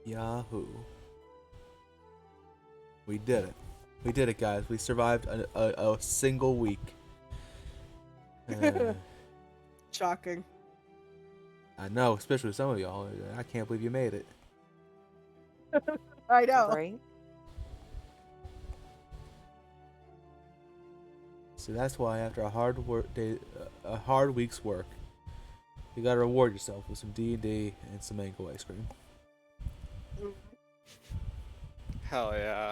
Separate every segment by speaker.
Speaker 1: Yahoo. We did it. We did it, guys. We survived a single week.
Speaker 2: Shocking.
Speaker 1: I know, especially some of y'all. I can't believe you made it.
Speaker 2: I know.
Speaker 3: Right?
Speaker 1: So that's why after a hard week's work, you gotta reward yourself with some D&D and some mango ice cream.
Speaker 4: Hell yeah.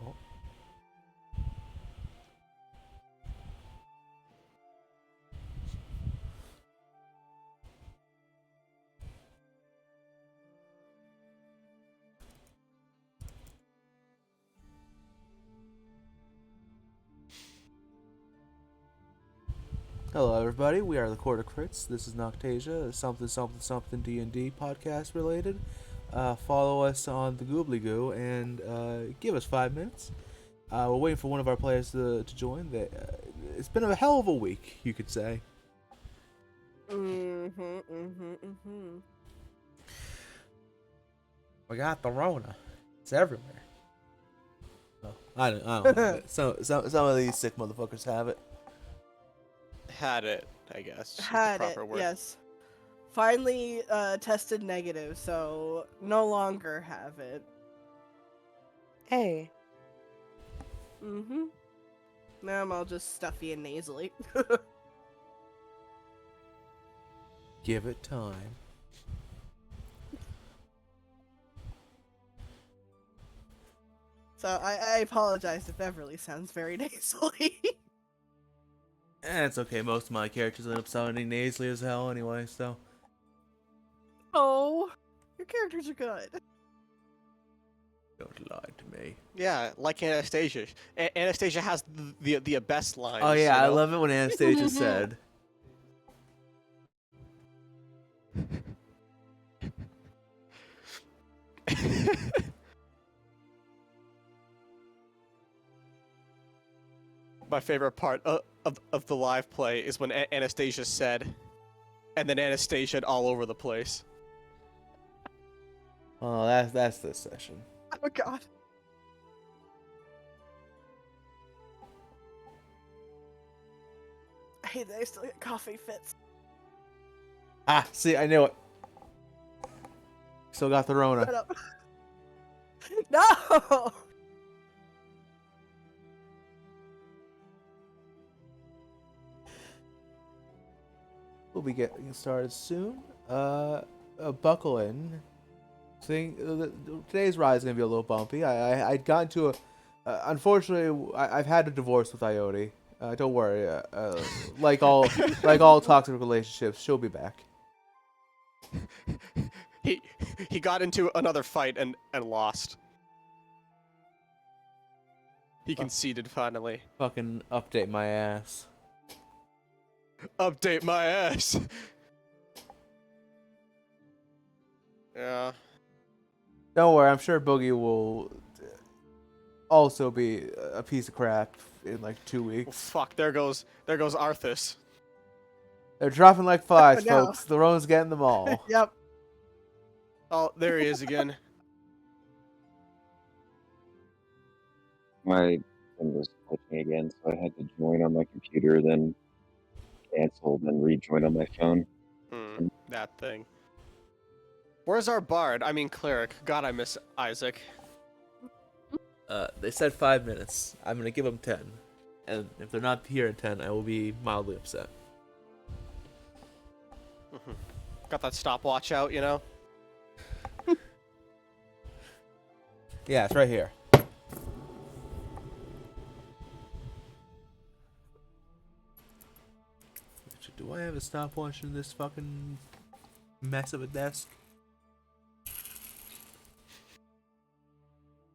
Speaker 1: Oh. Hello, everybody. We are the Quarter Crits. This is Noctasia, something D&D podcast related. Follow us on the Goobly Goo and give us 5 minutes. We're waiting for one of our players to join. It's been a hell of a week, you could say. We got the Rona. It's everywhere. Oh, I don't have it. Some of these sick motherfuckers have it.
Speaker 4: Had it, I guess. is
Speaker 2: Had
Speaker 4: the
Speaker 2: it,
Speaker 4: proper word.
Speaker 2: yes. Finally tested negative, so no longer have it.
Speaker 3: Hey.
Speaker 2: Now I'm all just stuffy and nasally.
Speaker 1: Give it time.
Speaker 2: So I apologize if Beverly sounds very nasally.
Speaker 1: It's okay. Most of my characters end up sounding nasally as hell anyway, so.
Speaker 2: Oh, your characters are good.
Speaker 1: Don't lie to me.
Speaker 4: Yeah, like Anastasia. Anastasia has the best lines.
Speaker 1: Oh yeah,
Speaker 4: you
Speaker 1: I
Speaker 4: know?
Speaker 1: love it when Anastasia said.
Speaker 4: My favorite part of the live play is when Anastasia said, and then Anastasia all over the place.
Speaker 1: Oh, that's this session.
Speaker 2: Oh god. I hate that I still get coffee fits.
Speaker 1: Ah, see, I knew it. Still got the Rona.
Speaker 2: Shut up. No!
Speaker 1: We'll be getting started soon. Buckle in. Today's ride is gonna be a little bumpy. I'd gotten to a. Unfortunately, I've had a divorce with Ioti. Don't worry. Like all toxic relationships, she'll be back.
Speaker 4: He got into another fight and lost. He conceded finally.
Speaker 1: Fucking update my ass.
Speaker 4: Update my ass. Yeah.
Speaker 1: Don't worry, I'm sure Boogie will also be a piece of crap in like 2
Speaker 4: Well,
Speaker 1: weeks.
Speaker 4: fuck. There goes Arthas.
Speaker 1: They're dropping like flies,
Speaker 2: No.
Speaker 1: folks. The Rone's getting them all.
Speaker 2: Yep.
Speaker 4: Oh, there he is again.
Speaker 5: My thing was glitching again, so I had to join on my computer, then cancel, then rejoin on my phone.
Speaker 4: That thing. Where's our bard? I mean cleric. God, I miss Isaac.
Speaker 1: They said 5 minutes. I'm gonna give them 10, and if they're not here in 10, I will be mildly upset.
Speaker 4: Got that stopwatch out, you know?
Speaker 1: Yeah, it's right here. Do I have a stopwatch in this fucking mess of a desk?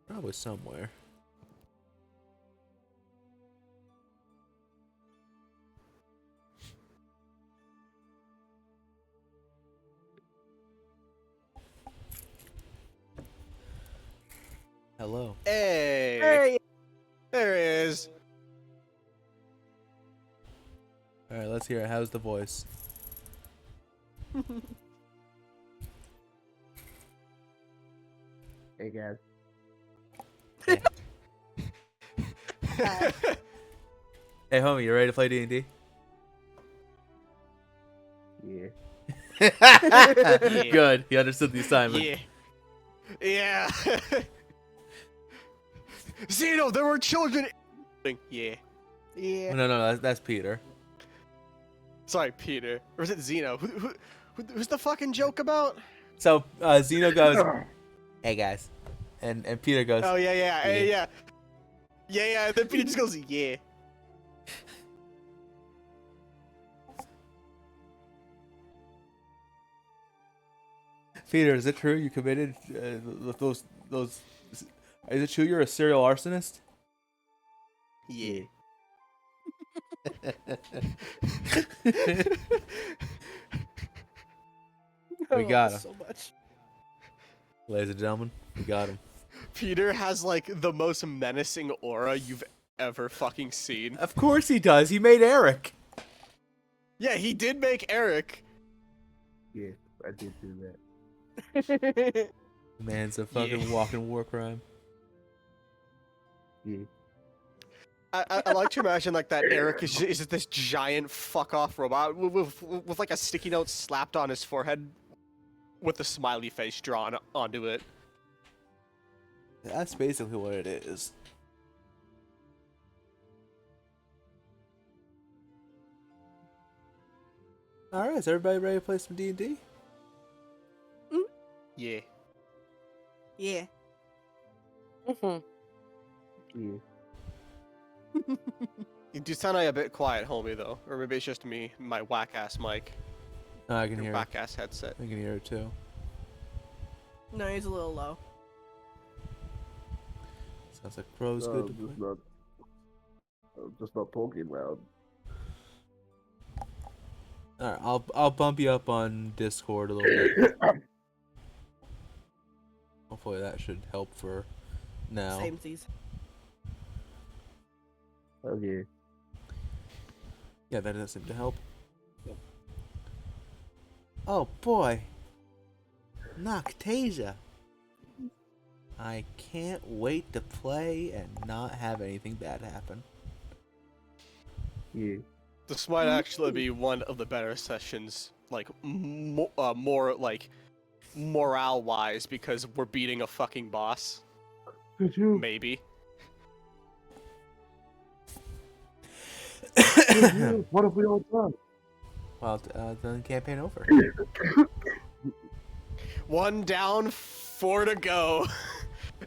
Speaker 1: Probably somewhere. Hello.
Speaker 4: Hey!
Speaker 2: Hey.
Speaker 4: There he is.
Speaker 1: All right, let's hear it. How's the voice?
Speaker 3: Hey guys.
Speaker 1: Hey,
Speaker 2: Hi.
Speaker 1: hey homie, you ready to play D&D?
Speaker 3: Yeah.
Speaker 1: Good. He understood the assignment.
Speaker 4: Yeah. Yeah. Zeno, there were children. Yeah.
Speaker 2: Yeah.
Speaker 1: No, that's Peter.
Speaker 4: Sorry, Peter. Or is it Zeno? Who's the fucking joke about?
Speaker 1: So Zeno goes, "Hey guys," and Peter goes,
Speaker 4: Oh yeah.
Speaker 1: Yeah.
Speaker 4: Yeah. And then Peter just goes, yeah.
Speaker 1: "Peter, is it true you committed those? Is it true you're a serial arsonist?"
Speaker 4: Yeah.
Speaker 1: We
Speaker 2: I love
Speaker 1: got
Speaker 2: this
Speaker 1: him.
Speaker 2: so much.
Speaker 1: Ladies and gentlemen, we got him.
Speaker 4: Peter has like the most menacing aura you've ever fucking seen.
Speaker 1: Of course he does. He made Eric.
Speaker 4: Yeah, he did make Eric.
Speaker 3: Yeah, I did do that.
Speaker 1: Man's a fucking
Speaker 4: Yeah.
Speaker 1: walking war crime.
Speaker 3: Yeah.
Speaker 4: I like to imagine like that Eric is just this giant fuck off robot with like a sticky note slapped on his forehead with a smiley face drawn onto it.
Speaker 1: That's basically what it is. All right, is everybody ready to play some D&D?
Speaker 4: Yeah.
Speaker 2: Yeah.
Speaker 3: Yeah.
Speaker 4: You do sound like a bit quiet, homie, though. Or maybe it's just me, my whack ass mic,
Speaker 1: No, I can
Speaker 4: your
Speaker 1: hear it.
Speaker 4: whack ass headset.
Speaker 1: I can hear it too.
Speaker 2: No, he's a little low.
Speaker 1: Sounds like Crow's
Speaker 3: No,
Speaker 1: good. To
Speaker 3: I'm just not talking loud.
Speaker 1: All right, I'll bump you up on Discord a little bit. Hopefully that should help for now.
Speaker 2: Same seas.
Speaker 3: Okay.
Speaker 1: Yeah, that does seem to help. Oh boy, Noctasia. I can't wait to play and not have anything bad happen.
Speaker 3: Yeah.
Speaker 4: This might actually be one of the better sessions, like more like morale-wise, because we're beating a fucking boss. Maybe.
Speaker 3: What have we all done?
Speaker 1: Well, then campaign over.
Speaker 4: One down, 4 to go,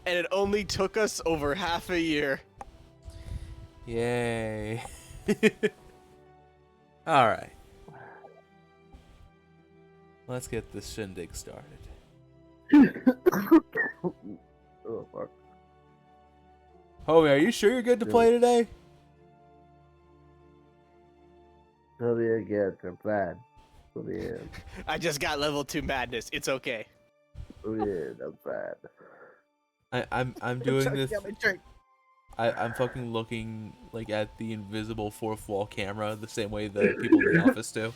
Speaker 4: and it only took us over half a year.
Speaker 1: Yay. Alright. Let's get this shindig started.
Speaker 3: Oh fuck.
Speaker 1: Homie, are you sure you're good to play today?
Speaker 3: Tell me again, I'm bad. Oh yeah.
Speaker 4: I just got level 2 madness. It's okay.
Speaker 3: Oh yeah, I'm bad.
Speaker 1: I'm doing
Speaker 2: Trying to
Speaker 1: this.
Speaker 2: get my drink.
Speaker 1: I'm fucking looking like at the invisible fourth wall camera the same way the people in the office do.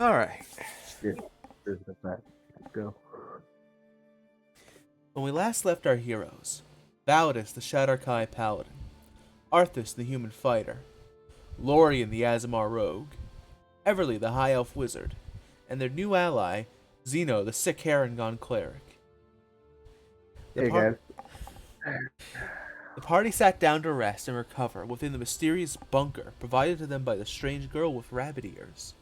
Speaker 1: Alright.
Speaker 3: This is bad. Let's go.
Speaker 1: When we last left our heroes, Valadius the Shadar-kai paladin, Arthas the human fighter, Lorien the Azamar rogue, Everly the high elf wizard, and their new ally, Zeno the sick Harangon cleric.
Speaker 3: Hey guys.
Speaker 1: The party sat down to rest and recover within the mysterious bunker provided to them by the strange girl with rabbit ears.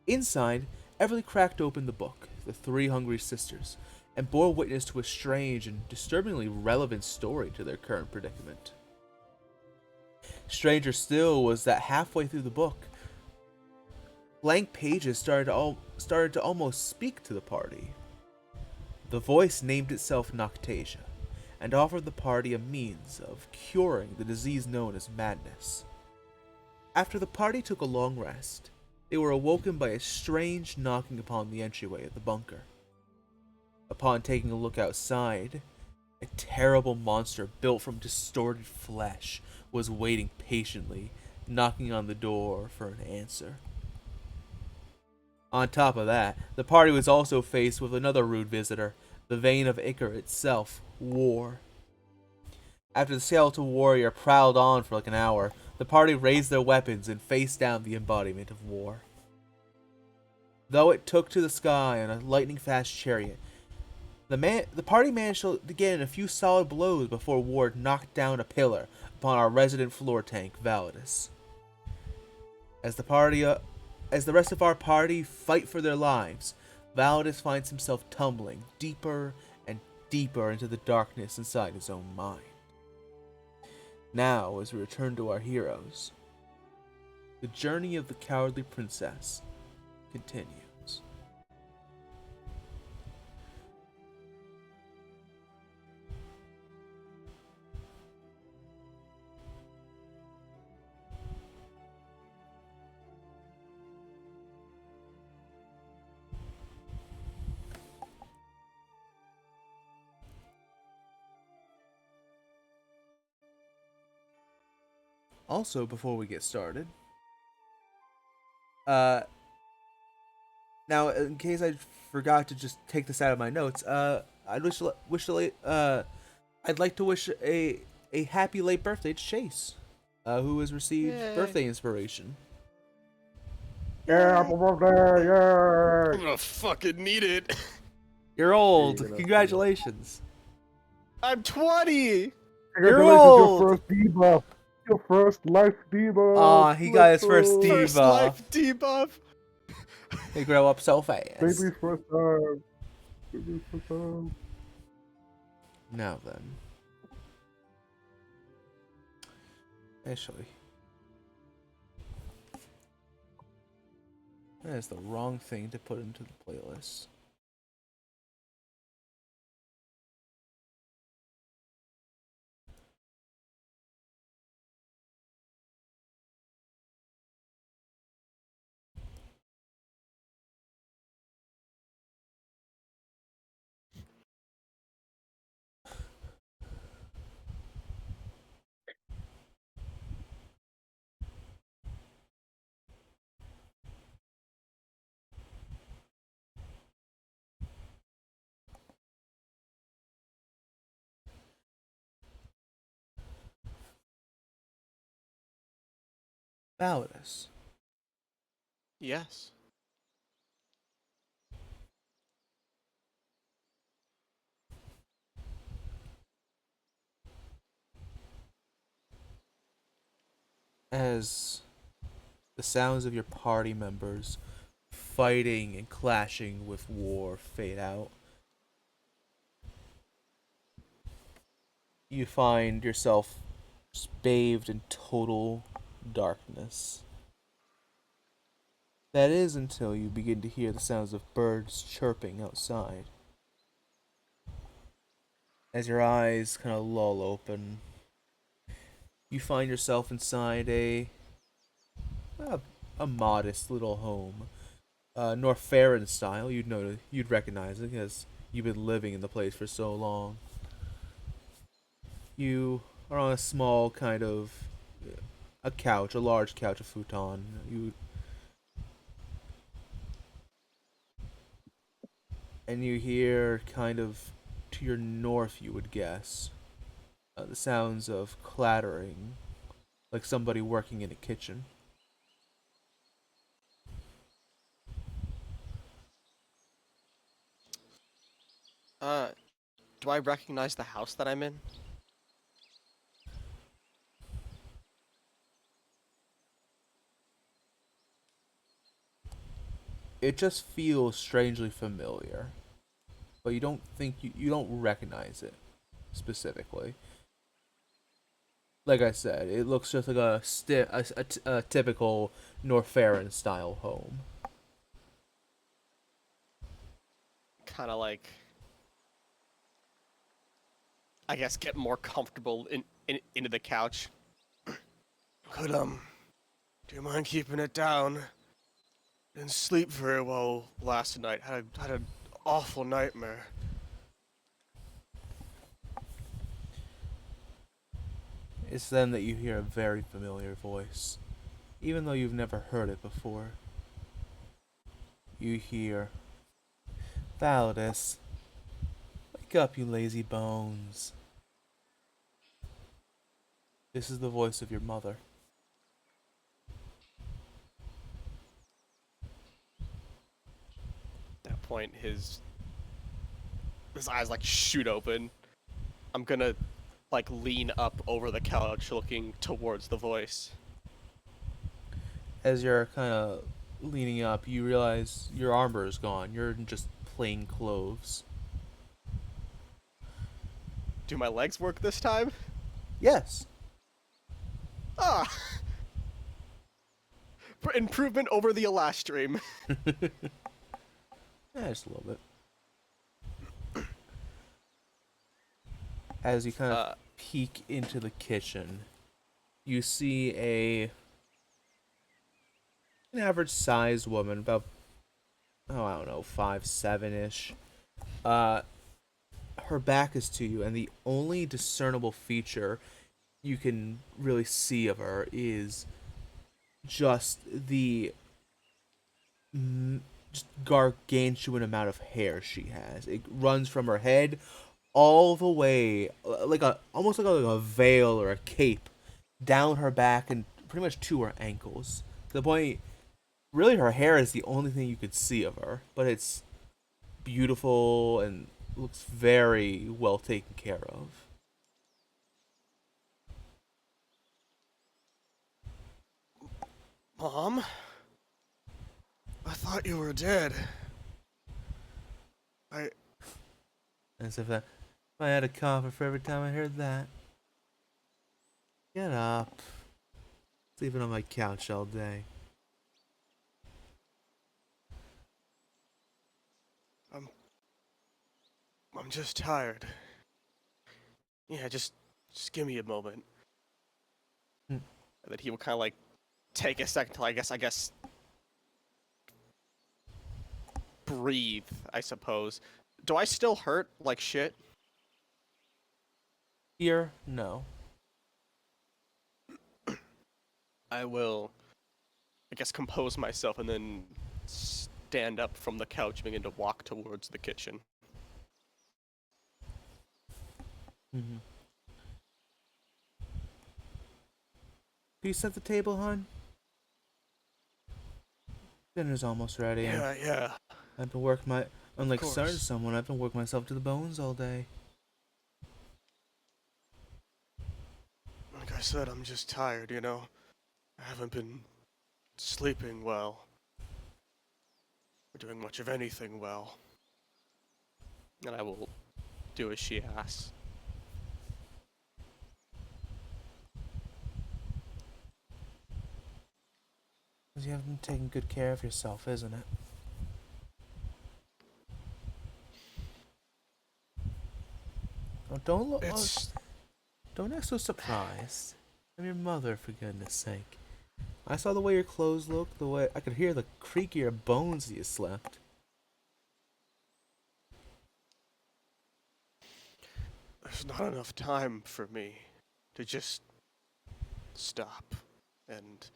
Speaker 1: Inside, Everly cracked open the book, The Three Hungry Sisters, and bore witness to a strange and disturbingly relevant story to their current predicament. Stranger still was that halfway through the book, blank pages started to almost speak to the party. The voice named itself Noctasia, and offered the party a means of curing the disease known as madness. After the party took a long rest, they were awoken by a strange knocking upon the entryway of the bunker. Upon taking a look outside, A terrible monster built from distorted flesh was waiting patiently, knocking on the door for an answer. On top of that, the party was also faced with another rude visitor, the vein of Icar itself, War. After the skeletal warrior prowled on for like an hour, the party raised their weapons and faced down the embodiment of War. Though it took to the sky on a lightning-fast chariot, the party managed to get in a few solid blows before Ward knocked down a pillar upon our resident floor tank, Valadius. As the rest of our party fight for their lives, Valadius finds himself tumbling deeper and deeper into the darkness inside his own mind. Now, as we return to our heroes, the journey of the cowardly princess continues. Also, before we get started, now in case I forgot to just take this out of my notes, I'd like to wish a happy late birthday to Chase, who has received
Speaker 4: Yay.
Speaker 1: birthday inspiration.
Speaker 3: Yeah, happy birthday, yeah!
Speaker 4: I'm gonna fucking need it.
Speaker 1: You're old.
Speaker 3: You're gonna-
Speaker 1: Congratulations.
Speaker 4: I'm 20.
Speaker 1: You're
Speaker 3: Congratulations,
Speaker 1: old!
Speaker 3: your first debuff! Your first life debuff!
Speaker 1: Aw, he got his first
Speaker 3: Let's go.
Speaker 1: debuff.
Speaker 4: First life debuff.
Speaker 1: They grow up so fast.
Speaker 3: Baby's first time. Baby's first time.
Speaker 1: Now then. Actually. That is the wrong thing to put into the playlist. Validus.
Speaker 4: Yes.
Speaker 1: As the sounds of your party members fighting and clashing with War fade out, you find yourself just bathed in total darkness. That is until you begin to hear the sounds of birds chirping outside. As your eyes kind of lull open, you find yourself inside a modest little home, Norfarin style. You'd recognize it because you've been living in the place for so long. You are on a small kind of a couch, a large couch, a futon. You hear kind of to your north, you would guess, the sounds of clattering, like somebody working in a kitchen.
Speaker 4: Do I recognize the house that I'm in?
Speaker 1: It just feels strangely familiar, but you don't recognize it specifically. Like I said, it looks just like a typical Norfarin style home.
Speaker 4: Kind of like, I guess, get more comfortable into the couch. Could do you mind keeping it down? Didn't sleep very well last night. Had an awful nightmare.
Speaker 1: It's then that you hear a very familiar voice, even though you've never heard it before. You hear, Valadius, wake up, you lazy bones. This is the voice of your mother.
Speaker 4: At that point, his eyes like shoot open. I'm gonna like lean up over the couch, looking towards the voice.
Speaker 1: As you're kind of leaning up, you realize your armor is gone. You're in just plain clothes.
Speaker 4: Do my legs work this time?
Speaker 1: Yes.
Speaker 4: Ah! For improvement over the last stream.
Speaker 1: Just a little bit. As you kind of peek into the kitchen, you see an average sized woman, about, oh, I don't know, 5'7" ish. Her back is to you, and the only discernible feature you can really see of her is just the just gargantuan amount of hair she has. It runs from her head all the way, like almost like a veil or a cape, down her back and pretty much to her ankles. To the point, really, her hair is the only thing you could see of her, but it's beautiful and looks very well taken care of.
Speaker 4: Mom? I thought you were dead.
Speaker 1: As if I had a coffin for every time I heard that. Get up. Sleeping on my couch all day.
Speaker 4: I'm just tired. Yeah, just give me a moment.
Speaker 1: Hmm.
Speaker 4: And then he will kind of like take a second to, I guess, breathe, I suppose. Do I still hurt like shit?
Speaker 1: Here, no.
Speaker 4: I will, I guess, compose myself and then stand up from the couch and begin to walk towards the kitchen.
Speaker 1: Mm-hmm. Do you set the table, hon? Dinner's almost ready.
Speaker 4: Yeah.
Speaker 1: I've been working my... Unlike
Speaker 4: course.
Speaker 1: starting someone, I've been working myself to the bones all day.
Speaker 4: Like I said, I'm just tired, you know? I haven't been sleeping well. Or doing much of anything well. And I will do as she asks.
Speaker 1: Because you haven't been taking good care of yourself, isn't it? Oh, don't look...
Speaker 4: It's...
Speaker 1: Don't act so surprised. I'm your mother, for goodness sake. I saw the way your clothes looked, the way... I could hear the creak of your bones as you slept.
Speaker 4: There's not enough time for me to just stop and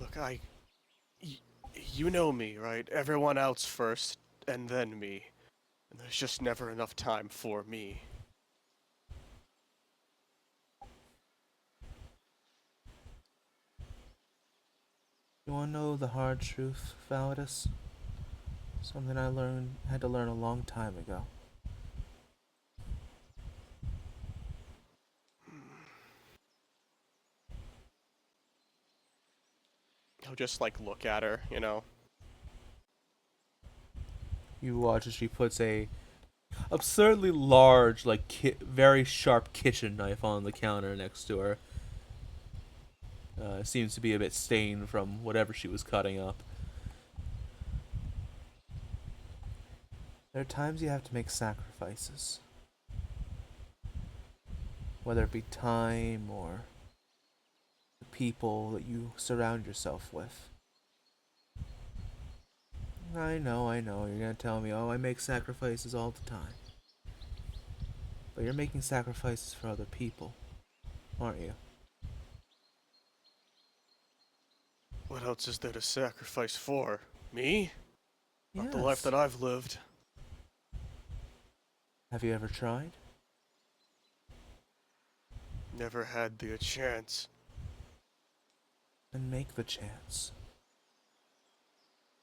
Speaker 4: look. You know me, right? Everyone else first and then me, and there's just never enough time for me.
Speaker 1: You want to know the hard truth, Valadius? Something I had to learn a long time ago.
Speaker 4: He'll just like look at her, you know.
Speaker 1: You watch as she puts a absurdly large, like very sharp kitchen knife on the counter next to her. Seems to be a bit stained from whatever she was cutting up. There are times you have to make sacrifices. Whether it be time or the people that you surround yourself with. I know, you're gonna tell me, oh, I make sacrifices all the time. But you're making sacrifices for other people, aren't you?
Speaker 4: What else is there to sacrifice for? Me? Not the life
Speaker 1: Yes.
Speaker 4: that I've lived.
Speaker 1: Have you ever tried?
Speaker 4: Never had the chance.
Speaker 1: Then make the chance.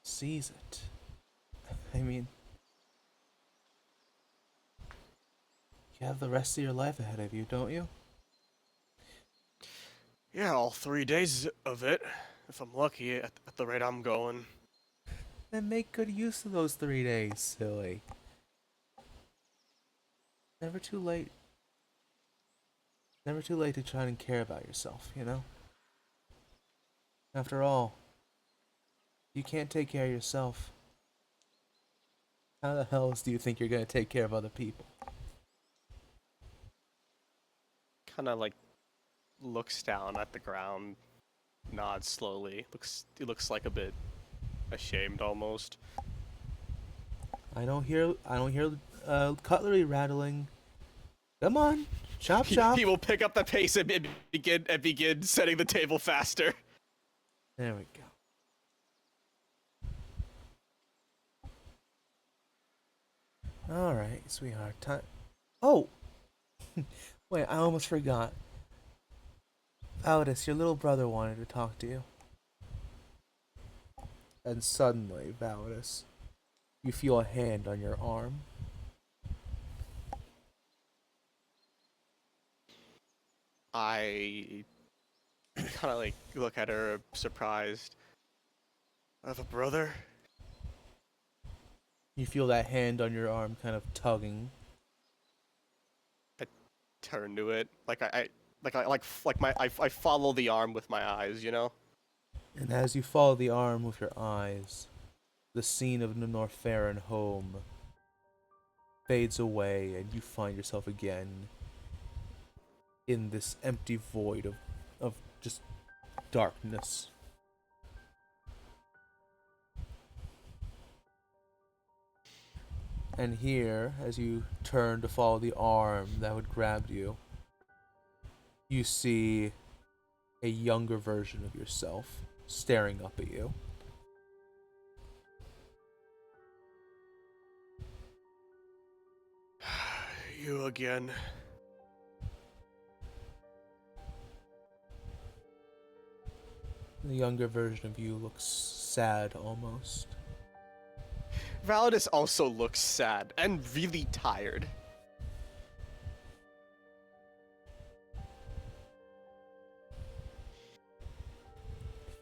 Speaker 1: Seize it. I mean, you have the rest of your life ahead of you, don't you?
Speaker 4: Yeah, all 3 days of it, if I'm lucky, at the rate I'm going.
Speaker 1: Then make good use of those 3 days, silly. Never too late. Never too late to try and care about yourself, you know? After all, you can't take care of yourself. How the hell do you think you're gonna take care of other people?
Speaker 4: Kind of like looks down at the ground, nods slowly. He looks like a bit ashamed almost.
Speaker 1: I don't hear cutlery rattling. Come on, chop chop.
Speaker 4: He will pick up the pace and begin setting the table faster.
Speaker 1: There we go. All right, sweetheart. Time. Oh, wait! I almost forgot. Valadius, your little brother wanted to talk to you. And suddenly, Valadius, you feel a hand on your arm.
Speaker 4: I kind of like look at her surprised. I have a brother?
Speaker 1: You feel that hand on your arm kind of tugging.
Speaker 4: I turn to it. I follow the arm with my eyes, you know?
Speaker 1: And as you follow the arm with your eyes, the scene of the Norfarin home fades away and you find yourself again in this empty void of just darkness. And here, as you turn to follow the arm that would grab you, you see a younger version of yourself staring up at you.
Speaker 4: You again.
Speaker 1: The younger version of you looks sad almost.
Speaker 4: Valadius also looks sad and really tired.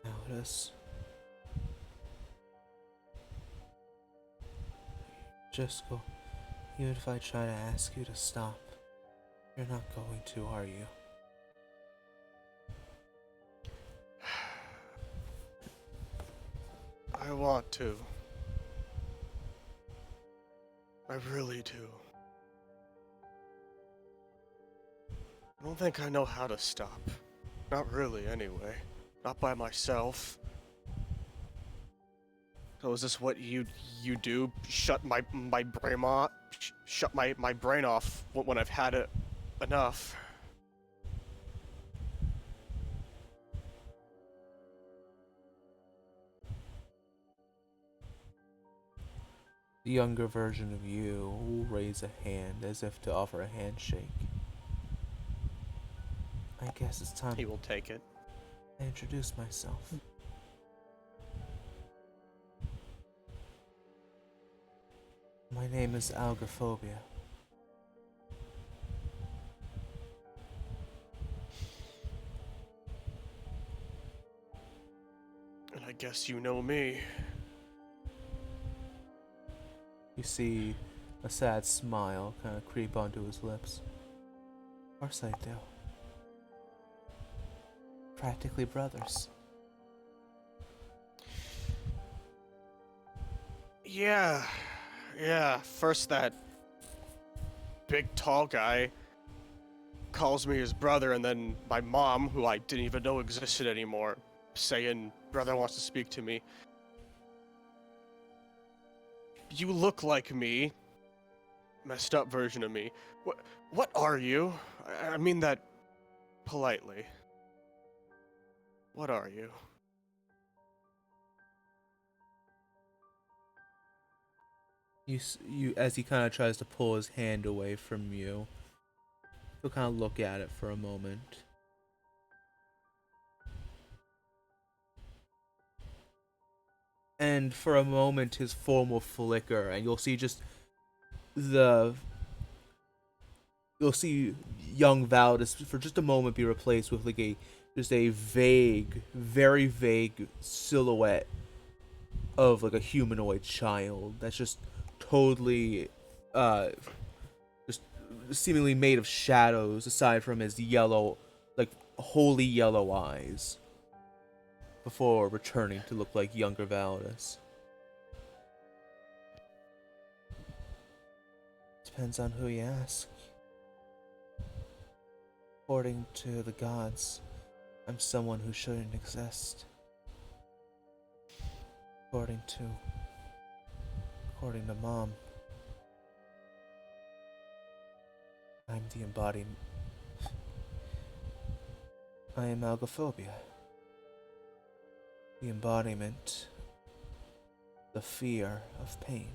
Speaker 1: Valadius. Just go. Even if I try to ask you to stop, you're not going to, are you?
Speaker 4: I want to. I really do. I don't think I know how to stop. Not really, anyway. Not by myself. So is this what you do? Shut my brain off? Shut my brain off when I've had it enough?
Speaker 1: The younger version of you will raise a hand as if to offer a handshake. I guess it's time
Speaker 4: He will take it.
Speaker 1: I introduce myself. My name is Algophobia.
Speaker 4: And I guess you know me.
Speaker 1: You see a sad smile kind of creep onto his lips. Of course I do. Practically brothers.
Speaker 4: Yeah. First that big tall guy calls me his brother, and then my mom, who I didn't even know existed anymore, saying, "Brother wants to speak to me." You look like me. messed up version of me. What are you? I mean that politely. What are you?
Speaker 1: You as he kind of tries to pull his hand away from you, you'll kind of look at it for a moment. And for a moment, his form will flicker, and you'll see just the. You'll see young Valadius for just a moment be replaced with like just a vague, very vague silhouette of like a humanoid child that's just totally, just seemingly made of shadows aside from his yellow, like holy yellow eyes. Before returning to look like younger Valadius. Depends on who you ask. According to the gods, I'm someone who shouldn't exist. According to Mom, I'm the embodiment. I am algophobia. The embodiment, the fear of pain.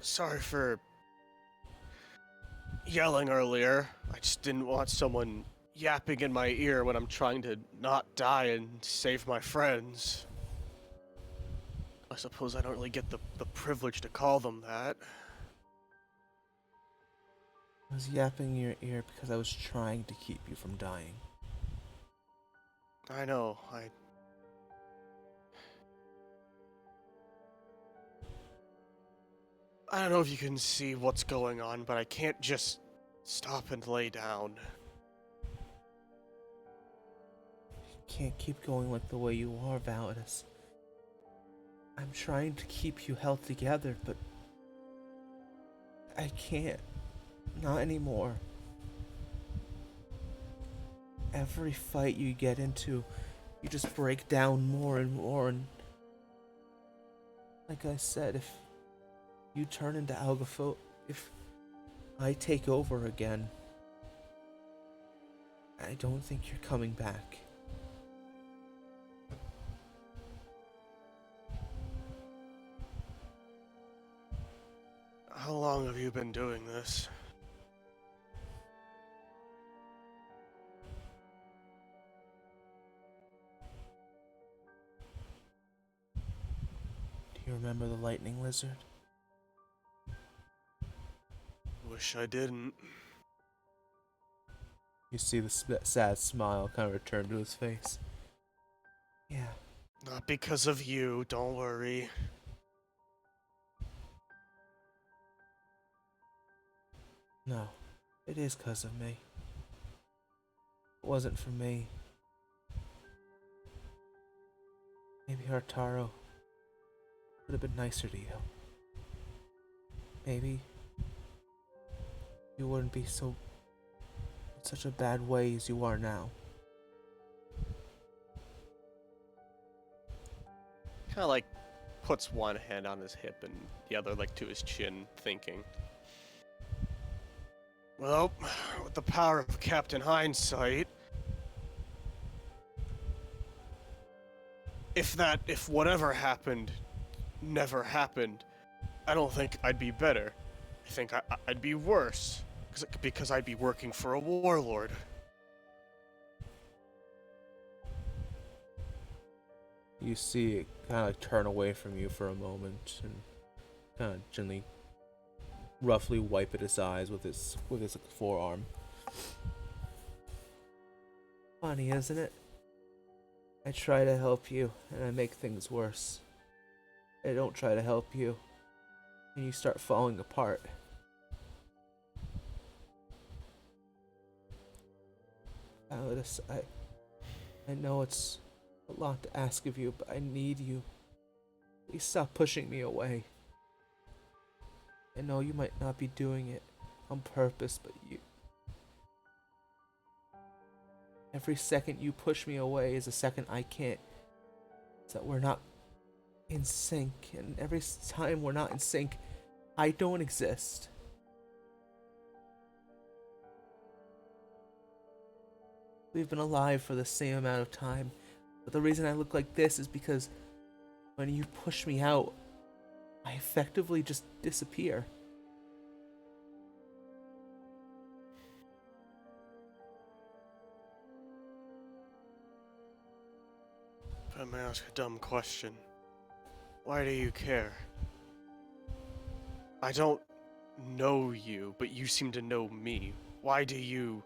Speaker 4: Sorry for yelling earlier. I just didn't want someone yapping in my ear when I'm trying to not die and save my friends. I suppose I don't really get the privilege to call them that.
Speaker 1: I was yapping in your ear because I was trying to keep you from dying.
Speaker 4: I know, I don't know if you can see what's going on, but I can't just stop and lay down.
Speaker 1: You can't keep going like the way you are, Valadius. I'm trying to keep you held together, but I can't. Not anymore. Every fight you get into, you just break down more and more, and like I said, if you turn into algopho, if I take over again, I don't think you're coming back.
Speaker 4: How long have you been doing this?
Speaker 1: Do you remember the lightning lizard?
Speaker 4: Wish I didn't.
Speaker 1: You see the sad smile kind of return to his face. Yeah.
Speaker 4: Not because of you, don't worry.
Speaker 1: No, it is 'cause of me. If it wasn't for me, maybe Hartaro would have been nicer to you. Maybe you wouldn't be so in such a bad way as you are now.
Speaker 4: Kind of like puts one hand on his hip and the other like to his chin, thinking. Well, with the power of Captain Hindsight, if whatever happened never happened, I don't think I'd be better. I think I'd be worse, because I'd be working for a warlord.
Speaker 1: You see it kind of turn away from you for a moment and kind of gently, roughly wipe at his eyes with his forearm. Funny, isn't it? I try to help you, and I make things worse. I don't try to help you, and you start falling apart. Alice, I know it's a lot to ask of you, but I need you. Please stop pushing me away. I know you might not be doing it on purpose, but Every second you push me away is a second I can't. It's that we're not in sync, and every time we're not in sync, I don't exist. We've been alive for the same amount of time, but the reason I look like this is because when you push me out, I effectively just disappear.
Speaker 4: If I may ask a dumb question, why do you care? I don't know you, but you seem to know me. Why do you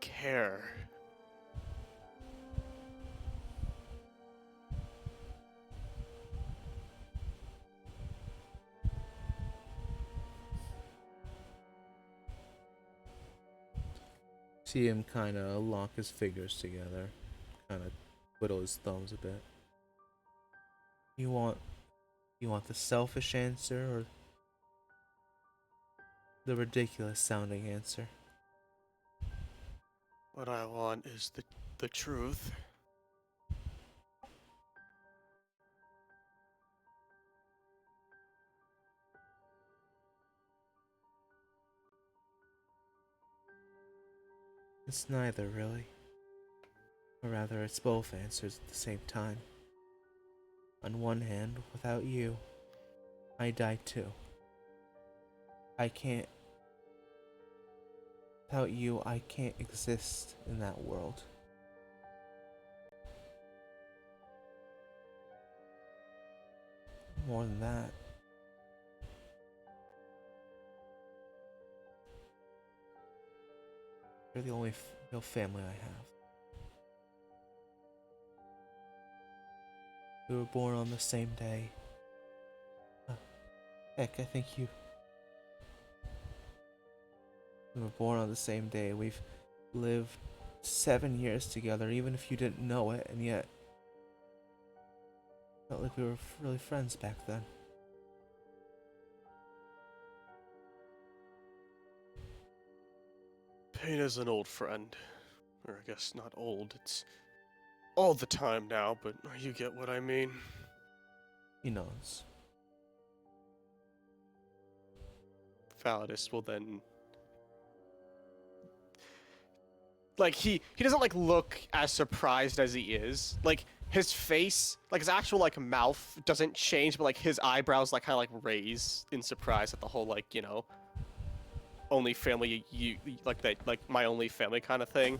Speaker 4: care?
Speaker 1: See him kind of lock his fingers together, kind of twiddle his thumbs a bit. You want the selfish answer or the ridiculous sounding answer?
Speaker 4: What I want is the truth.
Speaker 1: It's neither, really. Or rather, it's both answers at the same time. On one hand, without you, I die too. I can't. Without you, I can't exist in that world. More than that, you're the only real family I have. We were born on the same day. Heck, I think we were born on the same day. We've lived 7 years together, even if you didn't know it, and yet felt like we were really friends back then.
Speaker 4: Pain is an old friend. Or I guess not old, it's all the time now, but you get what I mean.
Speaker 1: He knows.
Speaker 4: Valadius will then like he doesn't like look as surprised as he is. Like his face, like his actual like mouth doesn't change, but like his eyebrows like kind of like raise in surprise at the whole like, you know, only family you like that, like my only family kind of thing.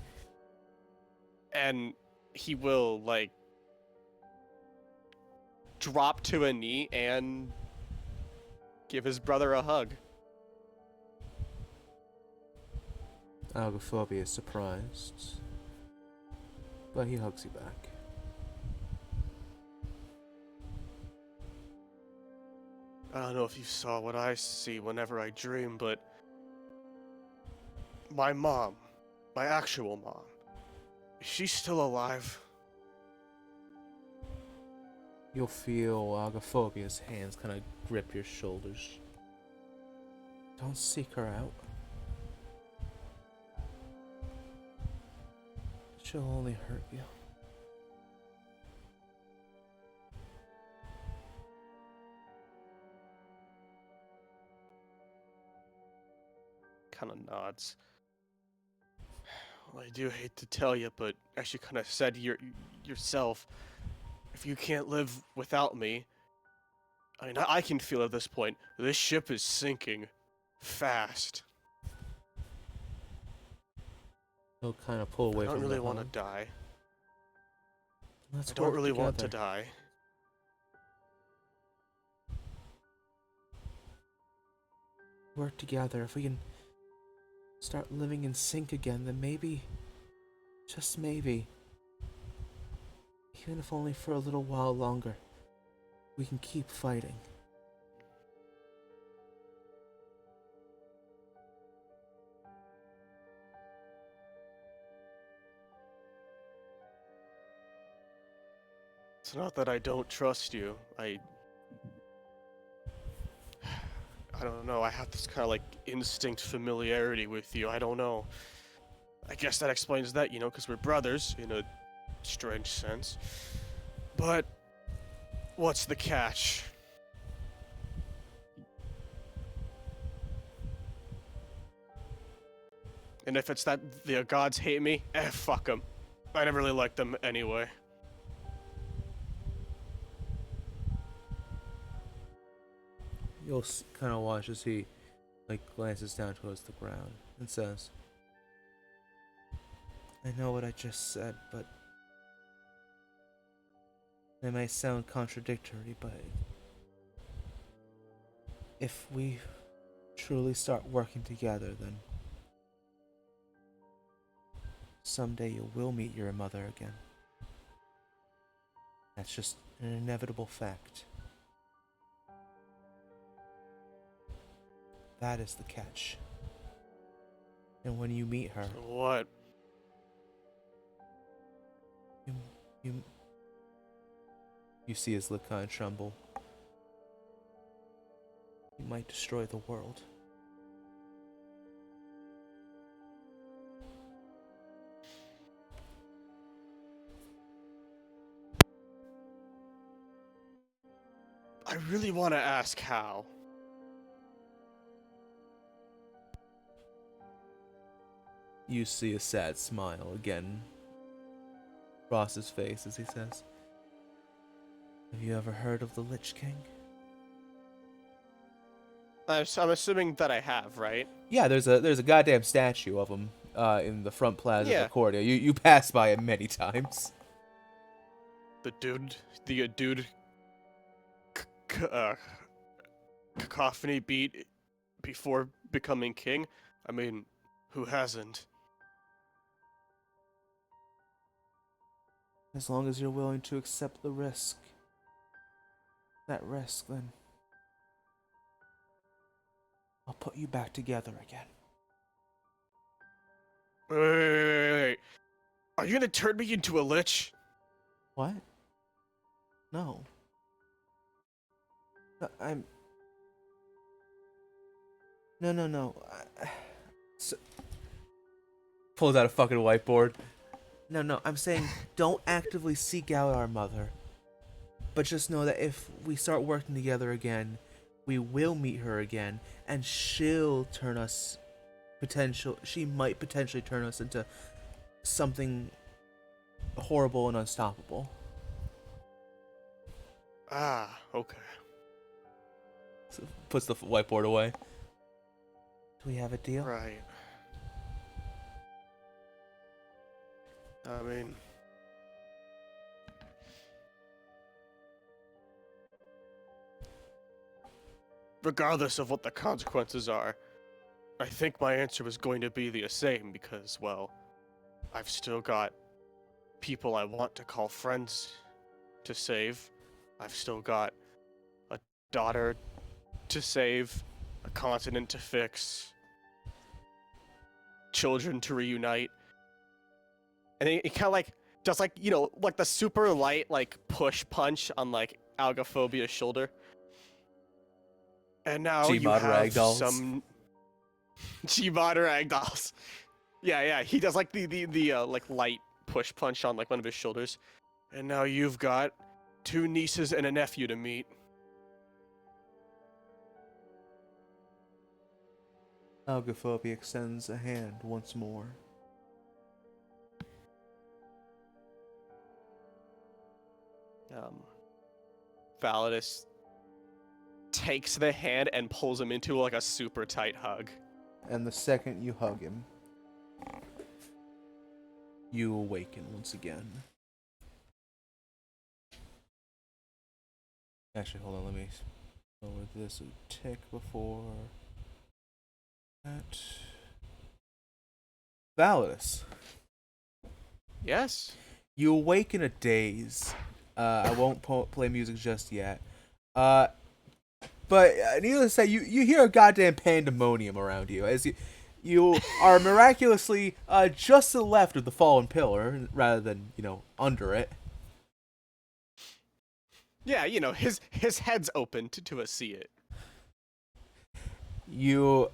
Speaker 4: And he will like drop to a knee and give his brother a hug.
Speaker 1: Algophobia is surprised, but he hugs you back.
Speaker 4: I don't know if you saw what I see whenever I dream, but my mom, my actual mom, is she still alive?
Speaker 1: You'll feel Agophobia's hands kind of grip your shoulders. Don't seek her out. She'll only hurt you.
Speaker 4: Kind of nods. Well, I do hate to tell you, but as you kind of said yourself, if you can't live without me, I mean, I can feel at this point, this ship is sinking fast.
Speaker 1: He'll kind of pull away
Speaker 4: I don't
Speaker 1: from
Speaker 4: really
Speaker 1: the
Speaker 4: want to
Speaker 1: hug.
Speaker 4: die.
Speaker 1: Let's
Speaker 4: I don't
Speaker 1: work
Speaker 4: really want to
Speaker 1: together.
Speaker 4: die.
Speaker 1: Work together. If we can start living in sync again, then maybe, just maybe, even if only for a little while longer, we can keep fighting.
Speaker 4: It's not that I don't trust you. I don't know. I have this kind of like instinct familiarity with you. I don't know. I guess that explains that, because we're brothers in a strange sense. But what's the catch? And if it's that the gods hate me, fuck them. I never really liked them anyway.
Speaker 1: You'll kind of watch as he glances down towards the ground and says, I know what I just said, but it may sound contradictory, but if we truly start working together, then someday you will meet your mother again. That's just an inevitable fact. That is the catch. And when you meet her,
Speaker 4: What?
Speaker 1: you see his lip kind of tremble. You might destroy the world.
Speaker 4: I really want to ask how.
Speaker 1: You see a sad smile again cross his face as he says, have you ever heard of the Lich King?
Speaker 4: I'm assuming that I have, right?
Speaker 1: Yeah, there's a goddamn statue of him in the front plaza
Speaker 4: Yeah.
Speaker 1: of Accordia. You passed by it many times.
Speaker 4: The dude, cacophony beat before becoming king. I mean, who hasn't?
Speaker 1: As long as you're willing to accept the risk. That risk, then I'll put you back together again.
Speaker 4: Wait. Are you gonna turn me into a lich?
Speaker 1: What? No. I'm... No. Pulls out a fucking whiteboard. No, I'm saying don't actively seek out our mother. But just know that if we start working together again, we will meet her again, and she'll turn us she might potentially turn us into something horrible and unstoppable.
Speaker 4: Ah, okay.
Speaker 1: So puts the whiteboard away. Do we have a deal?
Speaker 4: Right. I mean... regardless of what the consequences are, I think my answer was going to be the same because, well, I've still got people I want to call friends to save. I've still got a daughter to save, a continent to fix, children to reunite. And it kind of does like the super light push punch on Algophobia's shoulder. And now you
Speaker 1: G-mod
Speaker 4: have
Speaker 1: ragdolls.
Speaker 4: some G-mod ragdolls. Yeah, he does the light push punch on one of his shoulders. And now you've got 2 nieces and a nephew to meet.
Speaker 1: Algophobia extends a hand once more.
Speaker 4: Valadius takes the hand and pulls him into a super tight hug.
Speaker 1: And the second you hug him, you awaken once again. Actually, hold on, let me lower this a tick before that. Validus.
Speaker 4: Yes.
Speaker 1: You awake in a daze. I won't play music just yet. But needless to say, you hear a goddamn pandemonium around you as you are miraculously just to the left of the fallen pillar rather than under it.
Speaker 4: Yeah, his head's open to us see it.
Speaker 1: You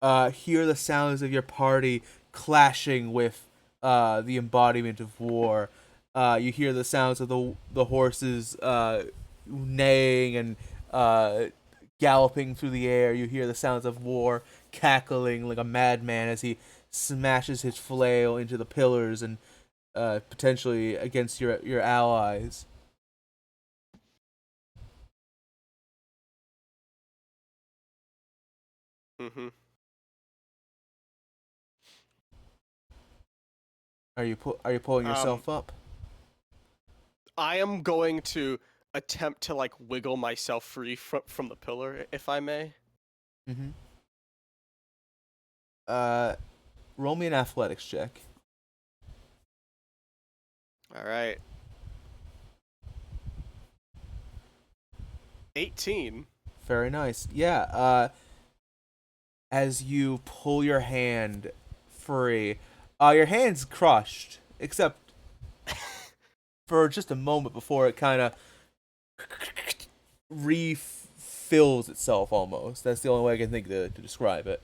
Speaker 1: hear the sounds of your party clashing with the embodiment of war. You hear the sounds of the horses neighing and galloping through the air. You hear the sounds of war cackling like a madman as he smashes his flail into the pillars and potentially against your allies.
Speaker 4: Mm-hmm.
Speaker 1: Are you pulling yourself up?
Speaker 4: I am going to attempt to like wiggle myself free from the pillar, if I may.
Speaker 1: Mm-hmm. Roll me an athletics check.
Speaker 4: All right. 18.
Speaker 1: Very nice. Yeah. As you pull your hand free, your hand's crushed, except for just a moment before it kind of refills itself almost. That's the only way I can think to describe it.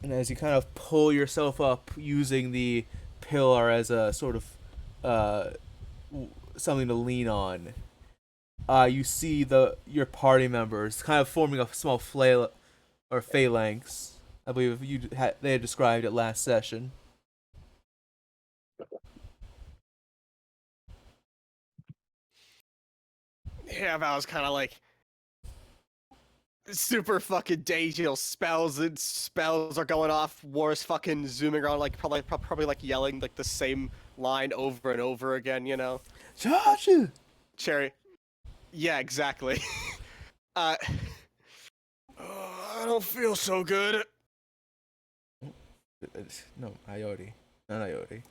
Speaker 1: And as you kind of pull yourself up using the pillar as a sort of something to lean on, you see your party members kind of forming a small flail or phalanx. I believe they had described it last session.
Speaker 4: Yeah, that was kind of like super fucking danger. Spells are going off. War's fucking zooming around, like probably like yelling like the same line over and over again. You know,
Speaker 1: Charge!
Speaker 4: Cherry. Yeah, exactly. I don't feel so good.
Speaker 1: No, Ioti. Not Ioti.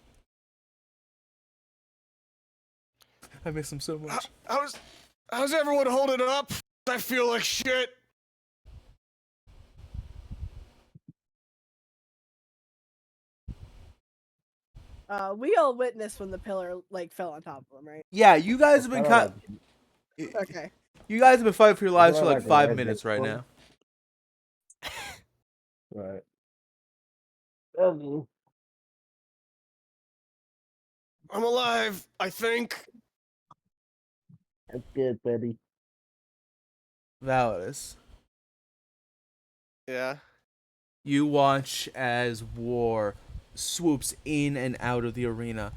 Speaker 1: I miss him so much.
Speaker 4: How's everyone holding up? I feel like shit.
Speaker 2: We all witnessed when the pillar like fell on top of him, right?
Speaker 1: Yeah, you guys have been
Speaker 2: Okay.
Speaker 1: You guys have been fighting for your lives for like
Speaker 3: Like a
Speaker 1: 5
Speaker 3: red
Speaker 1: minutes right
Speaker 3: one.
Speaker 1: now.
Speaker 3: Right.
Speaker 4: I'm alive, I think.
Speaker 3: That's good, buddy.
Speaker 1: Validus.
Speaker 4: Yeah.
Speaker 1: You watch as war swoops in and out of the arena,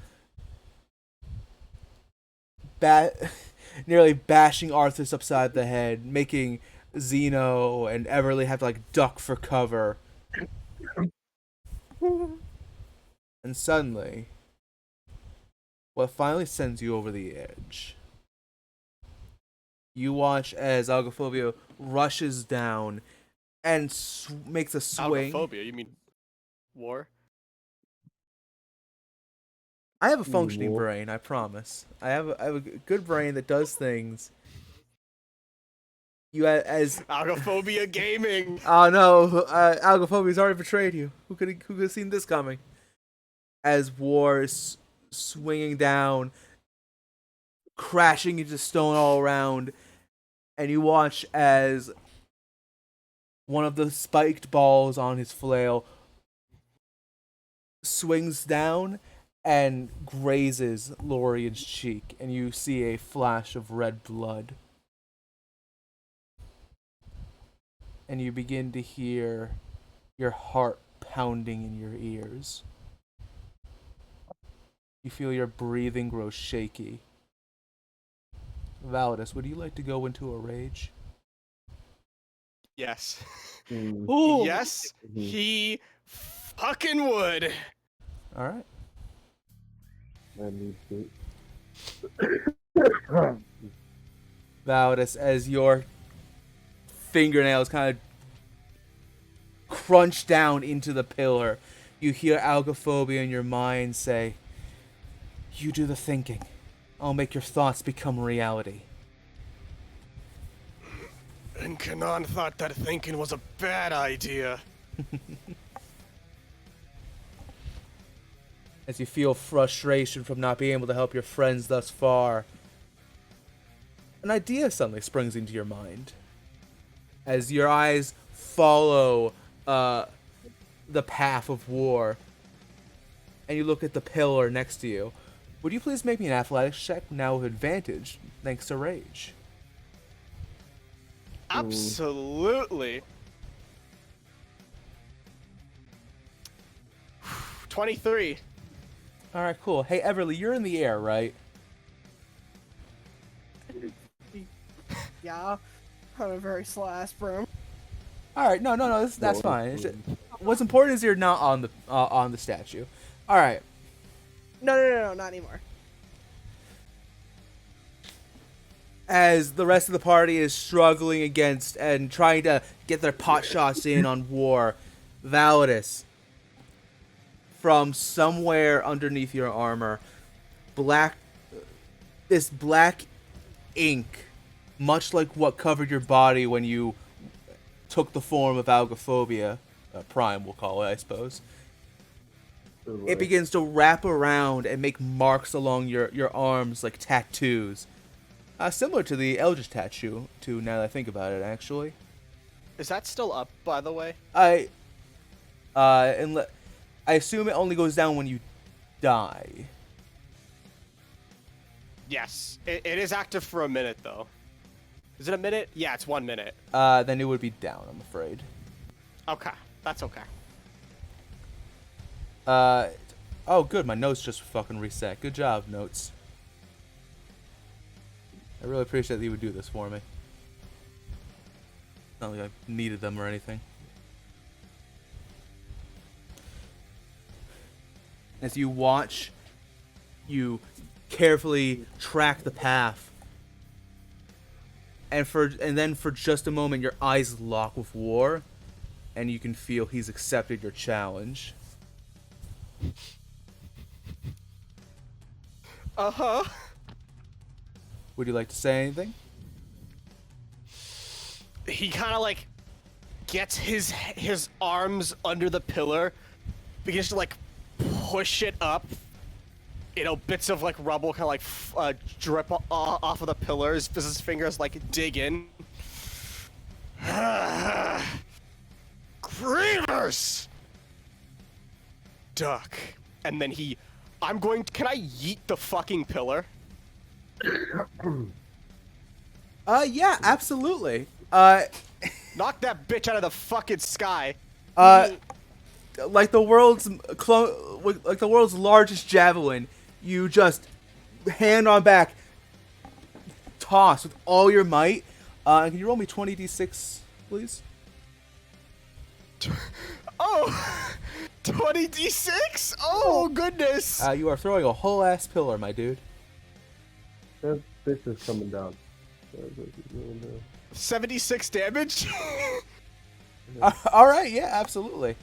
Speaker 1: nearly bashing Arthas upside the head, making Zeno and Everly have to like duck for cover. And suddenly, what finally sends you over the edge, you watch as Algophobia rushes down and makes a swing.
Speaker 4: Algophobia, you mean war?
Speaker 1: I have a functioning
Speaker 3: War.
Speaker 1: brain, I promise. I have a good brain that does things. You as
Speaker 4: Algophobia gaming.
Speaker 1: oh no, Algophobia's already betrayed you. Who could have seen this coming? As war is swinging down, crashing into stone all around, and you watch as one of the spiked balls on his flail swings down and grazes Lorian's cheek, and you see a flash of red blood. And you begin to hear your heart pounding in your ears. You feel your breathing grow shaky. Validus, would you like to go into a rage?
Speaker 4: Yes.
Speaker 3: Mm.
Speaker 1: Ooh.
Speaker 4: Yes, he fucking would.
Speaker 1: All right.
Speaker 3: Let me see.
Speaker 1: Validus, as your fingernails kind of crunch down into the pillar, you hear Algophobia in your mind say, "You do the thinking. I'll make your thoughts become reality."
Speaker 4: And Kanan thought that thinking was a bad idea.
Speaker 1: As you feel frustration from not being able to help your friends thus far, an idea suddenly springs into your mind. As your eyes follow the the path of war, and you look at the pillar next to you. Would you please make me an athletics check now with advantage, thanks to rage?
Speaker 4: Absolutely. 23.
Speaker 1: All right, cool. Hey, Everly, you're in the air, right?
Speaker 2: Yeah, I'm a very slow ass broom.
Speaker 1: All right, no, that's fine. What's important is you're not on the statue. All right.
Speaker 2: No, not anymore.
Speaker 1: As the rest of the party is struggling against and trying to get their pot shots in on war, Valadius, from somewhere underneath your armor, this black ink, much like what covered your body when you took the form of Algophobia, Prime we'll call it, I suppose. It begins to wrap around and make marks along your arms like tattoos. Similar to the Eldritch tattoo, now that I think about it, actually.
Speaker 4: Is that still up, by the way?
Speaker 1: I assume it only goes down when you die.
Speaker 4: Yes. It is active for a minute, though. Is it a minute? Yeah, it's 1 minute.
Speaker 1: Then it would be down, I'm afraid.
Speaker 4: Okay. That's okay.
Speaker 1: Oh, good, my notes just fucking reset. Good job, notes. I really appreciate that you would do this for me. Not like I needed them or anything. As you watch, you carefully track the path. And then for just a moment, your eyes lock with War, and you can feel he's accepted your challenge.
Speaker 4: Uh-huh.
Speaker 1: Would you like to say anything?
Speaker 4: He kind of like gets his arms under the pillar, begins to like push it up. You know, bits of like rubble kind of like drip off of the pillars as his fingers like dig in. Grievous! Duck. And then can I yeet the fucking pillar?
Speaker 1: Yeah, absolutely.
Speaker 4: Knock that bitch out of the fucking sky.
Speaker 1: Like the world's largest javelin, you just hand on back, toss with all your might. Can you roll me 20d6, please?
Speaker 4: Oh, 20d6? Oh, goodness.
Speaker 1: You are throwing a whole ass pillar, my dude.
Speaker 3: That bitch is coming down.
Speaker 4: 76 damage?
Speaker 1: All right, yeah, absolutely.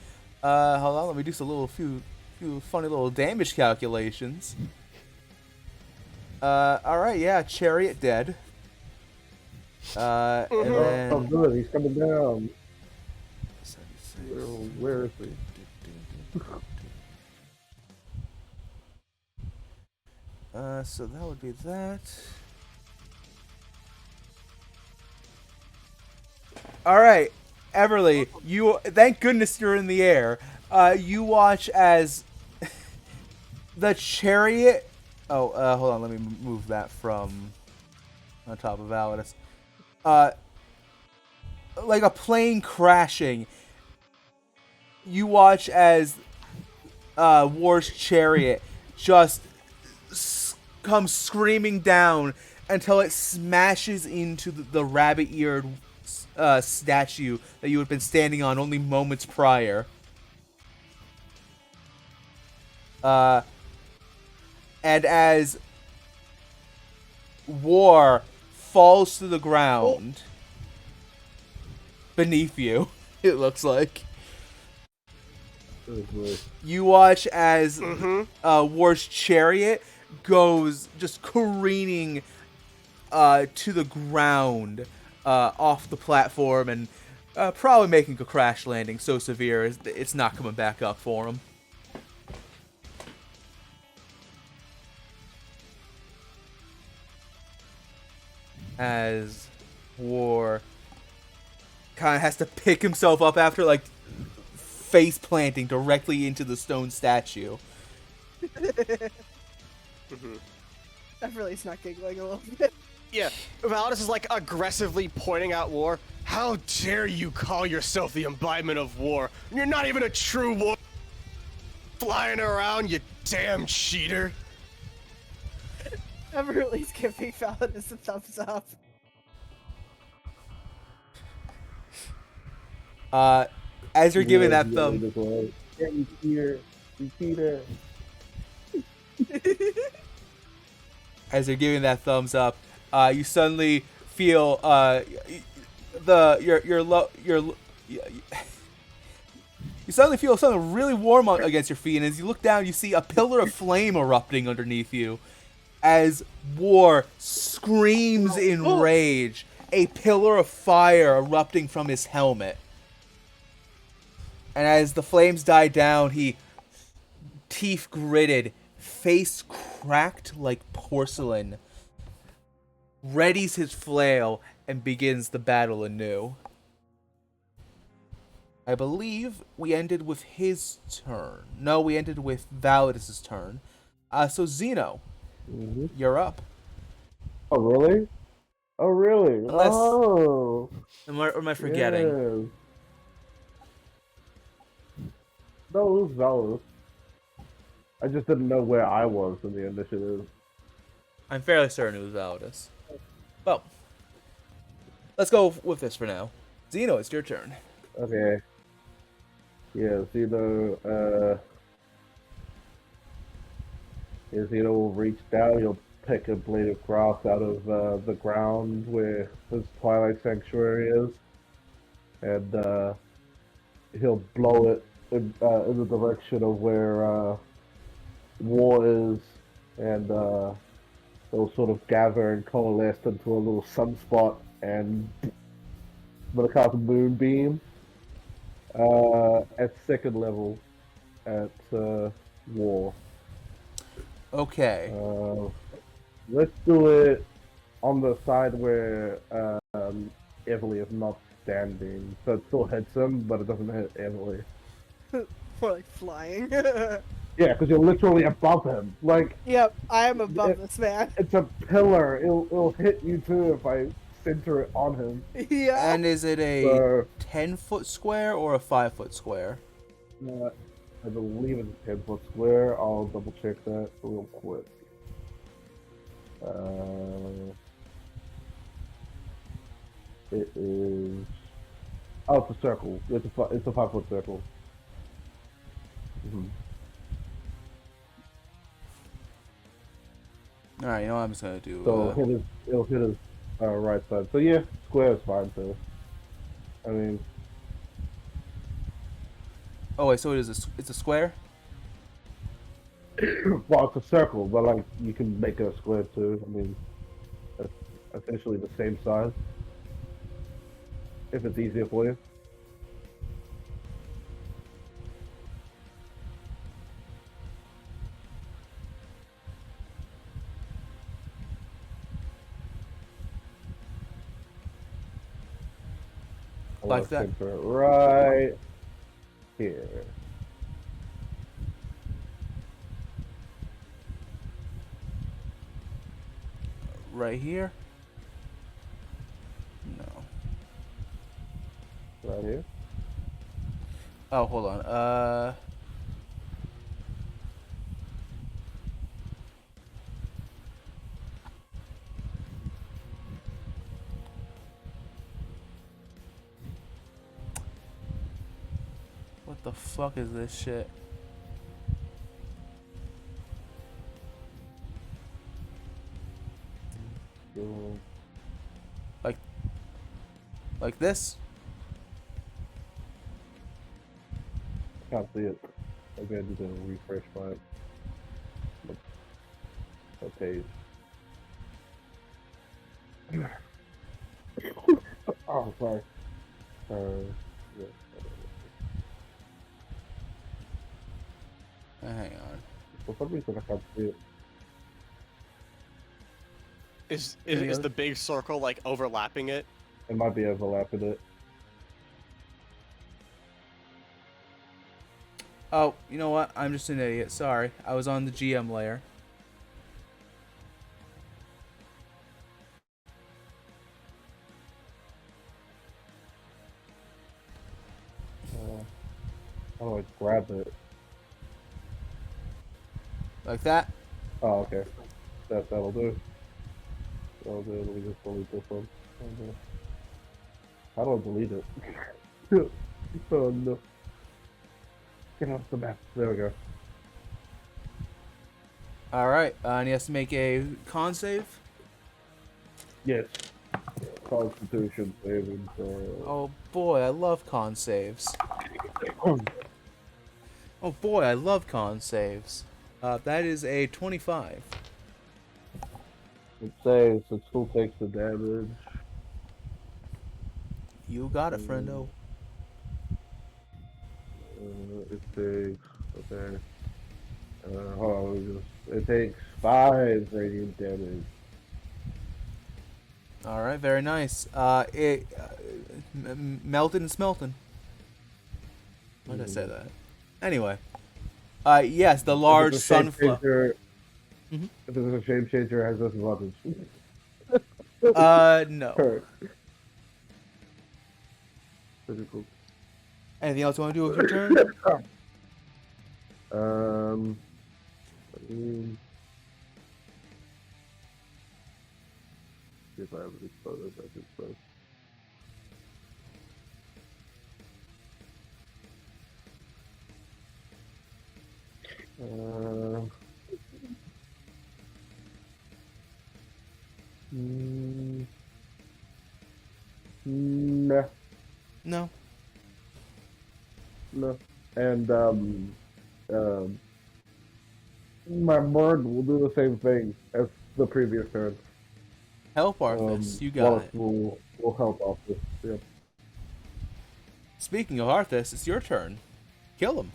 Speaker 1: Hold on, let me do some few funny little damage calculations. All right, yeah, chariot dead. And then
Speaker 3: Oh, good, he's coming down.
Speaker 1: 76.
Speaker 3: Where is he?
Speaker 1: So that would be that. All right, Everly, thank goodness you're in the air. You watch as the chariot. Oh, hold on, let me move that from on top of Valadius. Like a plane crashing. You watch as War's chariot just comes screaming down until it smashes into the rabbit-eared statue that you had been standing on only moments prior. And as War falls to the ground beneath you, it looks like. You watch as War's chariot goes just careening to the ground off the platform and probably making a crash landing so severe it's not coming back up for him. As War kind of has to pick himself up after like face planting directly into the stone statue.
Speaker 4: Mhm.
Speaker 2: I've really not giggling a little bit.
Speaker 4: Yeah, Valadius is like aggressively pointing out war. How dare you call yourself the embodiment of war? You're not even a true war. Flying around, you damn cheater.
Speaker 2: I'm really giving Valadius a thumbs up.
Speaker 1: As you're giving
Speaker 3: Yeah,
Speaker 1: that
Speaker 3: yeah,
Speaker 1: thumb,
Speaker 3: just like, yeah, you cheater. You cheater.
Speaker 1: as you're giving that thumbs up, you suddenly feel you suddenly feel something really warm against your feet, and as you look down, you see a pillar of flame erupting underneath you. As War screams in rage, a pillar of fire erupting from his helmet. And as the flames die down, he, teeth gritted, face cracked like porcelain, readies his flail and begins the battle anew. I believe we ended with his turn. No, we ended with Valadius' turn. So Zeno,
Speaker 3: Mm-hmm.
Speaker 1: you're up.
Speaker 3: Oh, really? Oh, really?
Speaker 1: Unless-
Speaker 3: Oh,
Speaker 1: Or am I forgetting?
Speaker 3: yes. No, it was valid. I just didn't know where I was in the initiative.
Speaker 1: I'm fairly certain it was Valadius. Well, let's go with this for now. Zeno, it's your turn.
Speaker 3: Okay. Yeah, Zeno will reach down, he'll pick a blade of grass out of the ground where his Twilight Sanctuary is, and he'll blow it in the direction of where War is, and they'll sort of gather and coalesce into a little sunspot, and I'm gonna cast a Moonbeam at second level at War.
Speaker 1: Okay.
Speaker 3: Let's do it on the side where Emily is not standing. So it still hits him, but it doesn't hit Emily.
Speaker 2: More like flying.
Speaker 3: Yeah, because you're literally above him. Like,
Speaker 2: Yep, I am above this man.
Speaker 3: it's a pillar. It'll hit you too if I center it on him.
Speaker 2: Yeah.
Speaker 1: And is it a
Speaker 3: So,
Speaker 1: 10-foot square or a 5-foot square?
Speaker 3: I believe it's a 10-foot square. I'll double check that real quick. It is. Oh, it's a circle. It's a 5-foot circle. Mm-hmm.
Speaker 1: Alright, you know what I'm just gonna do.
Speaker 3: So it'll hit his right side. So yeah, square is fine too. I mean,
Speaker 1: Oh wait, so it's a square?
Speaker 3: well, it's a circle, but like you can make it a square too. I mean, it's essentially the same size. If it's easier for you.
Speaker 1: Like that?
Speaker 3: Center it right here.
Speaker 1: Right here? No.
Speaker 3: Right here.
Speaker 1: Oh, hold on. What the fuck is this shit?
Speaker 3: So,
Speaker 1: Like this?
Speaker 3: can't see it. Maybe I need to refresh my page. Oh, sorry. Yeah.
Speaker 1: Hang on.
Speaker 3: For some reason, I can't see it.
Speaker 4: Is the big circle like overlapping it?
Speaker 3: It might be overlapping it.
Speaker 1: Oh, you know what? I'm just an idiot. Sorry. I was on the GM layer.
Speaker 3: How do I grab it?
Speaker 1: Like that?
Speaker 3: Oh, okay. That'll do. That'll do. Let me just delete this one. Okay. How do I delete it? Oh no. Get off the map. There we go.
Speaker 1: Alright, and he has to make a con save.
Speaker 3: Yes. Constitution saving throw.
Speaker 1: Oh boy, I love con saves. Oh boy, I love con saves. That is a 25.
Speaker 3: It saves, it still takes the damage.
Speaker 1: You got it, friendo.
Speaker 3: It takes. Okay. Hold on, let me just. It takes 5 radiant damage.
Speaker 1: Alright, very nice. Melted and smelting. Why did I say that? Anyway. Yes, the large sunflower.
Speaker 3: If it's a shape changer, it has disadvantage.
Speaker 1: No.
Speaker 3: Alright. Pretty cool.
Speaker 1: Anything else you want to do with your turn?
Speaker 3: I mean, if I have any photos, I can post. Nah,
Speaker 1: No.
Speaker 3: no. And my bird will do the same thing as the previous turn.
Speaker 1: Help Arthas, you got
Speaker 3: Wallace
Speaker 1: it.
Speaker 3: will help off this. Yeah.
Speaker 1: Speaking of Arthas, it's your turn. Kill him.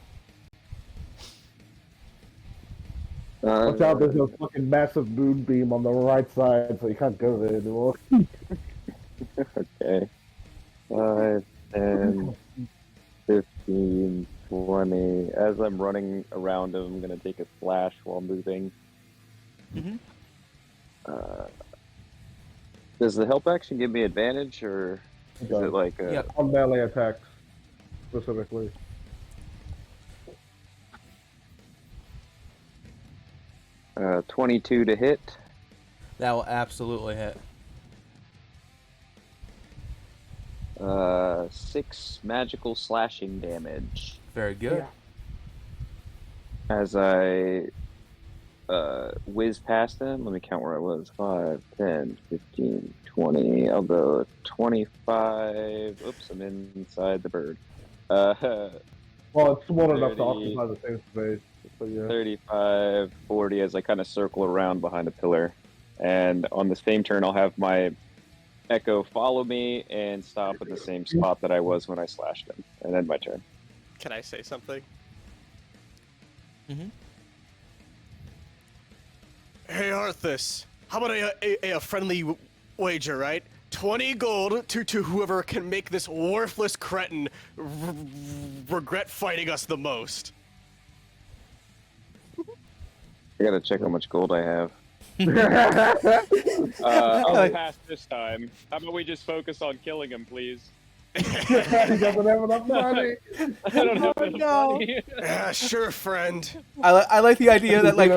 Speaker 3: Watch out, there's a fucking massive moonbeam on the right side, so you can't go there anymore.
Speaker 5: Okay. 5, 10, 15, 20. As I'm running around him, I'm going to take a slash while moving.
Speaker 1: Mm-hmm.
Speaker 5: Does the help action give me advantage, or is it like a...
Speaker 1: Yep.
Speaker 3: On melee attacks, specifically.
Speaker 5: Uh, 22 to hit?
Speaker 1: That will absolutely hit.
Speaker 5: 6 magical slashing damage.
Speaker 1: Very good.
Speaker 5: As I whiz past him, let me count where I was. 5, 10, 15, 20. I'll go 25. Oops, I'm inside the bird.
Speaker 3: Well, it's small enough to
Speaker 5: 30.
Speaker 3: occupy the same space. So yeah.
Speaker 5: 35, 40 as I kind of circle around behind a pillar. And on the same turn, I'll have my Echo follow me and stop at the same spot that I was when I slashed him. And then my turn.
Speaker 4: Can I say something?
Speaker 1: Mm-hmm.
Speaker 4: Hey, Arthas, how about a friendly wager, right? 20 gold to whoever can make this worthless cretin regret fighting us the most.
Speaker 5: I gotta check how much gold I have. I'll pass this time. How about we just focus on killing him, please?
Speaker 3: He doesn't have enough money.
Speaker 5: I don't have
Speaker 2: Oh,
Speaker 5: enough
Speaker 2: no.
Speaker 5: money.
Speaker 4: Yeah, sure, friend.
Speaker 1: I like the idea that like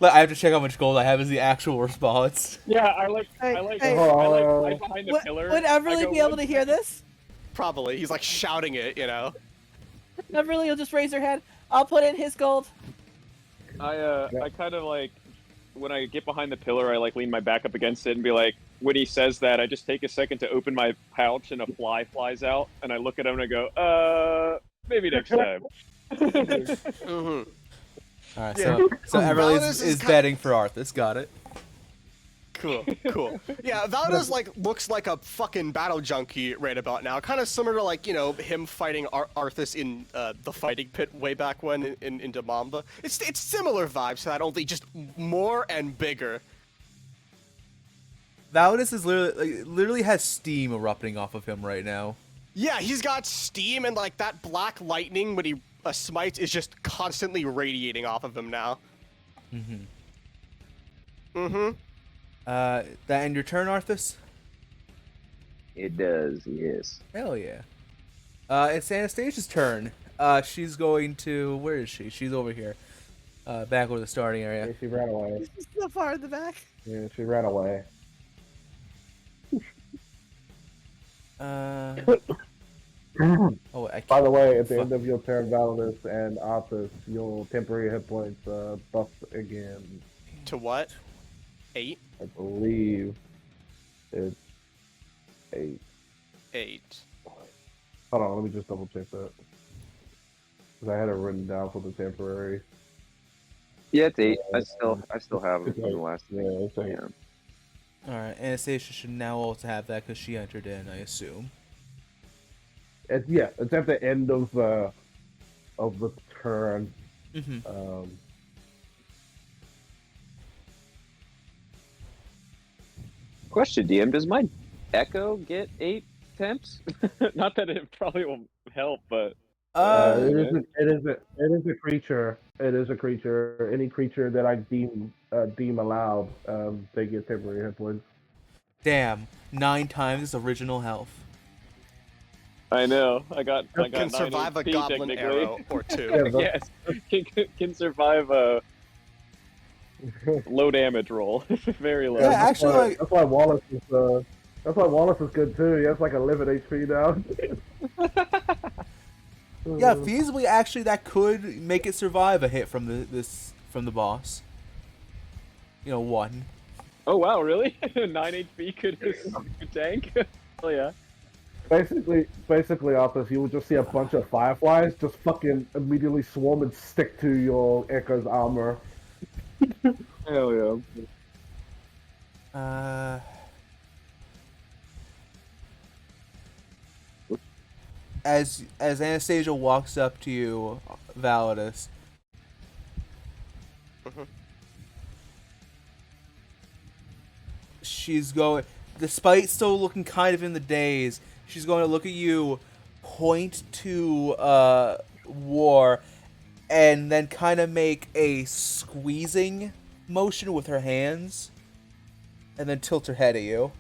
Speaker 1: I have to check how much gold I have is the actual response.
Speaker 5: Yeah, I
Speaker 2: Hey,
Speaker 5: like
Speaker 2: hey.
Speaker 5: right behind the pillar.
Speaker 2: Would
Speaker 5: I
Speaker 2: Everly
Speaker 5: go
Speaker 2: be able
Speaker 5: one
Speaker 2: to hear this?
Speaker 4: Probably. He's like shouting it, you know?
Speaker 2: Everly will just raise her hand. I'll put in his gold.
Speaker 5: I kind of like, when I get behind the pillar, I like lean my back up against it and be like, when he says that, I just take a second to open my pouch and a fly flies out, and I look at him and I go, maybe next time.
Speaker 4: Mm-hmm.
Speaker 1: All right,
Speaker 4: Yeah.
Speaker 1: so Everly
Speaker 4: Valadius
Speaker 1: is
Speaker 4: is
Speaker 1: betting for Arthas. Got it.
Speaker 4: Cool, cool. Yeah, Valadius like looks like a fucking battle junkie right about now. Kind of similar to like, you know, him fighting Arthas in the fighting pit way back when in Damamba. It's similar vibes to that, only just more and bigger.
Speaker 1: Valadius is literally has steam erupting off of him right now.
Speaker 4: Yeah, he's got steam and like that black lightning when he a smite is just constantly radiating off of him now.
Speaker 1: That end your turn, Arthas?
Speaker 6: It does, yes.
Speaker 1: Hell yeah. It's Anastasia's turn. She's going to... Where is she? She's over here. Back over the starting area.
Speaker 3: Yeah, she ran away.
Speaker 2: She's so far in the back.
Speaker 3: Yeah, she ran away.
Speaker 1: Oh, I
Speaker 3: By
Speaker 1: can't...
Speaker 3: the way, at the
Speaker 1: Fuck.
Speaker 3: end of your turn, Valadius and Arthas, your temporary hit points buff again.
Speaker 4: To what? 8?
Speaker 3: I believe it's 8.
Speaker 4: 8.
Speaker 3: Hold on, let me just double check that. Because I had it written down for the temporary.
Speaker 6: Yeah, it's 8. I still have it
Speaker 3: It's
Speaker 6: from the
Speaker 3: 8.
Speaker 6: last
Speaker 3: Yeah, it's 8.
Speaker 6: yeah.
Speaker 1: Alright, Anastasia should now also have that because she entered in, I assume.
Speaker 3: It's at the end of the turn.
Speaker 6: Question, DM, does my echo get 8 temps?
Speaker 5: Not that it probably will help, but
Speaker 3: It is a creature. It is a creature. Any creature that I deem allowed, they get temporary hit points.
Speaker 1: Damn. 9 times original health.
Speaker 5: I know. I got
Speaker 4: Can
Speaker 5: 9
Speaker 4: survive a
Speaker 5: HP
Speaker 4: goblin
Speaker 5: technically.
Speaker 4: arrow or 2.
Speaker 3: Yeah, but-
Speaker 5: Yes, can survive a low damage roll. Very low.
Speaker 1: Yeah, actually,
Speaker 3: that's why Wallace is good too. He has like 11 HP now.
Speaker 1: Yeah, feasibly, actually, that could make it survive a hit from the boss. 1.
Speaker 5: Oh wow, really? 9 HP could tank? Oh yeah.
Speaker 3: Basically, Arthur, you will just see a bunch of fireflies just fucking immediately swarm and stick to your Echo's armor.
Speaker 6: Hell yeah.
Speaker 1: As Anastasia walks up to you, Validus, she's going, despite still looking kind of in the daze, she's going to look at you, point to War, and then kind of make a squeezing motion with her hands, and then tilt her head at you.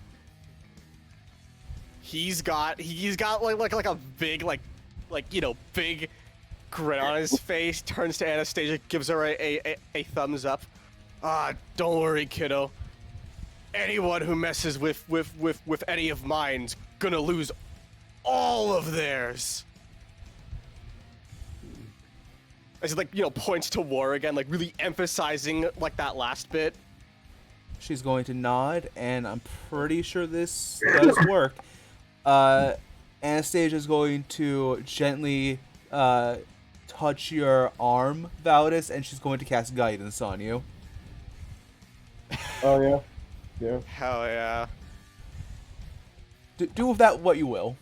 Speaker 4: He's got like a big big grin on his face. Turns to Anastasia, gives her a thumbs up. Don't worry, kiddo. Anyone who messes with any of mine's gonna lose all of theirs. As he points to War again, like really emphasizing like that last bit.
Speaker 1: She's going to nod, and I'm pretty sure this does work. Anastasia's going to gently touch your arm, Validus, and she's going to cast guidance on you.
Speaker 3: Oh yeah, yeah.
Speaker 4: Hell yeah.
Speaker 1: Do with that what you will.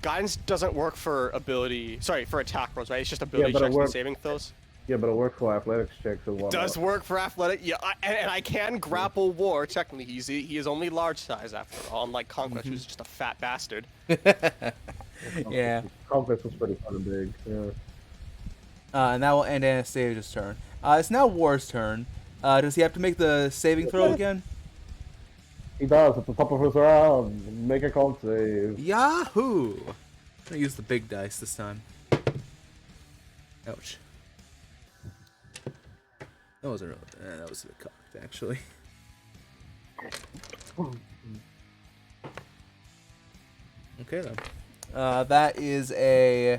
Speaker 4: Guidance doesn't work for attack rolls, right? It's just ability
Speaker 3: but it
Speaker 4: checks and
Speaker 3: works.
Speaker 4: saving throws.
Speaker 3: Yeah, but it works for athletics checks and whatnot.
Speaker 4: Does work for athletic, yeah, and I can grapple War. Technically, he is only large size after all, unlike Conquest, who's just a fat bastard.
Speaker 1: Yeah.
Speaker 3: Conquest was pretty fucking big. Yeah.
Speaker 1: And that will end Anastasia's turn. It's now War's turn. Does he have to make the saving throw again?
Speaker 3: He does at the top of his round. Make a con save.
Speaker 1: Yahoo! I'm gonna use the big dice this time. Ouch. That wasn't really. That was a bit cocked, actually. Okay then. That is a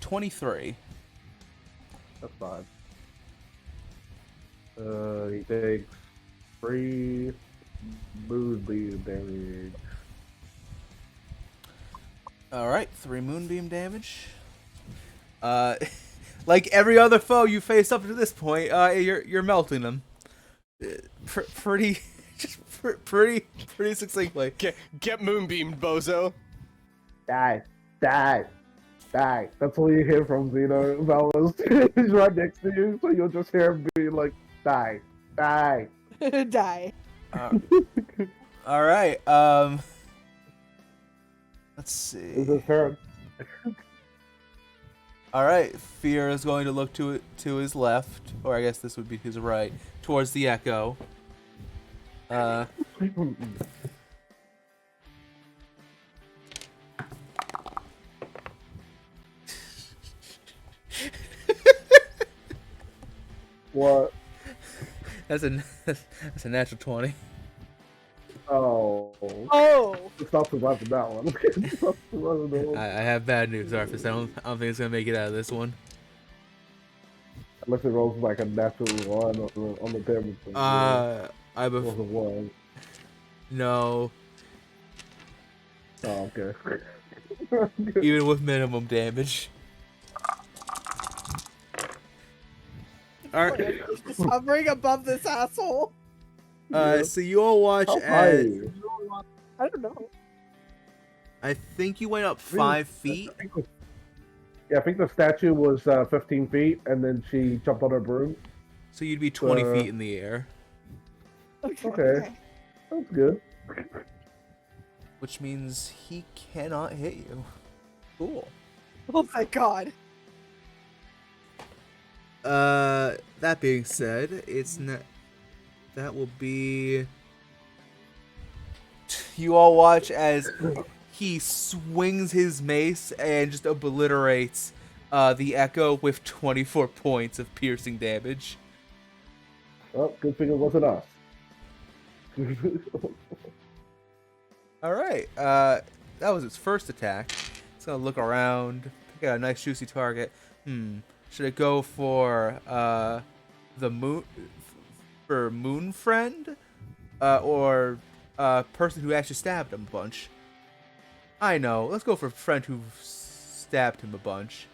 Speaker 1: 23.
Speaker 3: That's fine. He takes 3 moonbeam damage.
Speaker 1: All right, 3 moonbeam damage. Like every other foe you face up to this point, you're melting them. Pretty succinctly.
Speaker 4: Get moonbeamed, bozo.
Speaker 3: Die. That's all you hear from Zeno. Valos. He's right next to you, so you'll just hear him be like, die.
Speaker 2: Die.
Speaker 1: All right. Let's
Speaker 3: Is
Speaker 1: see.
Speaker 3: his turn?
Speaker 1: All right, Fear is going to look to his left, or I guess this would be his right, towards the Echo.
Speaker 3: What?
Speaker 1: That's a natural 20.
Speaker 3: Oh.
Speaker 2: Oh,
Speaker 3: It's not surviving that one. It's not surviving that one.
Speaker 1: I have bad news, Arthas. I don't think it's gonna make it out of this one.
Speaker 3: Unless it rolls like a natural one on the damage.
Speaker 1: I
Speaker 3: It was a
Speaker 1: bef-
Speaker 3: one.
Speaker 1: no,
Speaker 3: Oh, okay.
Speaker 1: even with minimum damage. All right.
Speaker 2: just hovering above this asshole.
Speaker 1: So you all watch
Speaker 3: How high are
Speaker 1: as
Speaker 3: you?
Speaker 2: I don't know.
Speaker 1: I think you went up 5 feet.
Speaker 3: Yeah, I think the statue was 15 feet, and then she jumped on her broom.
Speaker 1: So you'd be 20 feet in the air,
Speaker 3: Okay. That's good.
Speaker 1: which means he cannot hit you. Cool.
Speaker 2: Oh my god.
Speaker 1: That being said, it's not. That will be. You all watch as he swings his mace and just obliterates the Echo with 24 points of piercing damage.
Speaker 3: Well, good thing it wasn't us.
Speaker 1: All right. That was its first attack. It's gonna look around, pick out a nice juicy target. Should it go for the moon, for Moon Friend, or person who actually stabbed him a bunch? I know. Let's go for friend who stabbed him a bunch.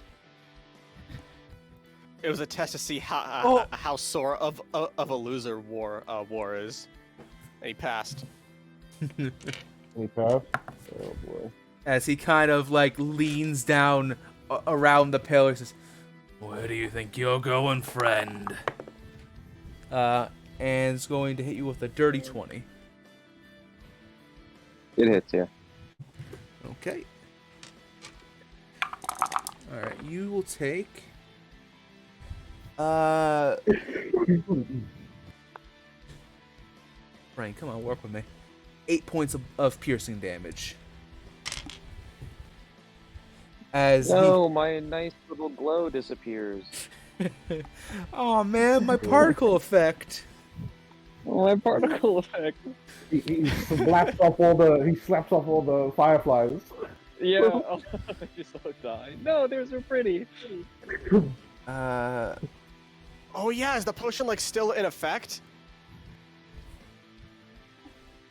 Speaker 4: It was a test to see how sore of a loser war is, and he passed.
Speaker 3: Any pass? Oh boy.
Speaker 1: As he kind of like leans down around the pillar, says, "Where do you think you're going, friend?" And it's going to hit you with a dirty 20.
Speaker 6: It hits, yeah.
Speaker 1: Okay. All right, you will take. Frank, come on, work with me. 8 points of piercing damage. As
Speaker 6: No, my nice little glow disappears.
Speaker 1: oh man, my particle effect.
Speaker 6: Oh, my particle effect.
Speaker 3: He slaps off all the fireflies.
Speaker 6: Yeah, oh, I just all die. No, they're so pretty.
Speaker 4: Oh yeah, is the potion like still in effect?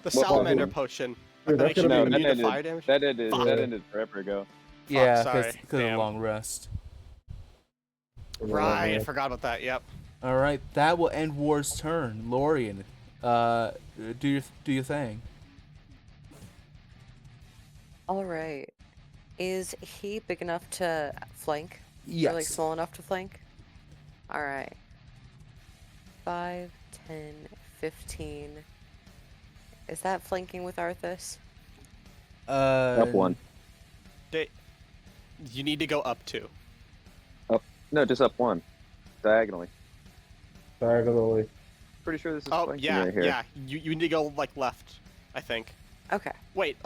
Speaker 4: The
Speaker 6: What
Speaker 4: salamander
Speaker 3: potion?
Speaker 4: potion.
Speaker 3: Dude,
Speaker 4: That
Speaker 3: that's
Speaker 4: makes you
Speaker 3: gonna
Speaker 6: No,
Speaker 3: be-
Speaker 4: immune to fire damage.
Speaker 6: that ended.
Speaker 4: Fuck.
Speaker 6: That ended forever ago.
Speaker 1: Yeah,
Speaker 4: sorry.
Speaker 1: because of
Speaker 4: Damn.
Speaker 1: long rest.
Speaker 4: Right, I forgot about that. Yep.
Speaker 1: All right, that will end War's turn. Lorian, do your thing.
Speaker 7: All right. Is he big enough to flank?
Speaker 1: Yes.
Speaker 7: Or like small enough to flank? All right. 5, 10, 15. Is that flanking with Arthas?
Speaker 6: Up one.
Speaker 4: You need to go up two.
Speaker 6: No, just up one. Diagonally.
Speaker 3: Diagonally.
Speaker 6: Pretty sure this is
Speaker 4: Oh
Speaker 6: flanking
Speaker 4: yeah,
Speaker 6: right here.
Speaker 4: yeah. You need to go like left, I think.
Speaker 7: Okay.
Speaker 4: Wait,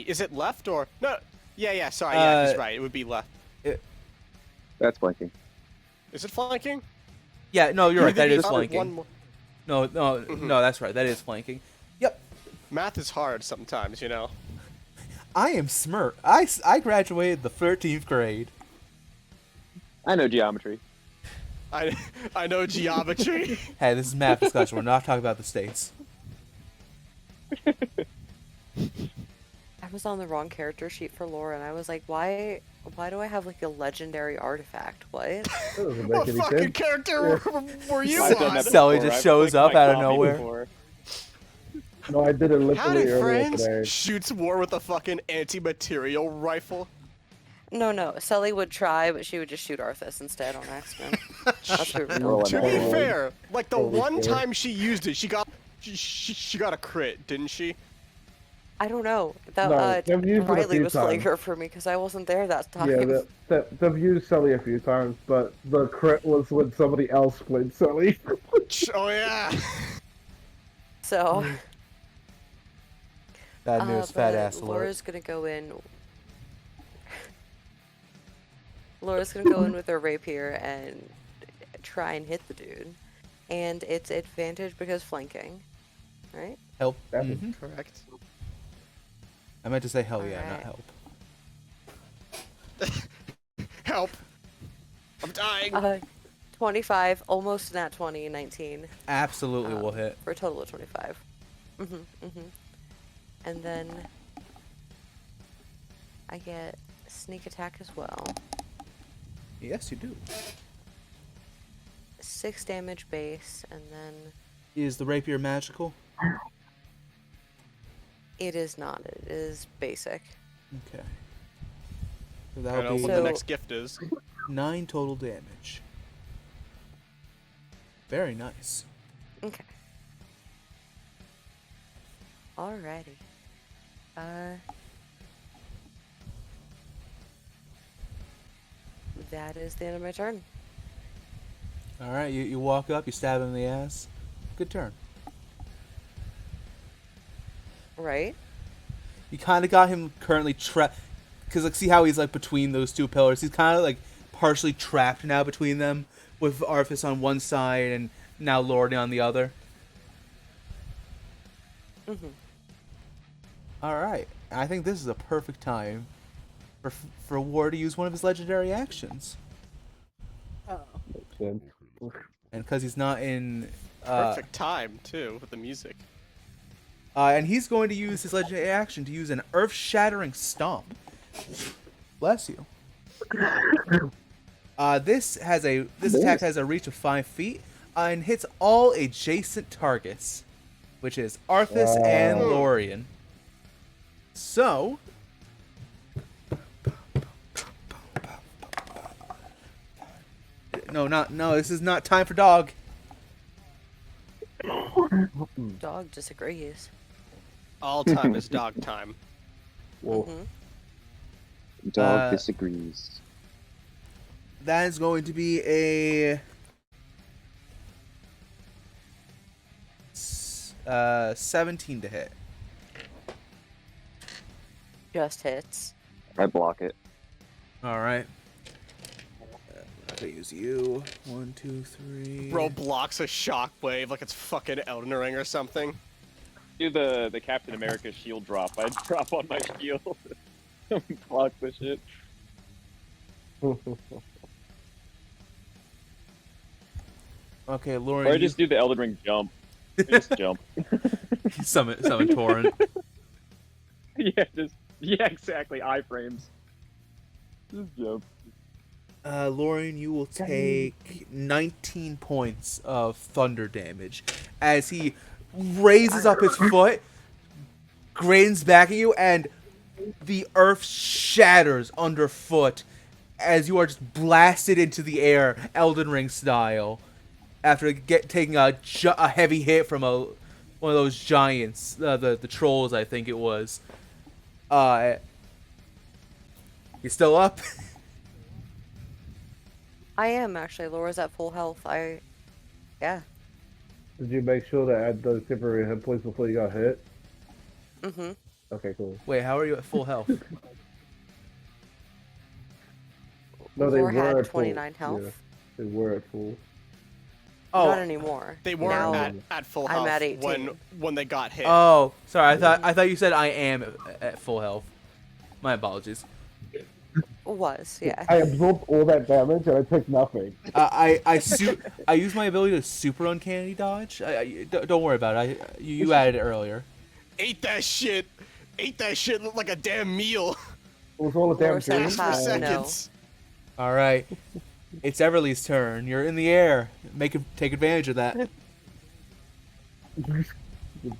Speaker 4: is it left or no? Yeah. Sorry, yeah, he's right. It would be left.
Speaker 6: That's flanking.
Speaker 4: Is it flanking?
Speaker 1: Yeah, no, you're right. That is
Speaker 4: Up
Speaker 1: flanking.
Speaker 4: one more.
Speaker 1: No, that's right. That is flanking. Yep.
Speaker 4: Math is hard sometimes, you know.
Speaker 1: I am smart. I graduated the 13th grade.
Speaker 6: I know geometry.
Speaker 4: I know geometry.
Speaker 1: Hey, this is math discussion. We're not talking about the states.
Speaker 7: I was on the wrong character sheet for Laura, and I was like, why do I have like a legendary artifact? What?
Speaker 3: That doesn't
Speaker 4: What
Speaker 3: make any
Speaker 4: fucking
Speaker 3: sense.
Speaker 4: character were you
Speaker 6: I've done
Speaker 4: on?
Speaker 6: that
Speaker 1: Sully
Speaker 6: before.
Speaker 1: just
Speaker 6: I've
Speaker 1: shows
Speaker 6: flicked
Speaker 1: up
Speaker 6: my
Speaker 1: out of
Speaker 6: coffee
Speaker 1: nowhere.
Speaker 6: before.
Speaker 3: No, I did it literally
Speaker 4: Howdy,
Speaker 3: earlier
Speaker 4: friends!
Speaker 3: today.
Speaker 4: Shoots war with a fucking anti-material rifle.
Speaker 7: No. Sully would try, but she would just shoot Arthas instead on accident. That's what we were
Speaker 6: Roll
Speaker 7: doing.
Speaker 6: an
Speaker 4: To be
Speaker 6: Oh.
Speaker 4: fair, like the
Speaker 3: Totally
Speaker 4: one
Speaker 3: fair.
Speaker 4: time she used it, she got a crit, didn't she?
Speaker 7: I don't know. That
Speaker 3: No, they've used it a
Speaker 7: Riley
Speaker 3: few
Speaker 7: was
Speaker 3: times.
Speaker 7: flanger for me because I wasn't there that time.
Speaker 3: Yeah, they've used Sully a few times, but the crit was when somebody else played Sully.
Speaker 4: Oh yeah.
Speaker 7: So,
Speaker 1: Bad news, fat
Speaker 7: but
Speaker 1: ass alert.
Speaker 7: Laura's gonna go in. Laura's gonna go in with her rapier and try and hit the dude, and it's advantage because flanking, right?
Speaker 1: Help.
Speaker 3: That is
Speaker 4: Correct.
Speaker 1: I meant to say hell yeah,
Speaker 7: Alright.
Speaker 1: not help.
Speaker 4: Help! I'm dying.
Speaker 7: 25, almost nat 20, 19.
Speaker 1: Absolutely will hit.
Speaker 7: For a total of 25. And then I get sneak attack as well.
Speaker 1: Yes, you do.
Speaker 7: 6 damage base, and then
Speaker 1: Is the rapier magical?
Speaker 7: it is not. It is basic.
Speaker 1: Okay. So
Speaker 4: I
Speaker 1: that'll
Speaker 4: know
Speaker 1: be
Speaker 4: what
Speaker 7: So-
Speaker 4: the next gift is.
Speaker 1: 9 total damage. Very nice.
Speaker 7: Okay. Alrighty. That is the end of my turn.
Speaker 1: Alright, you walk up, you stab him in the ass. Good turn.
Speaker 7: Right?
Speaker 1: You kind of got him currently trapped. Because, like, see how he's, like, between those two pillars? He's kind of, like, partially trapped now between them, with Arthas on one side and now Lordy on the other. Alright, I think this is a perfect time for War to use one of his legendary actions.
Speaker 2: Oh.
Speaker 3: makes sense.
Speaker 1: And because he's not in...
Speaker 4: Perfect time too with the music.
Speaker 1: And he's going to use his legendary action to use an earth-shattering stomp. Bless you. This attack has a reach of 5 feet and hits all adjacent targets, which is Arthas and Lorien. So, no. This is not time for dog.
Speaker 7: Dog disagrees.
Speaker 4: All time is dog time.
Speaker 3: Well,
Speaker 6: Dog disagrees.
Speaker 1: That is going to be a 17 to hit.
Speaker 7: Just hits.
Speaker 6: I block it.
Speaker 1: All right. I'm gonna use you. 1, 2, 3.
Speaker 4: Bro blocks a shockwave like it's fucking Elden Ring or something.
Speaker 5: Do the Captain America shield drop. I drop on my shield. Block the shit.
Speaker 1: Okay, Lauren.
Speaker 5: Or I just do the Elden Ring jump. I just jump.
Speaker 1: summon torrent.
Speaker 5: Yeah, exactly. Iframes. Just jump.
Speaker 1: Lauren, you will take 19 points of thunder damage as he raises up his foot, grins back at you, and the earth shatters underfoot as you are just blasted into the air, Elden Ring style, after taking a heavy hit from one of those giants, the trolls, I think it was. You still up?
Speaker 7: I am actually. Laura's at full health. Yeah.
Speaker 3: did you make sure to add those temporary hit points before you got hit?
Speaker 7: Mm-hmm.
Speaker 3: Okay, cool.
Speaker 1: Wait, how are you at full health?
Speaker 3: No, they
Speaker 7: Laura
Speaker 3: were
Speaker 7: had
Speaker 3: at full.
Speaker 7: 29 health.
Speaker 3: Yeah, they were at full.
Speaker 7: Not anymore.
Speaker 4: They weren't
Speaker 7: Now,
Speaker 4: at full
Speaker 7: I'm
Speaker 4: health
Speaker 7: at 18.
Speaker 4: when they got hit.
Speaker 1: Oh, sorry. I thought you said I am at full health. My apologies.
Speaker 7: Was, yeah.
Speaker 3: I absorbed all that damage and I took nothing.
Speaker 1: I use my ability to super uncanny dodge. Don't worry about it. You added it earlier.
Speaker 4: Ate that shit looked like a damn meal.
Speaker 3: It was all a damn
Speaker 7: Laura said
Speaker 3: dream.
Speaker 4: For
Speaker 7: no.
Speaker 4: seconds.
Speaker 1: All right. It's Everly's turn. You're in the air. Take advantage of that.
Speaker 3: The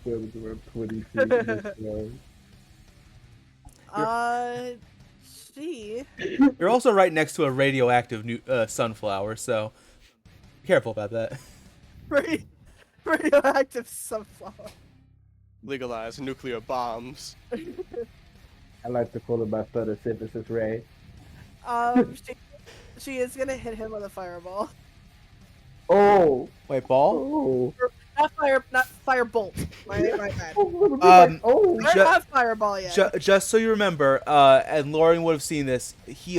Speaker 3: damage around 20 feet. in this round.
Speaker 2: See.
Speaker 1: You're also right next to a radioactive sunflower, so be careful about that.
Speaker 2: Radioactive sunflower.
Speaker 4: legalize nuclear bombs.
Speaker 3: I like to call it my photosynthesis ray.
Speaker 2: She is gonna hit him with a fireball.
Speaker 3: Oh,
Speaker 1: Wait, ball?
Speaker 3: oh.
Speaker 2: Not firebolt. My bad.
Speaker 1: Um,
Speaker 3: Oh,
Speaker 2: I don't have fireball yet.
Speaker 1: Just so you remember, and Lauren would have seen this, he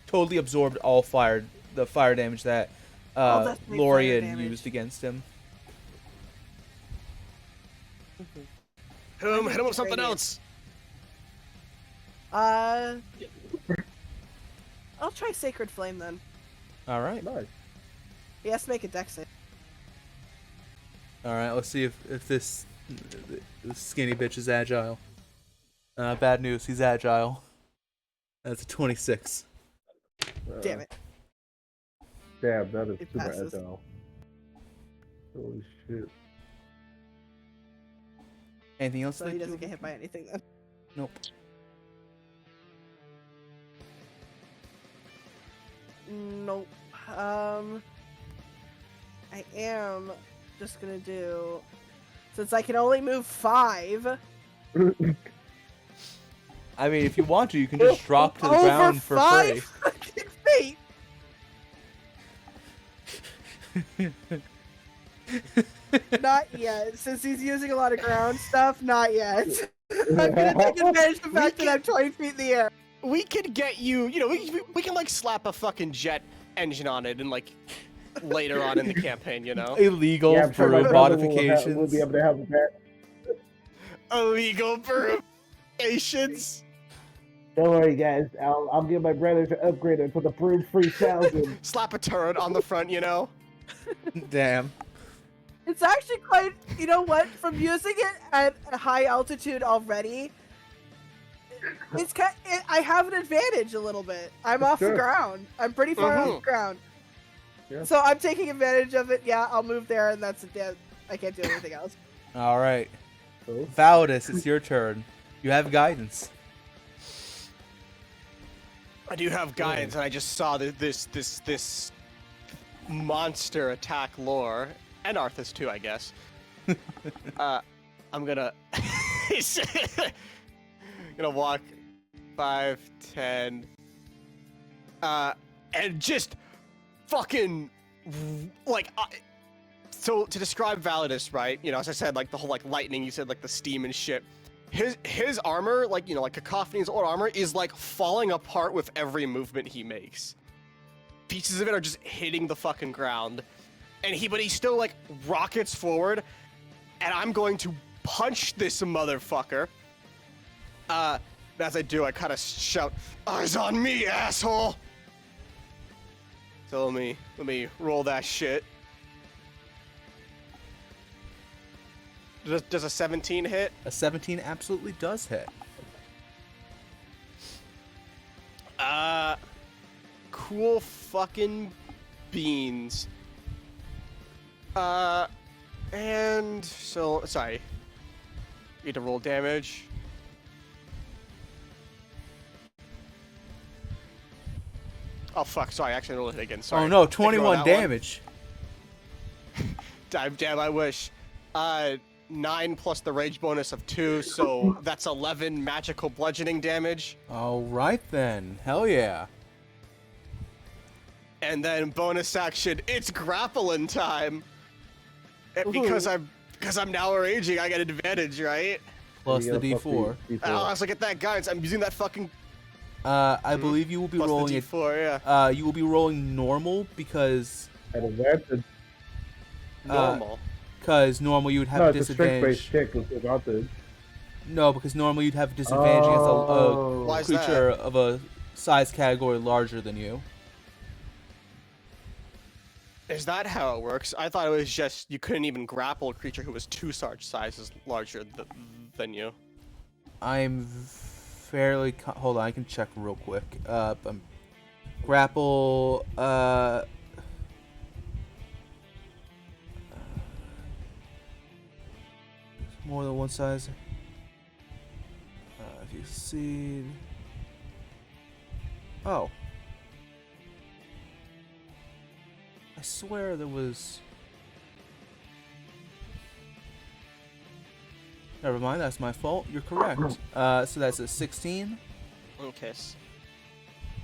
Speaker 1: totally absorbed all the fire damage that
Speaker 2: That's big fire
Speaker 1: Lorian
Speaker 2: damage.
Speaker 1: used against him.
Speaker 4: Hit him with something else.
Speaker 2: I'll try Sacred Flame then.
Speaker 1: All right.
Speaker 3: nice.
Speaker 2: He has to make a dex save.
Speaker 1: All right, let's see if this skinny bitch is agile. Bad news, he's agile. That's a 26.
Speaker 2: Damn it.
Speaker 3: Damn, that is
Speaker 2: It
Speaker 3: super
Speaker 2: passes.
Speaker 3: agile. Holy shit.
Speaker 1: Anything else?
Speaker 2: So he doesn't get hit by anything then.
Speaker 1: Nope.
Speaker 2: Nope. I am just gonna do, since I can only move 5.
Speaker 1: I mean, if you want to, you can just drop to the
Speaker 2: over
Speaker 1: ground for
Speaker 2: 5
Speaker 1: free.
Speaker 2: fucking feet. Not yet. Since he's using a lot of ground stuff, not yet. I'm gonna take advantage of the fact that I'm 20 feet in the air.
Speaker 4: We could get you, we can like slap a fucking jet engine on it and like later on in the campaign,
Speaker 1: Illegal
Speaker 3: Yeah, I'm sure
Speaker 1: for
Speaker 3: my brother will
Speaker 1: modifications.
Speaker 3: be able to help with that.
Speaker 4: Illegal verifications.
Speaker 3: Don't worry, guys. I'll get my brother to upgrade it for the Broom 3000.
Speaker 4: Slap a turret on the front,
Speaker 1: Damn.
Speaker 2: It's actually quite, you know what? From using it at a high altitude already, I have an advantage a little bit. I'm off the
Speaker 3: Sure.
Speaker 2: ground. I'm pretty far off the ground.
Speaker 3: Yeah.
Speaker 2: So I'm taking advantage of it. Yeah, I'll move there, and that's it. Yeah, I can't do anything else.
Speaker 1: All right.
Speaker 3: Oh.
Speaker 1: Valadius, it's your turn. You have guidance.
Speaker 4: I do have guidance, and I just saw this monster attack Lore, and Arthas too, I guess. I'm gonna gonna walk 5, 10, and just fucking like. So to describe Valadius, right? As I said, like the whole like lightning. You said like the steam and shit. His armor, like like Cacophony's old armor, is like falling apart with every movement he makes. Pieces of it are just hitting the fucking ground, but he still like rockets forward, and I'm going to punch this motherfucker. As I do, I kind of shout, "Eyes on me, asshole!" So let me roll that shit. Does a 17 hit?
Speaker 1: A 17 absolutely does hit.
Speaker 4: Cool fucking beans. And so, sorry. Need to roll damage. Oh fuck, sorry, I actually rolled it again, sorry.
Speaker 1: Oh no,
Speaker 4: Ignore
Speaker 1: 21
Speaker 4: that
Speaker 1: damage.
Speaker 4: Damn, I wish. 9 plus the rage bonus of 2, so that's 11 magical bludgeoning damage.
Speaker 1: All right then. Hell yeah.
Speaker 4: And then bonus action, it's grappling time. Because I'm now raging, I get advantage, right?
Speaker 1: Plus the
Speaker 3: Yeah, plus
Speaker 1: D4.
Speaker 3: D4.
Speaker 4: Oh, I was like, at that, guys, I'm using that fucking
Speaker 1: I believe you will be
Speaker 4: plus
Speaker 1: rolling
Speaker 4: the
Speaker 1: it.
Speaker 4: D4, yeah.
Speaker 1: You will be rolling normal because
Speaker 3: At advantage.
Speaker 4: Normal.
Speaker 1: normal you would have
Speaker 3: No, it's a strength-based
Speaker 1: disadvantage.
Speaker 3: check with advantage.
Speaker 1: No, because normally you'd have disadvantage against
Speaker 3: Oh.
Speaker 4: Why
Speaker 1: a
Speaker 4: is
Speaker 1: creature of a size category larger than you.
Speaker 4: Is that how it works? I thought it was just you couldn't even grapple a creature who was 2 sizes larger than you.
Speaker 1: I'm fairly. Hold on, I can check real quick. Grapple. More than one size. If you succeed. Oh. I swear there was. Never mind, that's my fault. You're correct. So that's a 16.
Speaker 4: Okay.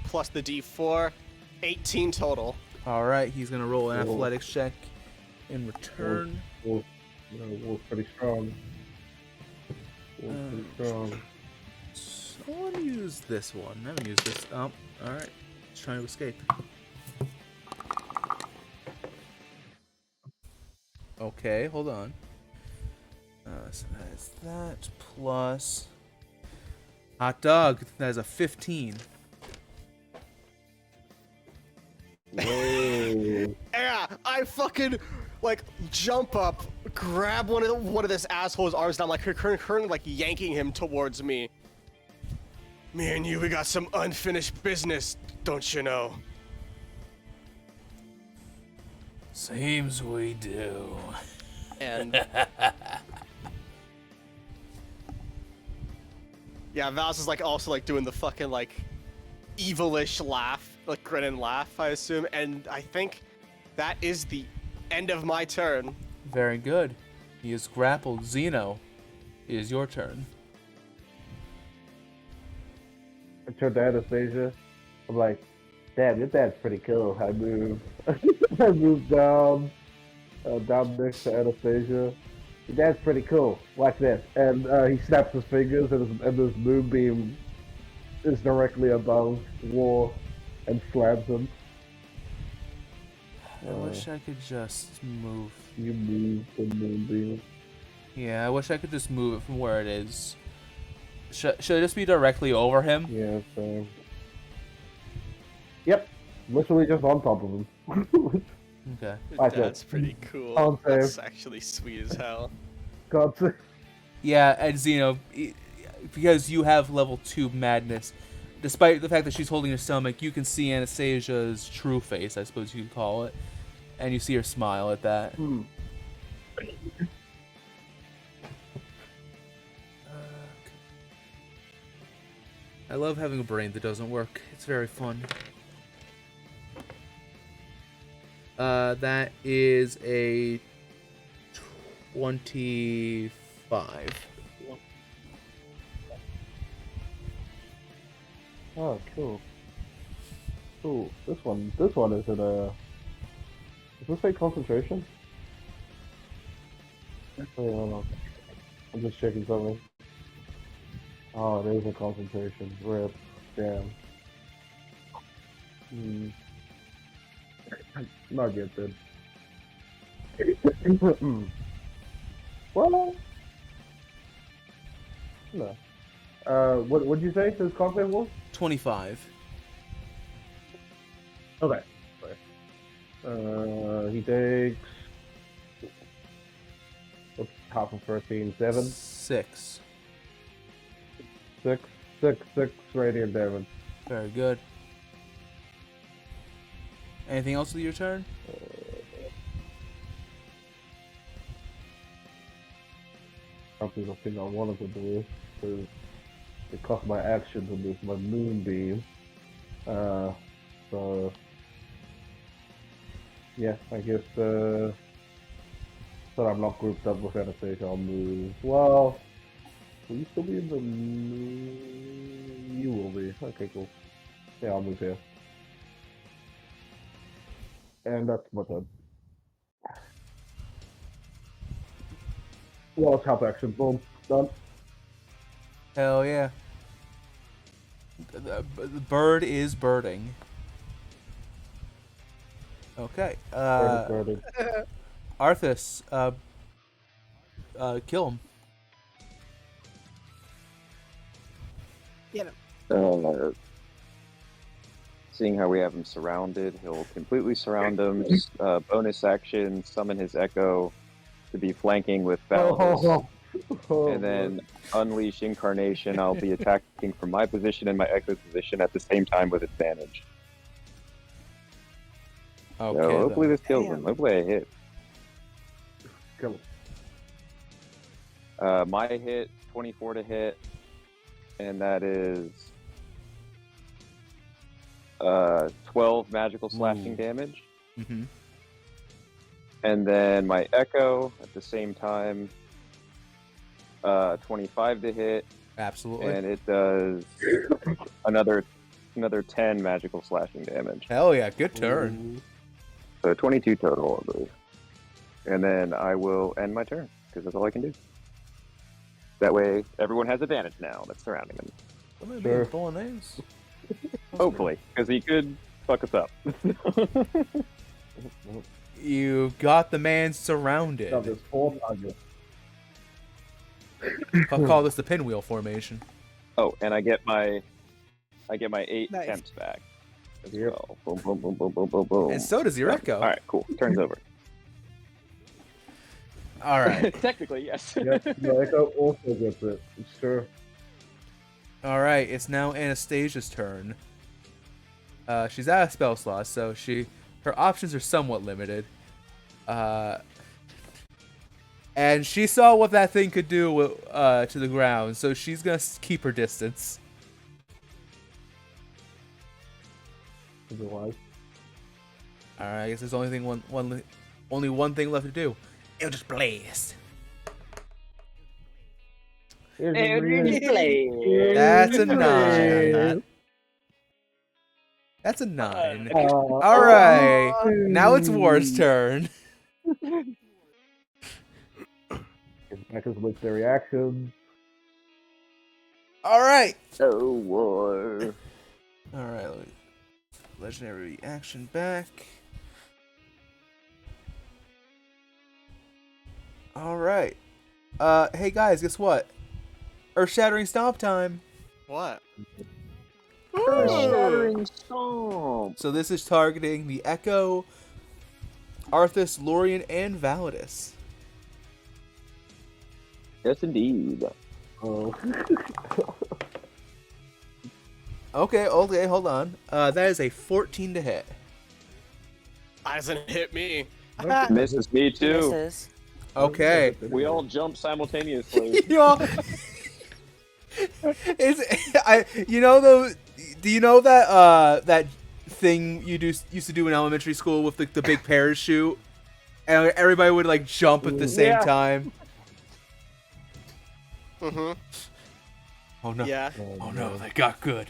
Speaker 4: Plus the D4, 18 total.
Speaker 1: All right, he's gonna roll an
Speaker 3: Cool.
Speaker 1: athletics check in return.
Speaker 3: Wolf, Wolf's pretty strong. Wolf's pretty strong.
Speaker 1: So I'm gonna use this one. I'm gonna use this. Oh, all right. He's trying to escape. Okay, hold on. So that's that plus hot dog. That is a 15.
Speaker 3: Whoa.
Speaker 4: Yeah, I fucking like jump up, grab one of this asshole's arms, and I'm like currently like yanking him towards me. Me and you, we got some unfinished business, don't you know?
Speaker 1: Seems we do.
Speaker 4: And yeah, Val's is like also like doing the fucking like evilish laugh, like grin and laugh, I assume. And I think that is the end of my turn.
Speaker 1: Very good. He is grappled. Zeno, it is your turn.
Speaker 3: I turned to Anastasia. I'm like, damn, your dad's pretty cool. I move. I move down next to Anastasia. Your dad's pretty cool. Watch this. And he snaps his fingers, and this moonbeam is directly above War and slams him.
Speaker 1: I wish I could just move.
Speaker 3: You move the moonbeam.
Speaker 1: Yeah, I wish I could just move it from where it is. Should it just be directly over him?
Speaker 3: Yeah, same. Yep. Literally just on top of him.
Speaker 1: Okay.
Speaker 3: Watch
Speaker 4: That's
Speaker 3: it.
Speaker 4: pretty cool.
Speaker 3: Can't save.
Speaker 4: That's actually sweet as hell.
Speaker 3: God save.
Speaker 1: Yeah, and Zeno, because you have level 2 madness, despite the fact that she's holding her stomach, you can see Anastasia's true face, I suppose you could call it, and you see her smile at that. I love having a brain that doesn't work. It's very fun. That is a 25.
Speaker 3: Oh, cool. Cool. This one is at a... Does this say concentration? Wait, hold on. I'm just checking something. Oh, it is a concentration. Rip. Damn. Not yet, then. Well... No. What'd you say his concentration was?
Speaker 1: 25.
Speaker 3: Okay. He takes... What's half of 13? 7?
Speaker 1: 6.
Speaker 3: 6 radiant damage.
Speaker 1: Very good. Anything else with your turn?
Speaker 3: Something I think I wanted to do is it cost my action to move my moonbeam. So yeah, I guess so I'm not grouped up with Anastasia, I'll move. Well, will you still be in the moon? You will be. Okay, cool. Yeah, I'll move here. And that's my turn. Well, it's half action. Boom. Done.
Speaker 1: Hell yeah. The bird is birding. Okay.
Speaker 3: Started.
Speaker 1: Arthas, kill him.
Speaker 2: Get him.
Speaker 6: Seeing how we have him surrounded, he'll completely surround him. Bonus action, summon his echo to be flanking with Valadius. And then unleash incarnation. I'll be attacking from my position and my echo's position at the same time with advantage.
Speaker 1: Okay.
Speaker 6: So hopefully
Speaker 1: then.
Speaker 6: this kills him. Hopefully I hit.
Speaker 3: Kill
Speaker 6: My hit, 24 to hit, and that is 12 magical slashing damage.
Speaker 1: Mm-hmm.
Speaker 6: And then my echo at the same time 25 to hit,
Speaker 1: Absolutely.
Speaker 6: and it does another 10 magical slashing damage.
Speaker 1: Hell yeah, good turn.
Speaker 6: So 22 total, I believe. And then I will end my turn, because that's all I can do. That way, everyone has advantage now that's surrounding them.
Speaker 1: Somebody
Speaker 3: Sure.
Speaker 1: be bolognese.
Speaker 6: Hopefully, because he could fuck us up.
Speaker 1: You got the man surrounded.
Speaker 3: Now there's 4 targets.
Speaker 1: I'll call this the pinwheel formation.
Speaker 6: Oh, and I get my 8
Speaker 2: Nice.
Speaker 6: temps back as
Speaker 3: Yep.
Speaker 6: well. Boom, boom, boom, boom, boom, boom, boom.
Speaker 1: And so does your echo.
Speaker 6: All right, cool. Turns over.
Speaker 1: All right.
Speaker 5: Technically, yes.
Speaker 3: Yep, the Echo also gets it. Sure.
Speaker 1: All right. It's now Anastasia's turn. She's out of spell slots, so her options are somewhat limited. And she saw what that thing could do to the ground, so she's gonna keep her distance.
Speaker 3: Otherwise.
Speaker 1: All right. I guess there's only one thing left to do. It'll just blaze. That's a 9. That's a 9. All right. Now it's War's turn.
Speaker 3: Back as with their reactions.
Speaker 1: All right.
Speaker 6: Oh, war.
Speaker 1: All right. Legendary reaction back. All right. Hey guys, guess what? Earth-shattering stomp time.
Speaker 4: What?
Speaker 6: Shattering Stomp.
Speaker 1: So this is targeting the Echo, Arthas, Lorien, and Valadius.
Speaker 6: Yes, indeed.
Speaker 3: Oh.
Speaker 1: Okay, hold on. That is a 14 to hit.
Speaker 4: Hasn't hit me.
Speaker 6: Misses me too.
Speaker 7: Misses.
Speaker 1: Okay.
Speaker 5: We all jump simultaneously.
Speaker 1: You know, do you know that that thing you used to do in elementary school with the big parachute, and everybody would like jump at the same time?
Speaker 4: Mm-hmm.
Speaker 1: Oh no!
Speaker 4: Yeah.
Speaker 1: Oh no! That got good.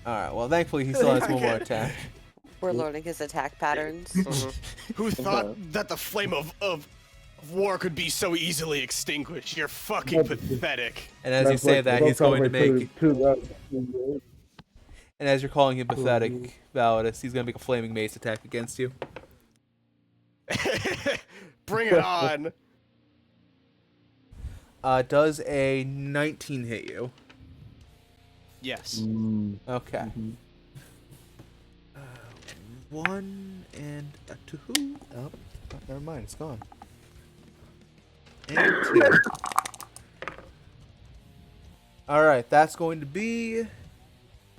Speaker 1: All right. Well, thankfully he still has one more attack.
Speaker 7: We're learning his attack patterns.
Speaker 4: Who thought that the flame of war could be so easily extinguished? You're fucking pathetic.
Speaker 1: And as you say that, he's going to make.
Speaker 3: And
Speaker 1: And as you're calling him pathetic, Valadius, he's going to make a flaming mace attack against you.
Speaker 4: Bring it on.
Speaker 1: Does a 19 hit you?
Speaker 4: Yes.
Speaker 1: Okay. 1 and a 2. Oh, never mind. It's gone. And 2. All right, that's going to be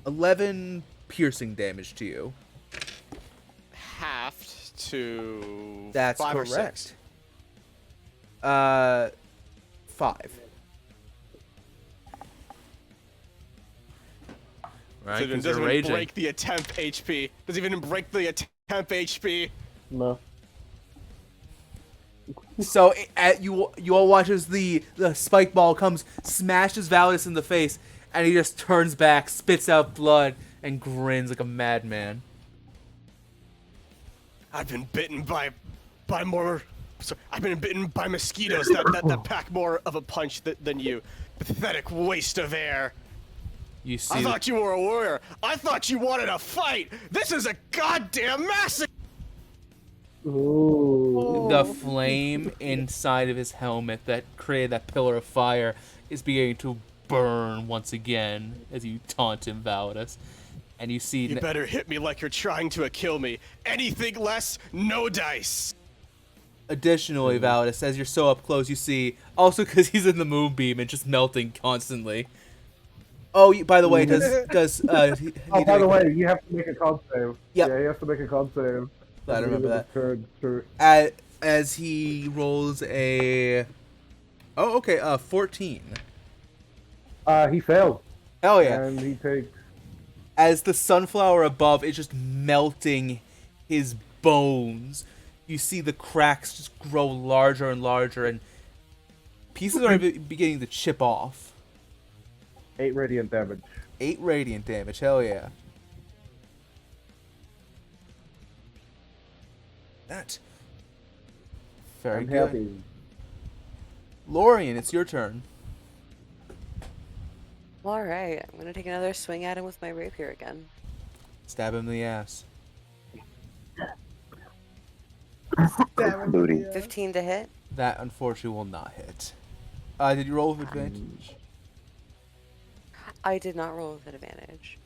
Speaker 1: 11 piercing damage to you.
Speaker 4: Halved to
Speaker 1: That's
Speaker 4: 5 or
Speaker 1: correct.
Speaker 4: 6.
Speaker 1: 5. Right,
Speaker 4: So it
Speaker 1: 'cause
Speaker 4: doesn't
Speaker 1: you're
Speaker 4: even
Speaker 1: raging.
Speaker 4: break the attempt HP. Doesn't even break the attempt HP.
Speaker 3: no.
Speaker 1: So you all watch as the spike ball comes, smashes Valadius in the face, and he just turns back, spits out blood, and grins like a madman.
Speaker 4: I've been bitten by more. Sorry, I've been bitten by mosquitoes that pack more of a punch than you. Pathetic waste of air.
Speaker 1: You see,
Speaker 4: I thought you were a warrior. I thought you wanted a fight. This is a goddamn massacre.
Speaker 3: Ooh.
Speaker 1: the flame inside of his helmet that created that pillar of fire is beginning to burn once again as you taunt him, Valadius. And you see...
Speaker 4: You better hit me like you're trying to kill me. Anything less, no dice.
Speaker 1: Additionally, Valadius, as you're so up close, you see... Also, because he's in the moonbeam and just melting constantly. Oh, by the way, does
Speaker 3: Oh, by the way, you have to make a con save.
Speaker 1: Yep.
Speaker 3: Yeah, you have to make a con save.
Speaker 1: I remember that.
Speaker 3: Turn.
Speaker 1: As he rolls a... Oh, okay, 14.
Speaker 3: He failed.
Speaker 1: Hell yeah.
Speaker 3: And he takes...
Speaker 1: As the sunflower above is just melting his bones, you see the cracks just grow larger and larger, and Pieces are beginning to chip off.
Speaker 3: 8 radiant damage.
Speaker 1: 8 radiant damage. Hell yeah. That. Very
Speaker 3: I'm
Speaker 1: good.
Speaker 3: happy.
Speaker 1: Lorian, it's your turn.
Speaker 7: All right, I'm gonna take another swing at him with my rapier again.
Speaker 1: Stab him in the ass.
Speaker 2: Damn it,
Speaker 6: Booty.
Speaker 2: yeah.
Speaker 7: 15 to hit.
Speaker 1: That unfortunately will not hit. Did you roll with advantage?
Speaker 7: I did not roll with an advantage.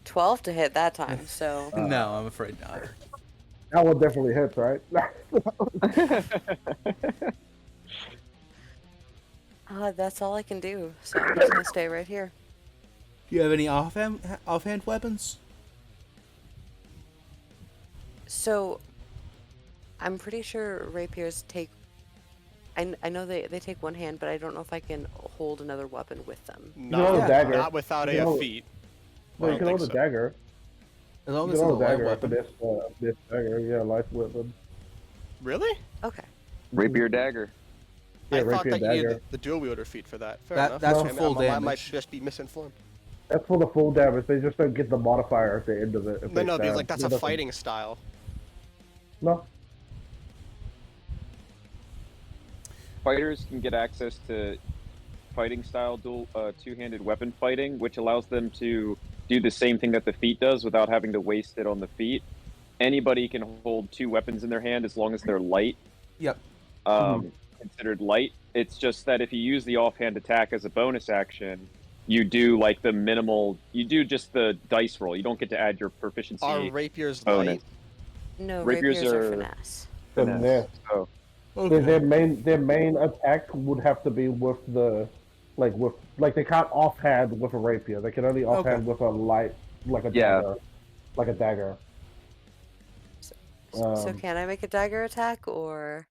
Speaker 7: 12 to hit that time, so
Speaker 1: No, I'm afraid not.
Speaker 3: That one definitely hits, right?
Speaker 7: that's all I can do. So I'm just gonna stay right here.
Speaker 1: Do you have any offhand weapons?
Speaker 7: So I'm pretty sure rapiers take. I know they take one hand, but I don't know if I can hold another weapon with them.
Speaker 3: hold a dagger.
Speaker 4: Not without
Speaker 3: You can
Speaker 4: a
Speaker 3: hold-
Speaker 4: feat.
Speaker 3: No, you
Speaker 4: I
Speaker 3: can
Speaker 4: don't
Speaker 3: hold a
Speaker 4: think so.
Speaker 3: dagger.
Speaker 1: As long
Speaker 3: You
Speaker 1: as
Speaker 3: can
Speaker 1: it's a
Speaker 3: hold a
Speaker 1: light
Speaker 3: dagger for
Speaker 1: weapon.
Speaker 3: this dagger. Yeah, light weapon.
Speaker 4: Really?
Speaker 7: Okay.
Speaker 6: Rapier dagger.
Speaker 3: Yeah,
Speaker 4: I thought
Speaker 3: rapier
Speaker 4: that you
Speaker 3: dagger.
Speaker 4: needed the dual wielder feat for that. Fair
Speaker 1: That-
Speaker 4: enough.
Speaker 1: that's
Speaker 3: for
Speaker 1: full
Speaker 4: I might
Speaker 1: damage.
Speaker 4: just be misinformed.
Speaker 3: That's for the full damage. They just don't get the modifier at the end of it. If they
Speaker 4: No, because
Speaker 3: stab.
Speaker 4: like that's
Speaker 3: It
Speaker 4: a
Speaker 3: doesn't-
Speaker 4: fighting style.
Speaker 3: No.
Speaker 6: Fighters can get access to fighting style dual two-handed weapon fighting, which allows them to do the same thing that the feat does without having to waste it on the feat. Anybody can hold 2 weapons in their hand as long as they're light.
Speaker 1: Yep.
Speaker 6: Considered light. It's just that if you use the offhand attack as a bonus action, you do like the minimal. You do just the dice roll. You don't get to add your proficiency
Speaker 4: Are rapiers
Speaker 6: bonus.
Speaker 4: light?
Speaker 7: No,
Speaker 6: Rapiers
Speaker 7: rapiers are
Speaker 6: are-
Speaker 7: finesse.
Speaker 3: Finesse.
Speaker 6: Oh,
Speaker 3: Their main attack would have to be with the, like they can't offhand with a rapier. They can only offhand with a light, like a
Speaker 6: Yeah.
Speaker 3: dagger, like a dagger.
Speaker 7: So can I make a dagger attack or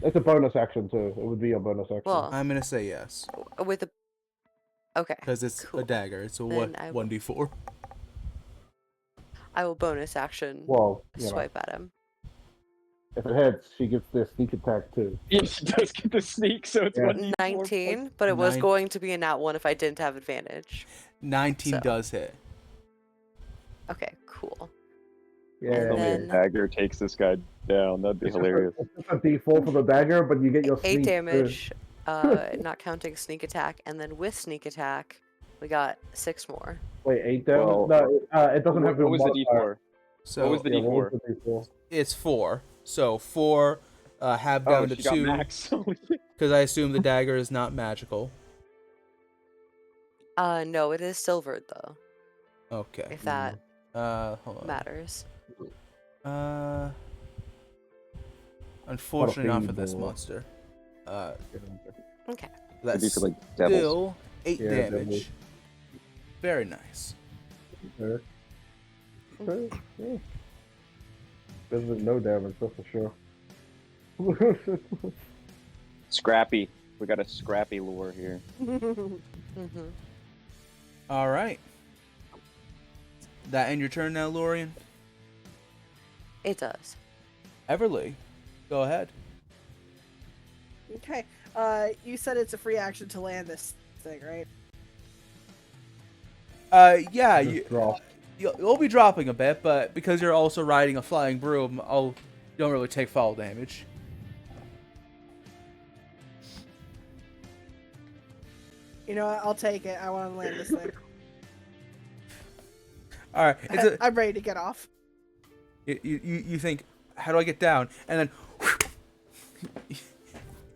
Speaker 3: It's a bonus action too. It would be a bonus action.
Speaker 7: well
Speaker 1: I'm gonna say yes
Speaker 7: with a? Okay.
Speaker 1: because it's
Speaker 7: Cool.
Speaker 1: a dagger. It's a
Speaker 7: Then I will-
Speaker 1: 1d4.
Speaker 7: I will bonus action
Speaker 3: well, you know,
Speaker 7: swipe at him.
Speaker 3: if it hits, she gets their sneak attack too.
Speaker 5: Yes, it does get the sneak, so it's
Speaker 3: Yeah.
Speaker 5: 1d4
Speaker 7: 19, but it was
Speaker 1: Nine-
Speaker 7: going to be a nat 1 if I didn't have advantage.
Speaker 1: 19
Speaker 7: So.
Speaker 1: does hit.
Speaker 7: Okay, cool.
Speaker 3: Yeah,
Speaker 7: And
Speaker 6: tell me a
Speaker 7: then-
Speaker 6: dagger takes this guy down. That'd be
Speaker 3: It's just
Speaker 6: hilarious.
Speaker 3: It's just a D4 for the dagger, but you get your
Speaker 7: 8
Speaker 3: sneak too.
Speaker 7: damage, not counting sneak attack, and then with sneak attack, we got 6 more.
Speaker 3: Wait, 8 damage?
Speaker 6: Well,
Speaker 3: No, it doesn't have
Speaker 6: What
Speaker 3: to
Speaker 6: was the
Speaker 3: modifier.
Speaker 6: D4?
Speaker 1: So
Speaker 6: What was the
Speaker 3: Yeah, what
Speaker 6: D4?
Speaker 3: was the D4?
Speaker 1: it's 4. So 4 half
Speaker 6: Oh,
Speaker 1: down to
Speaker 6: she got
Speaker 1: 2
Speaker 5: max. Holy shit.
Speaker 1: because I assume the dagger is not magical.
Speaker 7: No, it is silvered though,
Speaker 1: Okay.
Speaker 7: if that
Speaker 1: Hold on.
Speaker 7: matters.
Speaker 1: Unfortunately, not for this
Speaker 3: feeble.
Speaker 1: monster.
Speaker 7: Okay.
Speaker 6: Maybe
Speaker 1: That's
Speaker 6: for like devils.
Speaker 1: still 8
Speaker 3: Yeah,
Speaker 1: damage.
Speaker 3: devils.
Speaker 1: Very nice.
Speaker 3: Okay. Okay, yeah. This is no damage, that's for sure.
Speaker 6: Scrappy. We got a scrappy lore here.
Speaker 7: hmm
Speaker 1: All right. That end your turn now, Lorian?
Speaker 7: It does.
Speaker 1: Everly, go ahead.
Speaker 2: Okay. You said it's a free action to land this thing, right?
Speaker 1: Yeah,
Speaker 3: Just draw.
Speaker 1: you'll be dropping a bit, but because you're also riding a flying broom, you don't really take fall damage.
Speaker 2: You know what? I'll take it. I want to land this thing.
Speaker 1: All right, it's a,
Speaker 2: I'm ready to get off.
Speaker 1: you think, how do I get down? And then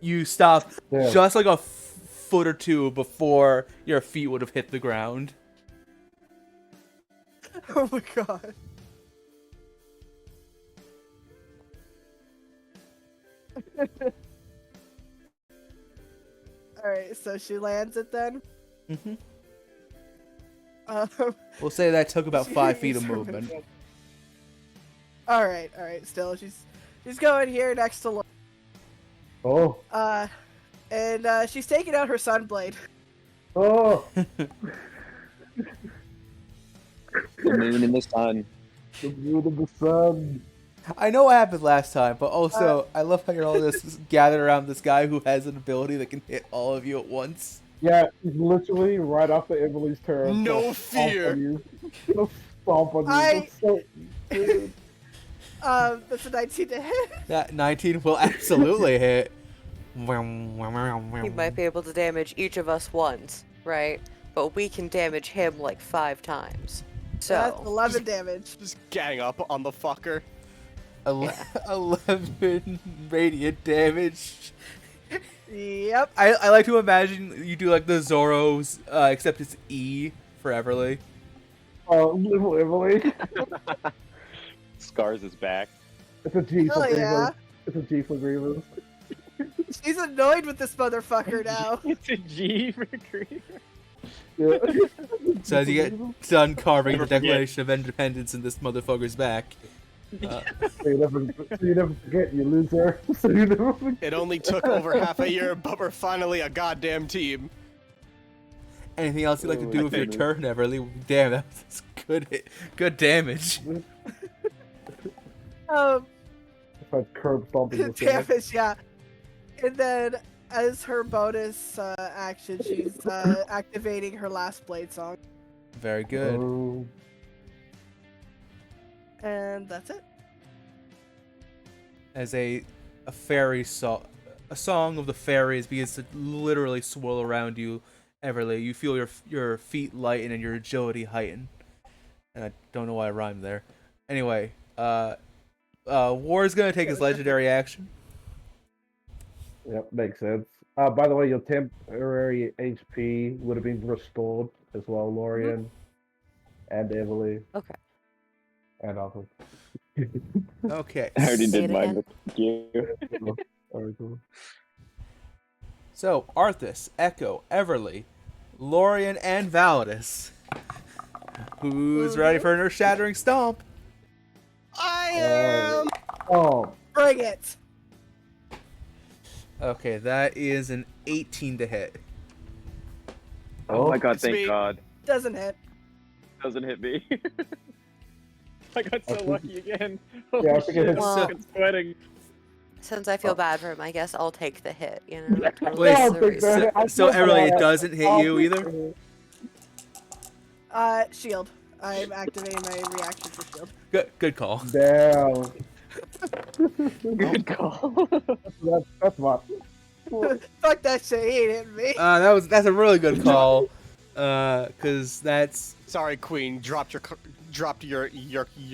Speaker 1: you stop
Speaker 3: Yeah.
Speaker 1: just like a foot or two before your feet would have hit the ground.
Speaker 2: Oh my god. Alright, so she lands it then.
Speaker 1: Mm-hmm.
Speaker 2: Um,
Speaker 1: We'll say that took about 5 feet of
Speaker 2: Jeez.
Speaker 1: movement.
Speaker 2: Alright, still she's going here next to
Speaker 3: Oh,
Speaker 2: and she's taking out her sunblade.
Speaker 3: oh,
Speaker 6: The moon and the sun.
Speaker 3: the moon of the sun.
Speaker 1: I know what happened last time, but also I love how you're all this gathered around this guy who has an ability that can hit all of you at once.
Speaker 3: Yeah, he's literally right after Emily's turn.
Speaker 4: No
Speaker 3: gonna stomp
Speaker 4: fear.
Speaker 3: on you. Gonna stomp on you.
Speaker 2: I-
Speaker 3: That's so good.
Speaker 2: That's a 19 to hit.
Speaker 1: That 19 will absolutely hit.
Speaker 7: He might be able to damage each of us once, right? But we can damage him like 5 times.
Speaker 2: That's
Speaker 7: So
Speaker 2: 11 damage.
Speaker 4: Just gang up on the fucker.
Speaker 1: 11 radiant damage.
Speaker 2: Yep.
Speaker 1: I like to imagine you do like the Zoro's, except it's E for Everly.
Speaker 3: Oh, little Emily.
Speaker 6: Scars his back.
Speaker 3: It's a G for
Speaker 2: Hell yeah.
Speaker 3: Grievous. It's a G for Grievous.
Speaker 2: She's annoyed with this motherfucker now.
Speaker 5: It's a G for green.
Speaker 3: Yeah.
Speaker 1: So as you get done carving the Declaration of Independence in this motherfucker's back.
Speaker 3: So you never forget, you loser. So you never forget.
Speaker 4: It only took over half a year, but we're finally a goddamn team.
Speaker 1: Anything else you'd like to
Speaker 6: Oh,
Speaker 1: do
Speaker 6: I
Speaker 1: with your
Speaker 6: didn't.
Speaker 1: turn, Everly? Damn, that's good damage.
Speaker 3: It's like curb stomping this guy.
Speaker 2: Damage, yeah. And then, as her bonus action, she's activating her last blade song.
Speaker 1: Very good.
Speaker 3: Oh,
Speaker 2: And that's it.
Speaker 1: As a fairy song, a song of the fairies begins to literally swirl around you, Everly. You feel your feet lighten and your agility heighten. And I don't know why I rhymed there. Anyway, War is gonna take his legendary action.
Speaker 3: yep, makes sense. By the way, your temporary HP would have been restored as well, Lorian. And Emily.
Speaker 7: okay.
Speaker 3: And Arthur.
Speaker 1: Okay.
Speaker 6: I already
Speaker 7: Say
Speaker 6: did
Speaker 7: it
Speaker 6: mine.
Speaker 7: again.
Speaker 6: Thank you.
Speaker 3: Alright, cool.
Speaker 1: So, Arthas, Echo, Everly, Lorian, and Valadius. Who's ready for an earth-shattering stomp?
Speaker 4: I am.
Speaker 3: Oh,
Speaker 2: Bring it.
Speaker 1: Okay, that is an 18 to hit.
Speaker 6: Oh my god,
Speaker 4: It's
Speaker 6: thank
Speaker 4: me.
Speaker 6: God.
Speaker 2: Doesn't hit.
Speaker 5: Doesn't hit me. I got so
Speaker 3: think-
Speaker 5: lucky again.
Speaker 3: Yeah,
Speaker 5: Holy
Speaker 3: I think it
Speaker 5: shit,
Speaker 3: hits-
Speaker 5: I'm fucking sweating.
Speaker 7: Since I feel bad for him, I guess I'll take the hit, you know? Totally
Speaker 1: Wait,
Speaker 7: for
Speaker 3: I'll
Speaker 7: the
Speaker 3: take
Speaker 7: reason.
Speaker 3: that. I
Speaker 1: So,
Speaker 3: feel
Speaker 1: Everly, it
Speaker 3: bad.
Speaker 1: doesn't hit you either?
Speaker 2: Shield. I'm activating my reaction for shield.
Speaker 1: Good call.
Speaker 3: Damn.
Speaker 6: Good call.
Speaker 3: That's what.
Speaker 2: Fuck that shit. He ain't hitting me.
Speaker 1: That's a really good call. Cause that's
Speaker 4: Sorry, Queen. Dropped your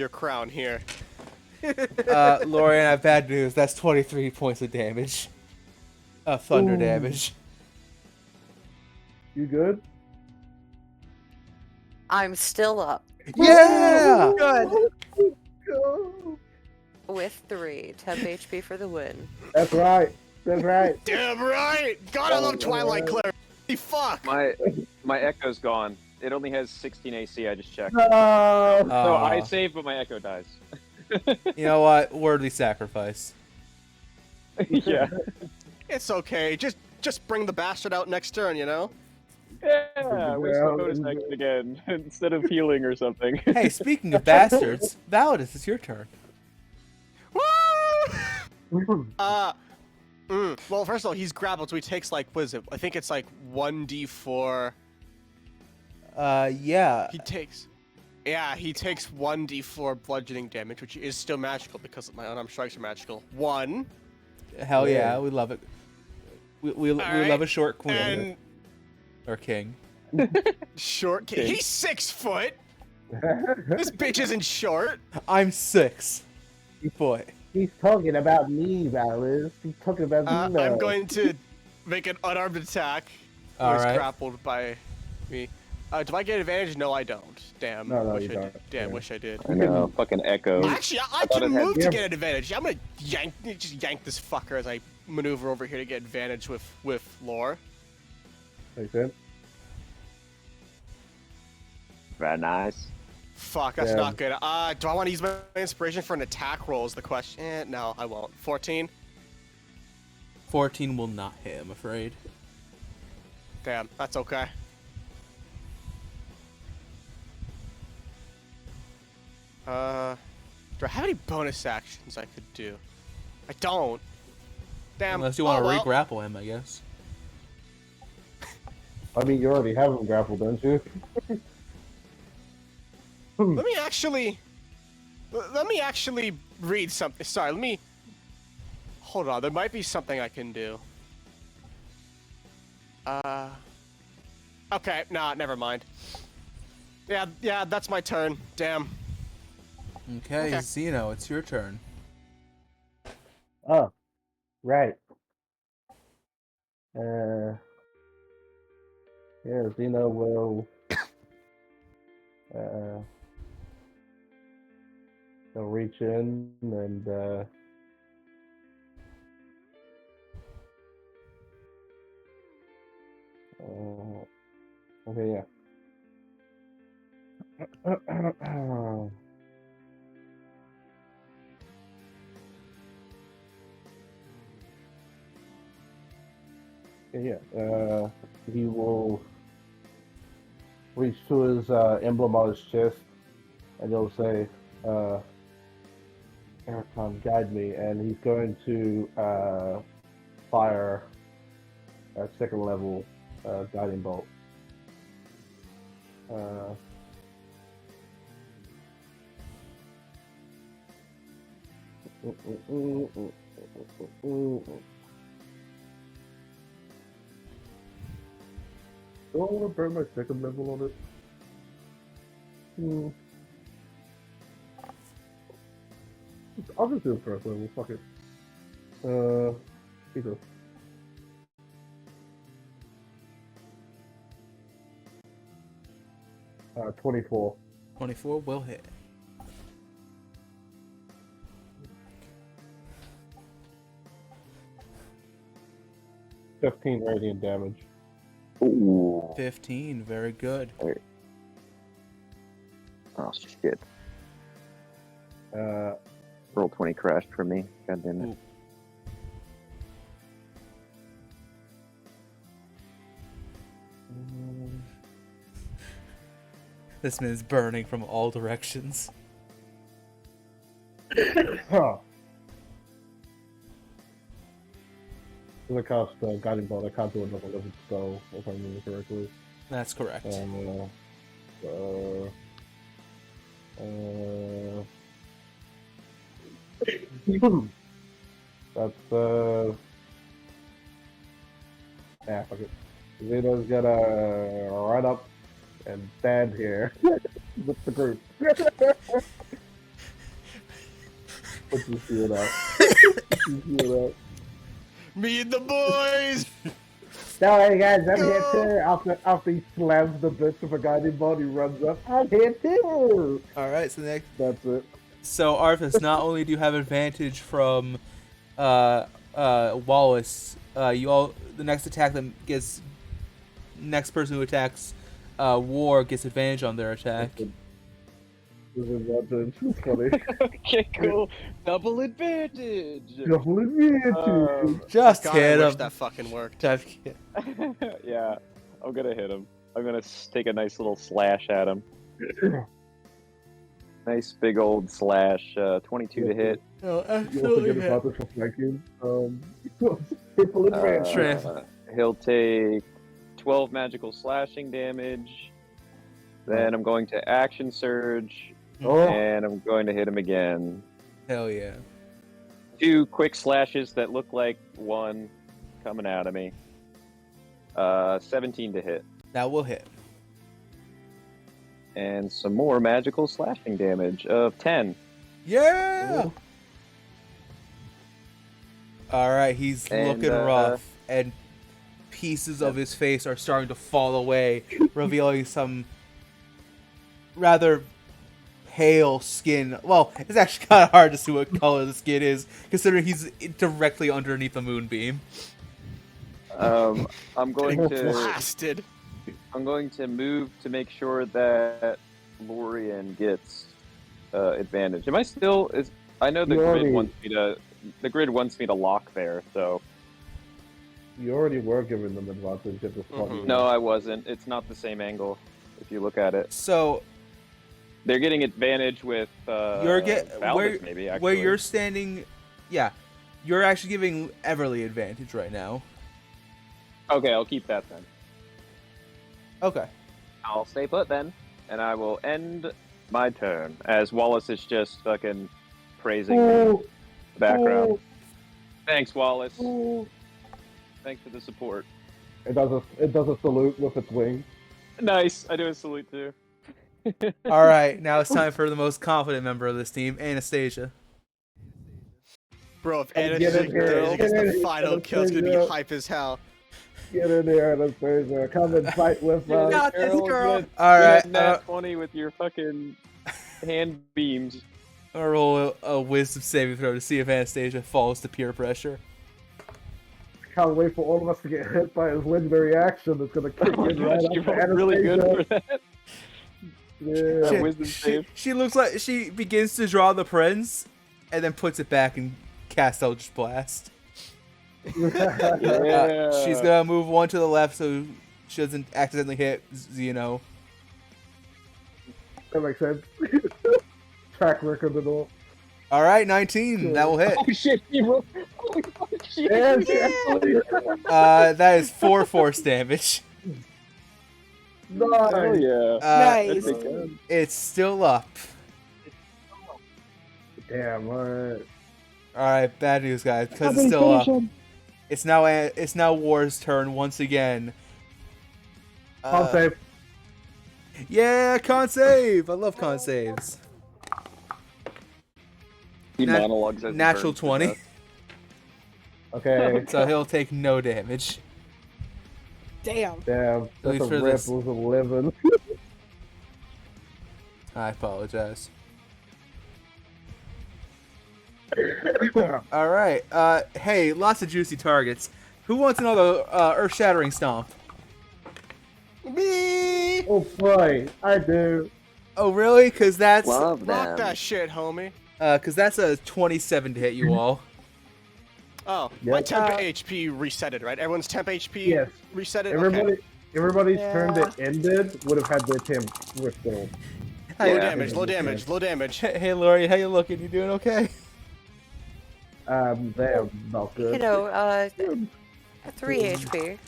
Speaker 4: crown here.
Speaker 1: Lorian, I have bad news. That's 23 points of damage. Thunder
Speaker 3: Ooh.
Speaker 1: damage.
Speaker 3: You good?
Speaker 7: I'm still up
Speaker 1: Yeah!
Speaker 2: Good.
Speaker 3: Go.
Speaker 7: with 3. Temp HP for the win.
Speaker 3: That's right. That's right.
Speaker 4: Damn right. God, I love Twilight Cleric. Fuck.
Speaker 6: My echo's gone. It only has 16 AC. I just checked.
Speaker 3: No.
Speaker 6: So I
Speaker 1: Aw.
Speaker 6: save, but my echo dies.
Speaker 1: You know what? Worthy sacrifice.
Speaker 6: Yeah.
Speaker 4: It's okay. Just bring the bastard out next turn, you know?
Speaker 5: Yeah, waste the bonus action again instead of healing or something.
Speaker 1: Hey, speaking of bastards, Valadius, it's your turn.
Speaker 4: Woo! Well, first of all, he's grappled, so he takes like, what is it? I think it's like 1d4.
Speaker 1: Yeah.
Speaker 4: He takes 1d4 bludgeoning damage, which is still magical because my unarmed strikes are magical. 1.
Speaker 1: Hell yeah, we love it. We
Speaker 4: Alright,
Speaker 1: love a short queen.
Speaker 4: And
Speaker 1: Or king.
Speaker 4: short kid. He's 6 foot. This bitch isn't short.
Speaker 1: I'm 6. Boy.
Speaker 3: He's talking about me, Valadius. He's talking about me now.
Speaker 4: I'm going to make an unarmed attack. He's
Speaker 1: Alright.
Speaker 4: grappled by me. Do I get advantage? No, I don't. Damn.
Speaker 3: No,
Speaker 4: wish
Speaker 3: you
Speaker 4: I
Speaker 3: don't.
Speaker 4: did. Damn,
Speaker 3: Yeah.
Speaker 4: wish I did.
Speaker 6: I know. Fucking echo.
Speaker 4: Actually, I
Speaker 6: thought
Speaker 4: can
Speaker 6: it had-
Speaker 4: move
Speaker 3: Yeah.
Speaker 4: to get an advantage. I'm gonna yank this fucker as I maneuver over here to get advantage with lore.
Speaker 3: Makes sense.
Speaker 6: Very nice.
Speaker 4: Fuck, that's
Speaker 3: Yeah.
Speaker 4: not good. Do I want to use my inspiration for an attack roll? Is the question? No, I won't. 14.
Speaker 1: 14 will not hit, I'm afraid.
Speaker 4: Damn, that's okay. Do I have any bonus actions I could do? I don't. Damn.
Speaker 1: Unless you want to
Speaker 4: well.
Speaker 1: re-grapple him, I guess.
Speaker 3: I mean, you already have him grappled, don't you?
Speaker 4: Let me actually read something. Sorry, let me. Hold on. There might be something I can do. Okay. Nah. Never mind. Yeah. That's my turn. Damn.
Speaker 1: Okay, Zeno, it's your turn.
Speaker 3: Oh, right. Yeah, Zeno will he'll reach in and okay, yeah. Yeah, he will reach to his emblem on his chest, and he'll say, Ericon, guide me, and he's going to fire a second level guiding bolt. Do I want to burn my second level on it? I'll just do it first level, fuck it. Here goes. Uh, 24.
Speaker 1: 24 will hit.
Speaker 3: $15 radiant damage.
Speaker 6: Ooh.
Speaker 1: 15, very good.
Speaker 6: Oh shit. Roll 20 crashed for me. God damn it.
Speaker 1: Ooh. This man's burning from all directions.
Speaker 3: Huh. So I cast Guiding Bolt. I can't do another level spell, if I remember correctly.
Speaker 1: That's correct.
Speaker 3: That's yeah, fuck it. Zeno's gonna run up and stand here with the group. Let's just see it out.
Speaker 4: Me and the boys.
Speaker 3: Don't worry, guys, I'm here too. After he slams the bits of a guiding bolt, he runs up. I'm here too.
Speaker 1: Alright, so next.
Speaker 3: That's it.
Speaker 1: So, Arthas, not only do you have advantage from Wallace, the next attack that gets. Next person who attacks War gets advantage on their attack.
Speaker 3: This is advantage. Funny.
Speaker 5: Okay, cool. Double advantage.
Speaker 3: Double advantage.
Speaker 1: Just
Speaker 4: God,
Speaker 1: hit
Speaker 4: I wish
Speaker 1: him.
Speaker 4: that fucking worked.
Speaker 1: Just hit.
Speaker 5: Yeah, I'm gonna hit him. I'm gonna take a nice little slash at him.
Speaker 6: Nice big old slash. 22 to hit.
Speaker 1: Oh,
Speaker 3: You also
Speaker 1: absolutely
Speaker 3: get
Speaker 1: hit.
Speaker 3: advantage for flanking. Triple advantage.
Speaker 6: He'll take 12 magical slashing damage. Then I'm going to action surge, and I'm going to hit him again.
Speaker 1: Hell yeah.
Speaker 6: 2 quick slashes that look like one coming out of me. 17 to hit.
Speaker 1: That will hit.
Speaker 6: And some more magical slashing damage of 10.
Speaker 1: Yeah! Alright, he's
Speaker 6: And,
Speaker 1: looking rough, and pieces of his face are starting to fall away, revealing some rather pale skin. Well, it's actually kind of hard to see what color the skin is, considering he's directly underneath the moonbeam.
Speaker 6: I'm going to
Speaker 4: Blasted.
Speaker 6: move to make sure that Lorian gets advantage. Am I still? I know the grid wants me to lock there. So
Speaker 3: You already were giving them advantage at this point.
Speaker 6: no, I wasn't. It's not the same angle if you look at it.
Speaker 1: So,
Speaker 5: They're getting advantage with Valadius, maybe, actually.
Speaker 1: where you're standing. Yeah, you're actually giving Everly advantage right now.
Speaker 5: Okay, I'll keep that then.
Speaker 1: Okay.
Speaker 6: I'll stay put then, and I will end my turn as Wallace is just fucking praising me in the background.
Speaker 5: Thanks, Wallace. Thanks for the support.
Speaker 3: It does a salute with its wings.
Speaker 5: Nice. I do a salute too.
Speaker 1: All right, now it's time for the most confident member of this team, Anastasia.
Speaker 4: Bro, if
Speaker 3: Get
Speaker 4: Anastasia
Speaker 3: in here.
Speaker 4: gets
Speaker 3: Get
Speaker 4: the
Speaker 3: in
Speaker 4: final
Speaker 3: here.
Speaker 4: kill, it's gonna be hype as hell.
Speaker 3: Get in there, Anastasia. Come and fight with
Speaker 2: You
Speaker 3: us.
Speaker 2: got this, girl.
Speaker 1: All right,
Speaker 5: Nat 20 with your fucking hand beams.
Speaker 1: I'm gonna roll a wisdom saving throw to see if Anastasia falls to peer pressure.
Speaker 3: Can't wait for all of us to get hit by his legendary action that's gonna kick
Speaker 5: Oh my
Speaker 3: in right
Speaker 5: gosh, you
Speaker 3: after
Speaker 5: rolled really good
Speaker 3: Anastasia.
Speaker 5: for that.
Speaker 3: Yeah.
Speaker 5: Wisdom save.
Speaker 1: She looks like she begins to draw the prince, and then puts it back and casts Eldritch Blast.
Speaker 5: Yeah.
Speaker 1: She's gonna move one to the left so she doesn't accidentally hit Zeno.
Speaker 3: That makes sense. Track record and all.
Speaker 1: All right, 19. That will hit.
Speaker 5: Oh shit, he rolled. Holy fuck, shit.
Speaker 3: And she actually
Speaker 1: That is 4 force damage.
Speaker 5: Oh
Speaker 3: nice.
Speaker 5: yeah.
Speaker 2: Nice.
Speaker 5: That's good.
Speaker 1: It's still up.
Speaker 3: Damn, alright.
Speaker 1: All right, bad news, guys, because it's still up. It's now War's turn once again.
Speaker 3: Con save.
Speaker 1: Yeah, con save. I love con saves.
Speaker 6: He
Speaker 1: Nat-
Speaker 6: monologues as he
Speaker 1: Natural
Speaker 6: burns to
Speaker 1: 20.
Speaker 6: death.
Speaker 3: Okay.
Speaker 1: So he'll take no damage.
Speaker 2: Damn.
Speaker 3: Damn. That's
Speaker 1: least
Speaker 3: a
Speaker 1: for
Speaker 3: rip
Speaker 1: this.
Speaker 3: was 11.
Speaker 1: I apologize. All right. Hey, lots of juicy targets. Who wants another earth-shattering stomp?
Speaker 4: Me!
Speaker 3: Oh boy, I do.
Speaker 1: Oh, really? Because that's
Speaker 6: Love
Speaker 4: Rock
Speaker 6: them.
Speaker 4: that shit, homie.
Speaker 1: a 27 to hit you all.
Speaker 4: Oh, my
Speaker 3: Yep.
Speaker 4: temp HP resetted, right? Everyone's temp HP
Speaker 3: Yes.
Speaker 4: resetted?
Speaker 3: Everybody,
Speaker 4: Okay.
Speaker 3: everybody's
Speaker 2: Yeah.
Speaker 3: turn that ended would have had their temp restored.
Speaker 4: Low
Speaker 6: Yeah.
Speaker 4: damage, low damage, low damage.
Speaker 1: Hey, Lori, how you looking? You doing okay?
Speaker 3: They're not good.
Speaker 7: You know, 3 HP.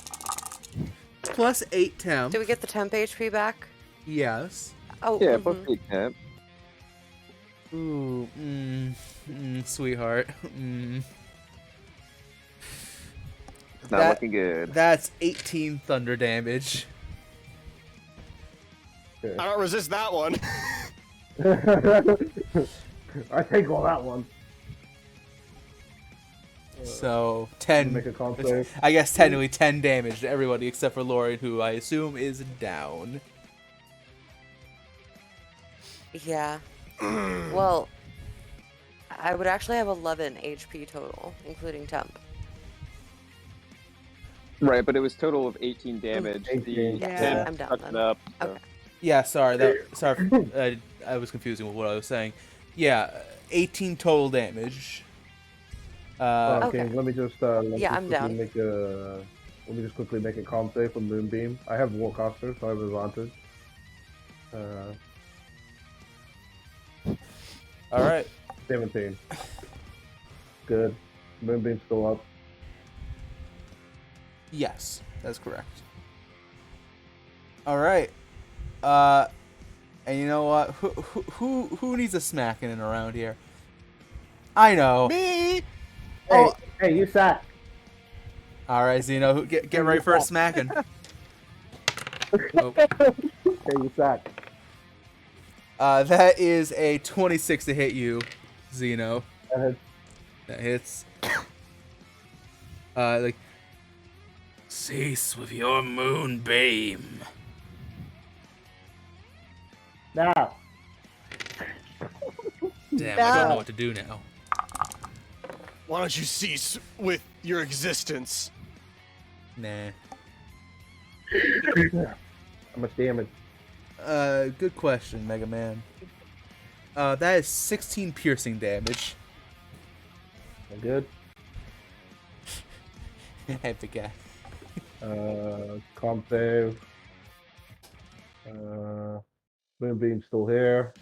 Speaker 1: Plus 8 temp.
Speaker 7: Do we get the temp HP back?
Speaker 1: Yes.
Speaker 7: Oh,
Speaker 6: Yeah,
Speaker 7: mhm.
Speaker 6: plus 8 temp.
Speaker 1: Ooh, sweetheart.
Speaker 6: It's not
Speaker 1: That-
Speaker 6: looking good.
Speaker 1: That's 18 thunder damage.
Speaker 4: I don't resist that one.
Speaker 3: I take all that one.
Speaker 1: So 10.
Speaker 3: Make a con save.
Speaker 1: I guess technically 10 damage to everybody except for Lauren, who I assume is down.
Speaker 7: Yeah. Well, I would actually have 11 HP total, including temp.
Speaker 6: Right, but it was total of 18 damage.
Speaker 3: 18.
Speaker 7: Yes,
Speaker 1: Yeah.
Speaker 7: I'm down
Speaker 5: Fucked
Speaker 7: then.
Speaker 5: up.
Speaker 7: Okay.
Speaker 1: Yeah, sorry. I was confusing with what I was saying. Yeah, 18 total damage.
Speaker 3: Okay,
Speaker 7: Okay.
Speaker 3: let me just
Speaker 7: Yeah, I'm down.
Speaker 3: Make a let me just quickly make a con save for Moonbeam. I have Warcaster, so I have advantage.
Speaker 1: All right.
Speaker 3: 17. Good. Moonbeam's still up.
Speaker 1: Yes, that's correct. All right. And you know what? Who needs a smacking in around here? I know.
Speaker 4: Me!
Speaker 1: Oh,
Speaker 3: Hey, you sack.
Speaker 1: all right, Zeno. Get ready for a smacking. Oh.
Speaker 3: Hey, you sack.
Speaker 1: That is a 26 to hit you, Zeno.
Speaker 3: That
Speaker 1: That hits. Like, cease with your moonbeam.
Speaker 3: Now.
Speaker 1: Damn, I don't know what to do now.
Speaker 4: Why don't you cease with your existence?
Speaker 1: Nah.
Speaker 3: How much damage?
Speaker 1: Good question, Mega Man. That is 16 piercing damage.
Speaker 3: Good.
Speaker 1: Epic guy.
Speaker 3: Con save. Moonbeam's still here.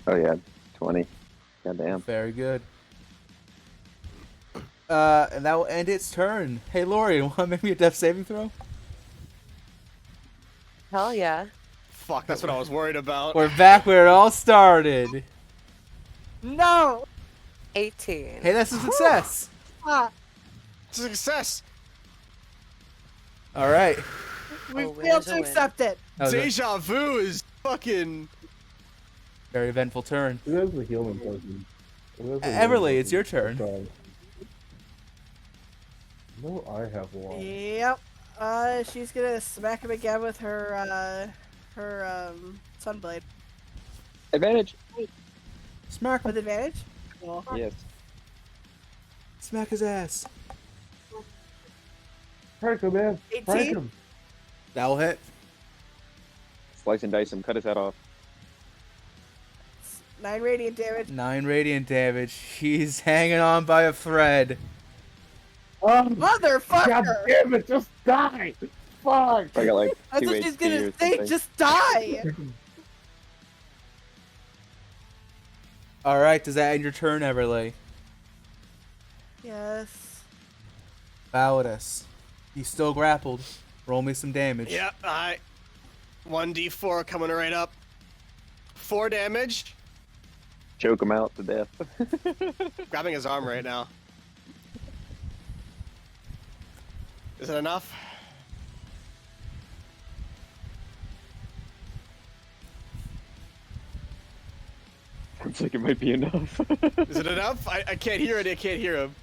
Speaker 6: Oh yeah, 20. Goddamn.
Speaker 1: Very good. And that will end its turn. Hey, Lori, want to make me a death saving throw?
Speaker 7: Hell yeah.
Speaker 4: Fuck, that's what I was worried about.
Speaker 1: We're back where it all started.
Speaker 2: No.
Speaker 7: 18.
Speaker 1: Hey, that's a success.
Speaker 2: Ah,
Speaker 4: Success!
Speaker 1: All right.
Speaker 2: we
Speaker 7: Oh, win
Speaker 2: failed
Speaker 7: is a
Speaker 2: to
Speaker 7: win.
Speaker 2: accept it.
Speaker 1: That was a
Speaker 4: Deja vu is fucking.
Speaker 1: very eventful turn.
Speaker 3: Who has the healing potion?
Speaker 1: Everly, it's your turn.
Speaker 3: No, I have one.
Speaker 2: Yep. She's gonna smack him again with her sunblade
Speaker 6: Advantage.
Speaker 1: Smack him.
Speaker 2: with advantage. Cool.
Speaker 6: Yes.
Speaker 1: Smack his ass.
Speaker 3: Prank him, man.
Speaker 2: 18?
Speaker 3: Prank him.
Speaker 1: That will hit.
Speaker 6: Slice and dice him. Cut his head off.
Speaker 2: 9 radiant damage.
Speaker 1: 9 radiant damage. He's hanging on by a thread.
Speaker 3: God
Speaker 2: Motherfucker!
Speaker 3: damn it, just die! Fuck!
Speaker 6: I got like
Speaker 2: That's
Speaker 6: 2
Speaker 2: what she's
Speaker 6: HP
Speaker 2: gonna
Speaker 6: or
Speaker 2: say.
Speaker 6: something.
Speaker 2: Just die.
Speaker 1: All right, does that end your turn, Everly?
Speaker 2: Yes.
Speaker 1: Valadius. He's still grappled. Roll me some damage.
Speaker 4: Yep, 1d4 coming right up. 4 damage.
Speaker 6: Choke him out to death.
Speaker 4: Grabbing his arm right now. Is it enough?
Speaker 5: Looks like it might be enough.
Speaker 4: Is it enough? I can't hear it. I can't hear him.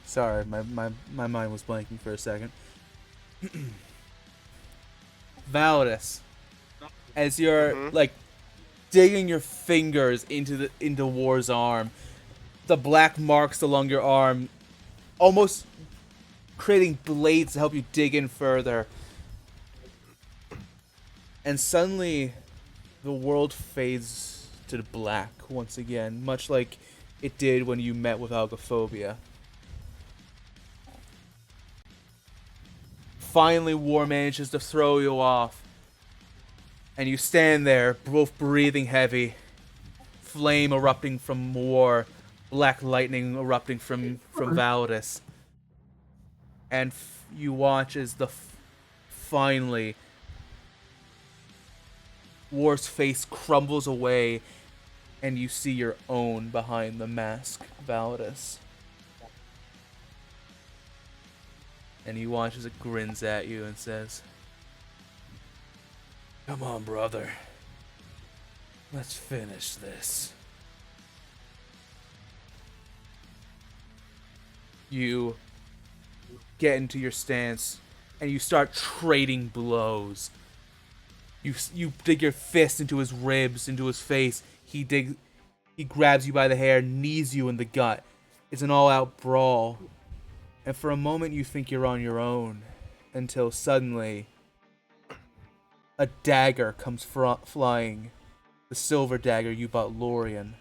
Speaker 1: Sorry, my mind was blanking for a second. Valadius, as you're like digging your fingers into War's arm, the black marks along your arm, almost creating blades to help you dig in further. And suddenly, the world fades to black once again, much like it did when you met with Algophobia. Finally, War manages to throw you off, and you stand there, both breathing heavy, flame erupting from War, black lightning erupting from Valadius, and you watch as finally War's face crumbles away, and you see your own behind the mask, Valadius. And he watches it, grins at you, and says, "Come on, brother. Let's finish this." You get into your stance, and you start trading blows. You dig your fist into his ribs, into his face. He grabs you by the hair, knees you in the gut. It's an all-out brawl. And for a moment you think you're on your own, until suddenly a dagger comes flying. The silver dagger you bought Lorien.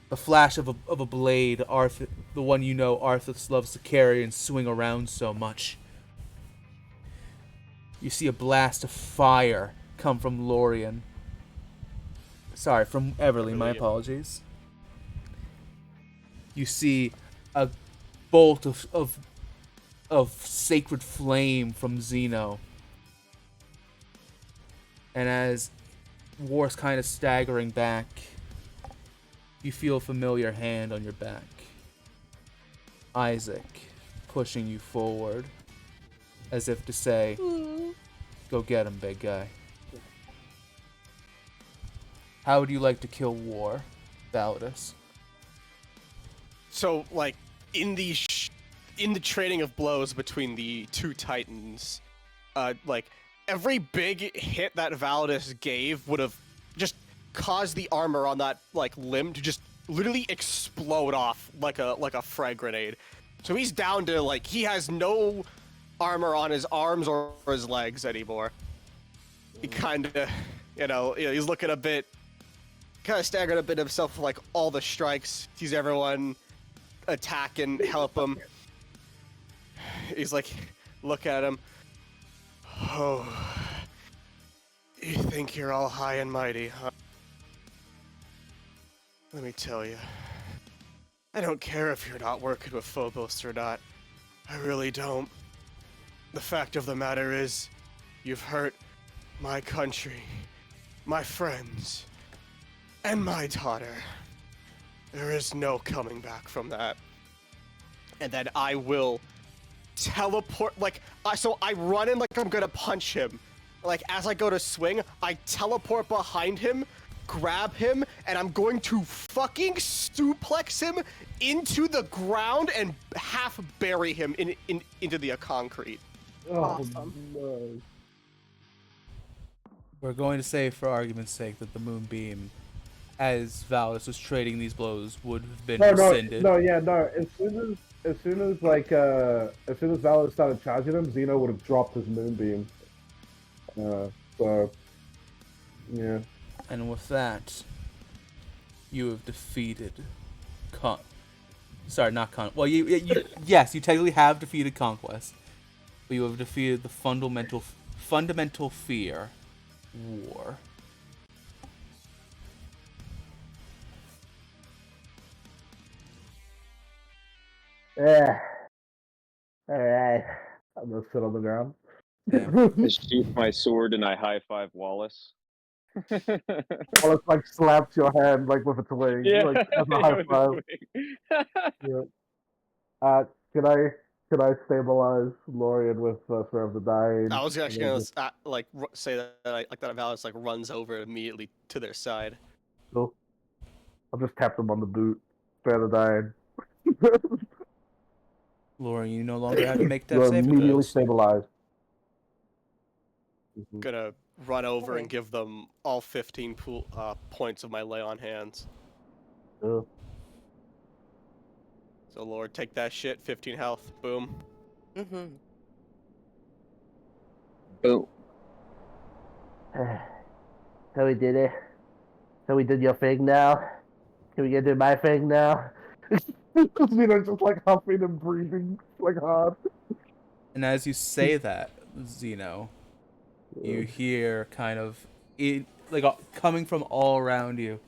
Speaker 1: The flash of a blade, the one you know Arthas loves to carry and swing around so much. You see a blast of fire come from Lorien. Sorry, from Everly, my apologies. You see a bolt of sacred flame from Xeno. And as War's kind of staggering back, you feel a familiar hand on your back. Isaac pushing you forward, as if to say, "Go get him, big guy." How would you like to kill War, Valadius?
Speaker 4: So, like, in the trading of blows between the two titans, like, every big hit that Valadius gave would have just caused the armor on that, like, limb to just literally explode off like a frag grenade. So he's down to, like, he has no armor on his arms or his legs anymore. He kind of, he's looking a bit, kind of staggered a bit himself with, like, all the strikes. Sees everyone attack and help him. He's like look at him. Oh, you think you're all high and mighty, huh? Let me tell you, I don't care if you're not working with Phobos or not. I really don't. The fact of the matter is, you've hurt my country, my friends, and my daughter. There is no coming back from that. And then I will teleport, so I run in like I'm gonna punch him. Like, as I go to swing, I teleport behind him, grab him, and I'm going to fucking suplex him into the ground and half bury him into the concrete.
Speaker 2: Awesome.
Speaker 3: No.
Speaker 1: We're going to say, for argument's sake, that the moonbeam, as Valadius was trading these blows, would have been rescinded.
Speaker 3: No. As soon as Valadius started charging him, Xeno would have dropped his moonbeam. So, yeah.
Speaker 1: And with that, you have defeated Well, yes, you technically have defeated Conquest, but you have defeated the fundamental fear, war.
Speaker 3: Yeah. Alright. I'm gonna sit on the ground.
Speaker 6: I sheath my sword and I high five Wallace.
Speaker 3: Wallace like slaps your hand like with its wing, like as a high five. Yeah. Can I stabilize Lorian with Serve the Dying?
Speaker 4: I was actually gonna say that like that Valus like runs over immediately to their side.
Speaker 3: Cool. I'll just tap them on the boot. Spare the Dying.
Speaker 1: Lauren, you no longer have to make
Speaker 3: You're
Speaker 1: death saving
Speaker 3: immediately
Speaker 1: throws.
Speaker 3: stabilized.
Speaker 4: Gonna run over and give them all 15 points of my lay on hands.
Speaker 3: Cool.
Speaker 4: So Lord, take that shit. 15 health. Boom.
Speaker 7: Mm-hmm.
Speaker 6: Boom.
Speaker 3: So we did it. So we did your thing now. Can we get to my thing now? Xeno's just like huffing and breathing like hard.
Speaker 1: And as you say that, Xeno, you hear kind of coming from all around you.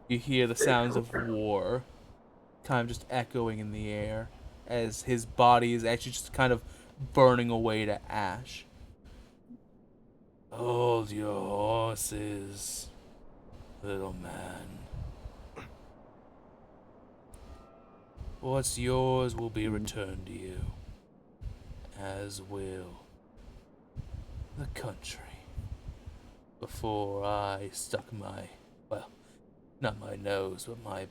Speaker 1: You hear the sounds of war kind of just echoing in the air as his body is actually just kind of burning away to ash. Hold your horses, little man. What's yours will be returned to you, as will the country. Before I stuck not my nose, but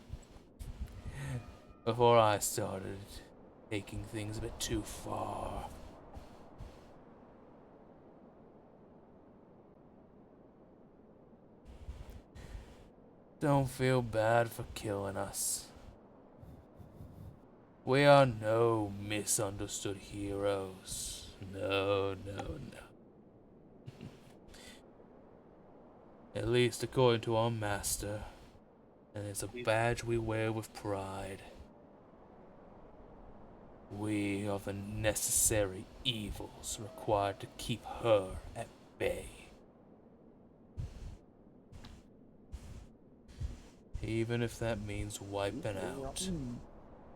Speaker 1: before I started taking things a bit too far. Don't feel bad for killing us. We are no misunderstood heroes. No. At least according to our master. And it's a badge we wear with pride. We are the necessary evils required to keep her at bay. Even if that means wiping out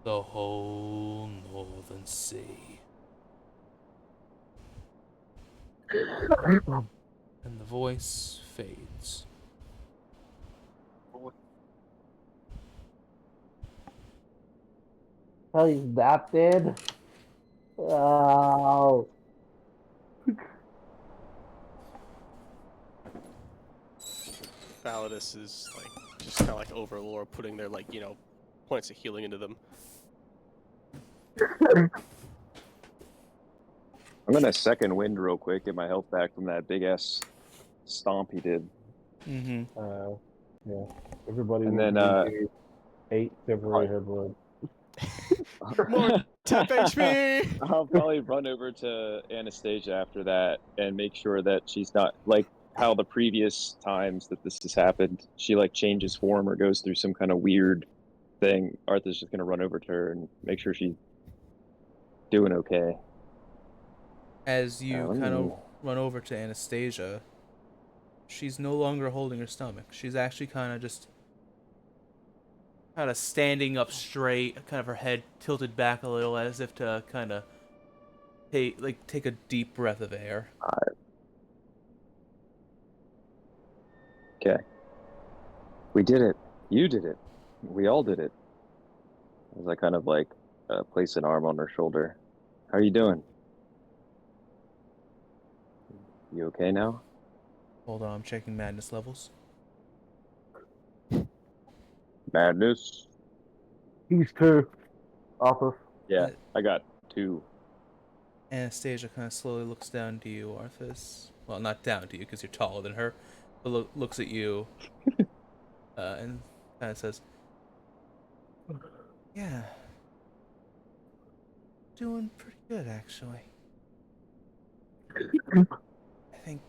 Speaker 1: the whole Northern Sea. And the voice fades.
Speaker 3: Oh, he's that dead? Oh.
Speaker 4: Valadius is like just kind of like over Laura, putting their points of healing into them.
Speaker 6: I'm gonna second wind real quick, get my health back from that big ass stomp he did.
Speaker 1: Mm-hmm.
Speaker 3: Yeah. Everybody
Speaker 6: And
Speaker 3: will
Speaker 6: then,
Speaker 3: be 8 temporary hit wood.
Speaker 4: More 10 HP!
Speaker 6: I'll probably run over to Anastasia after that and make sure that she's not, how the previous times that this has happened, she like changes form or goes through some kind of weird thing, Arthur's just gonna run over to her and make sure she's doing okay.
Speaker 1: As you
Speaker 6: let
Speaker 1: kind of
Speaker 6: me-
Speaker 1: run over to Anastasia, she's no longer holding her stomach. She's actually kind of standing up straight, kind of her head tilted back a little, as if to kind of take a deep breath of air.
Speaker 6: Okay. We did it. You did it. We all did it. As I kind of like place an arm on her shoulder. How are you doing? You okay now?
Speaker 1: Hold on, I'm checking madness levels.
Speaker 6: Madness.
Speaker 3: He's two. Office.
Speaker 6: Yeah, I got 2.
Speaker 1: Anastasia kind of slowly looks down to you, Arthas. Well, not down to you because you're taller than her, but looks at you and kind of says, "Yeah, doing pretty good actually. I think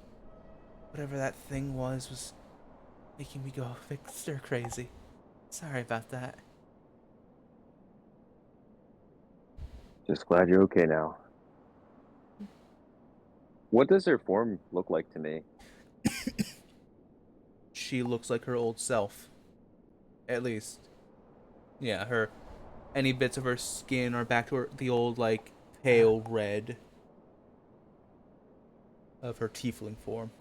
Speaker 1: whatever that thing was making me go stir crazy. Sorry about that."
Speaker 6: Just glad you're okay now. What does her form look like to me?
Speaker 1: She looks like her old self. At least, yeah, any bits of her skin are back to the old, like, pale red of her tiefling form.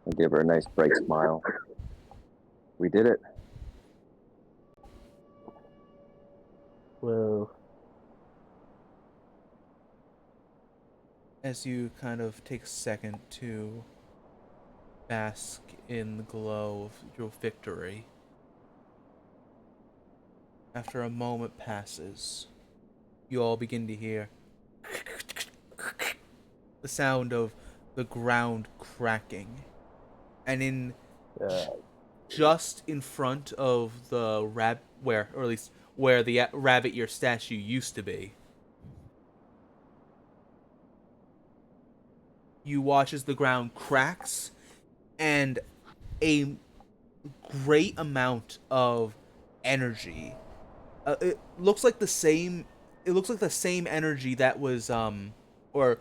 Speaker 6: I give her a nice bright smile. We did it.
Speaker 3: Well,
Speaker 1: As you kind of take a second to bask in the glow of your victory, after a moment passes, you all begin to hear the sound of the ground cracking. And just in front of the where the rabbit ear statue used to be, you watch as the ground cracks and a great amount of energy. It looks like the same. It looks like the same energy that was or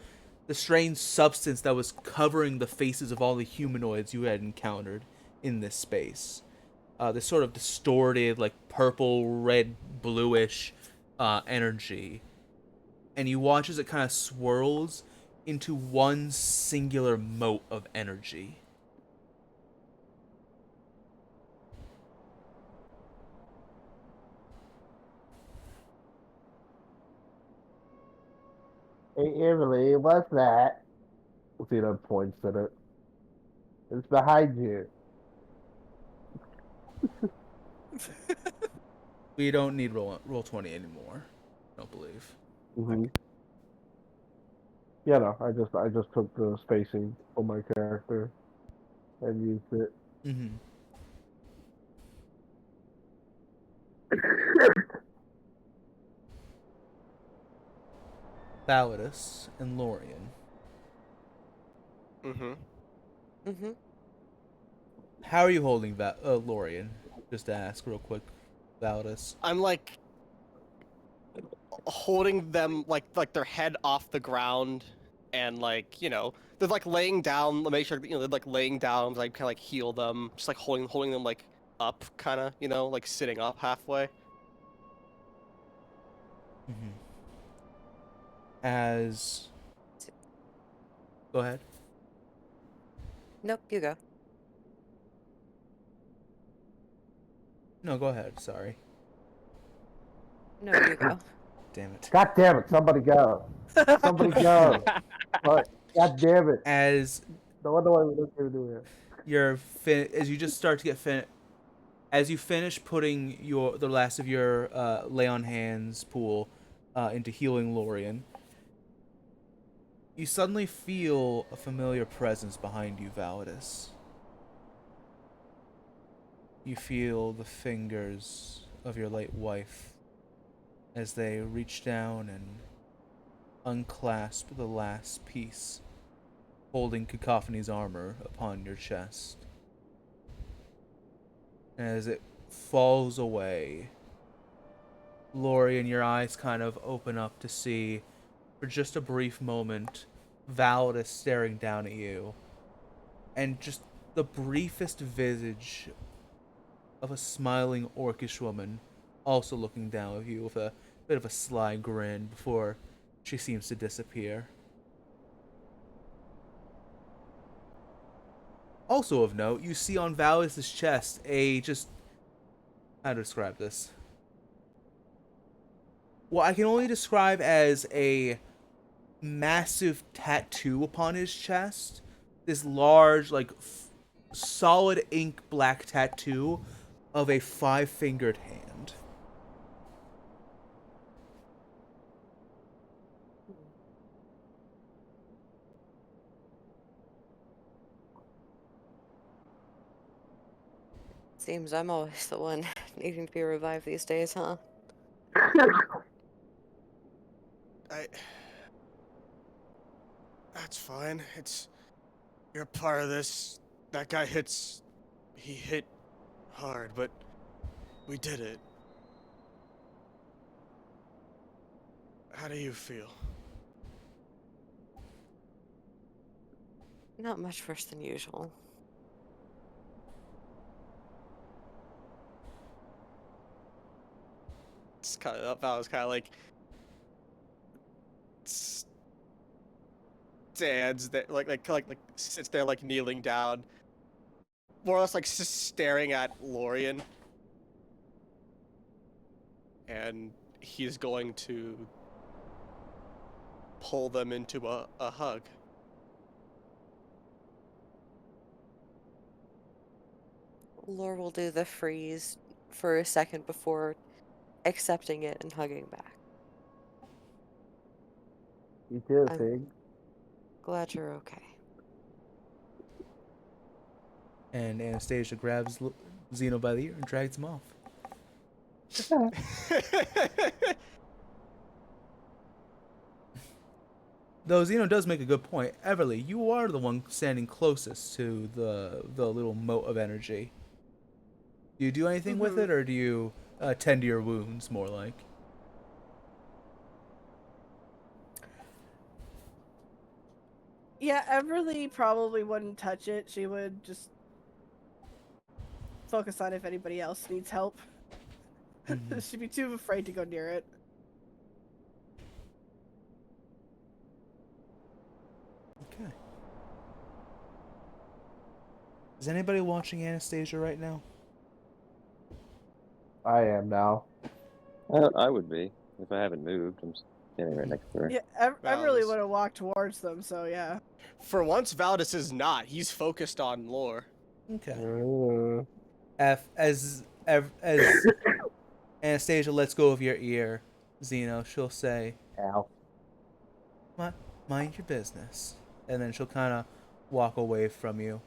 Speaker 1: the strange substance that was covering the faces of all the humanoids you had encountered in this space. This sort of distorted, like purple, red, bluish energy, and you watch as it kind of swirls into one singular mote of energy.
Speaker 3: hey Emily, what's that? Zena points at it. It's behind you.
Speaker 1: We don't need roll 20 anymore. I don't believe.
Speaker 3: Mm-hmm. Yeah, no, I just took the spacing on my character and used it.
Speaker 1: Mm-hmm. Valadius and Lorien.
Speaker 4: Mm-hmm.
Speaker 7: Mm-hmm.
Speaker 1: How are you holding Lorien? Just to ask real quick, Valadius.
Speaker 4: I'm like holding them like their head off the ground, and like they're like laying down. Make sure they're like laying down. Like kind of like heal them. Just like holding them like up, kind of like sitting up halfway.
Speaker 1: Mm-hmm. As go ahead.
Speaker 7: Nope, you go.
Speaker 1: No, go ahead. Sorry.
Speaker 7: No, you go.
Speaker 1: Damn it.
Speaker 3: God damn it! Somebody go! Somebody go! But God damn it!
Speaker 1: As
Speaker 3: No wonder why we don't do it.
Speaker 1: as you just start to get as you finish putting the last of your lay on hands pool into healing Lorien, you suddenly feel a familiar presence behind you, Valadius. You feel the fingers of your late wife as they reach down and unclasp the last piece, holding Cacophony's armor upon your chest. And as it falls away, Lorian, your eyes kind of open up to see, for just a brief moment, Valadius staring down at you. And just the briefest visage of a smiling orcish woman also looking down at you with a bit of a sly grin before she seems to disappear. Also of note, you see on Valadius' chest a just... how to describe this? What I can only describe as a massive tattoo upon his chest. This large, like, solid ink black tattoo of a 5-fingered hand.
Speaker 7: Seems I'm always the one needing to be revived these days, huh?
Speaker 4: That's fine. You're part of this. That guy he hit hard, but we did it. How do you feel?
Speaker 7: Not much worse than usual.
Speaker 4: It's kind of, I was kind of like stands there, like sits there, like kneeling down, more or less like just staring at Lorian, and he's going to pull them into a hug.
Speaker 7: Lore will do the freeze for a second before accepting it and hugging back.
Speaker 3: You too,
Speaker 7: I'm
Speaker 3: Pig.
Speaker 7: glad you're okay.
Speaker 1: And Anastasia grabs Zeno by the ear and drags him off. Though Zeno does make a good point. Everly, you are the one standing closest to the little mote of energy. Do you do anything with it, or do you tend to your wounds more like?
Speaker 2: Yeah, Everly probably wouldn't touch it. She would just focus on if anybody else needs help.
Speaker 1: Mm-hmm.
Speaker 2: She'd be too afraid to go near it.
Speaker 1: Okay. Is anybody watching Anastasia right now?
Speaker 3: I am now.
Speaker 6: I would be if I haven't moved. I'm standing right next to her.
Speaker 2: Yeah, Everly would have walked towards them, so yeah.
Speaker 4: For once, Valadius is not. He's focused on lore.
Speaker 1: Okay. As Anastasia lets go of your ear, Zeno, she'll say,
Speaker 3: Ow.
Speaker 1: Mind your business. And then she'll kind of walk away from you,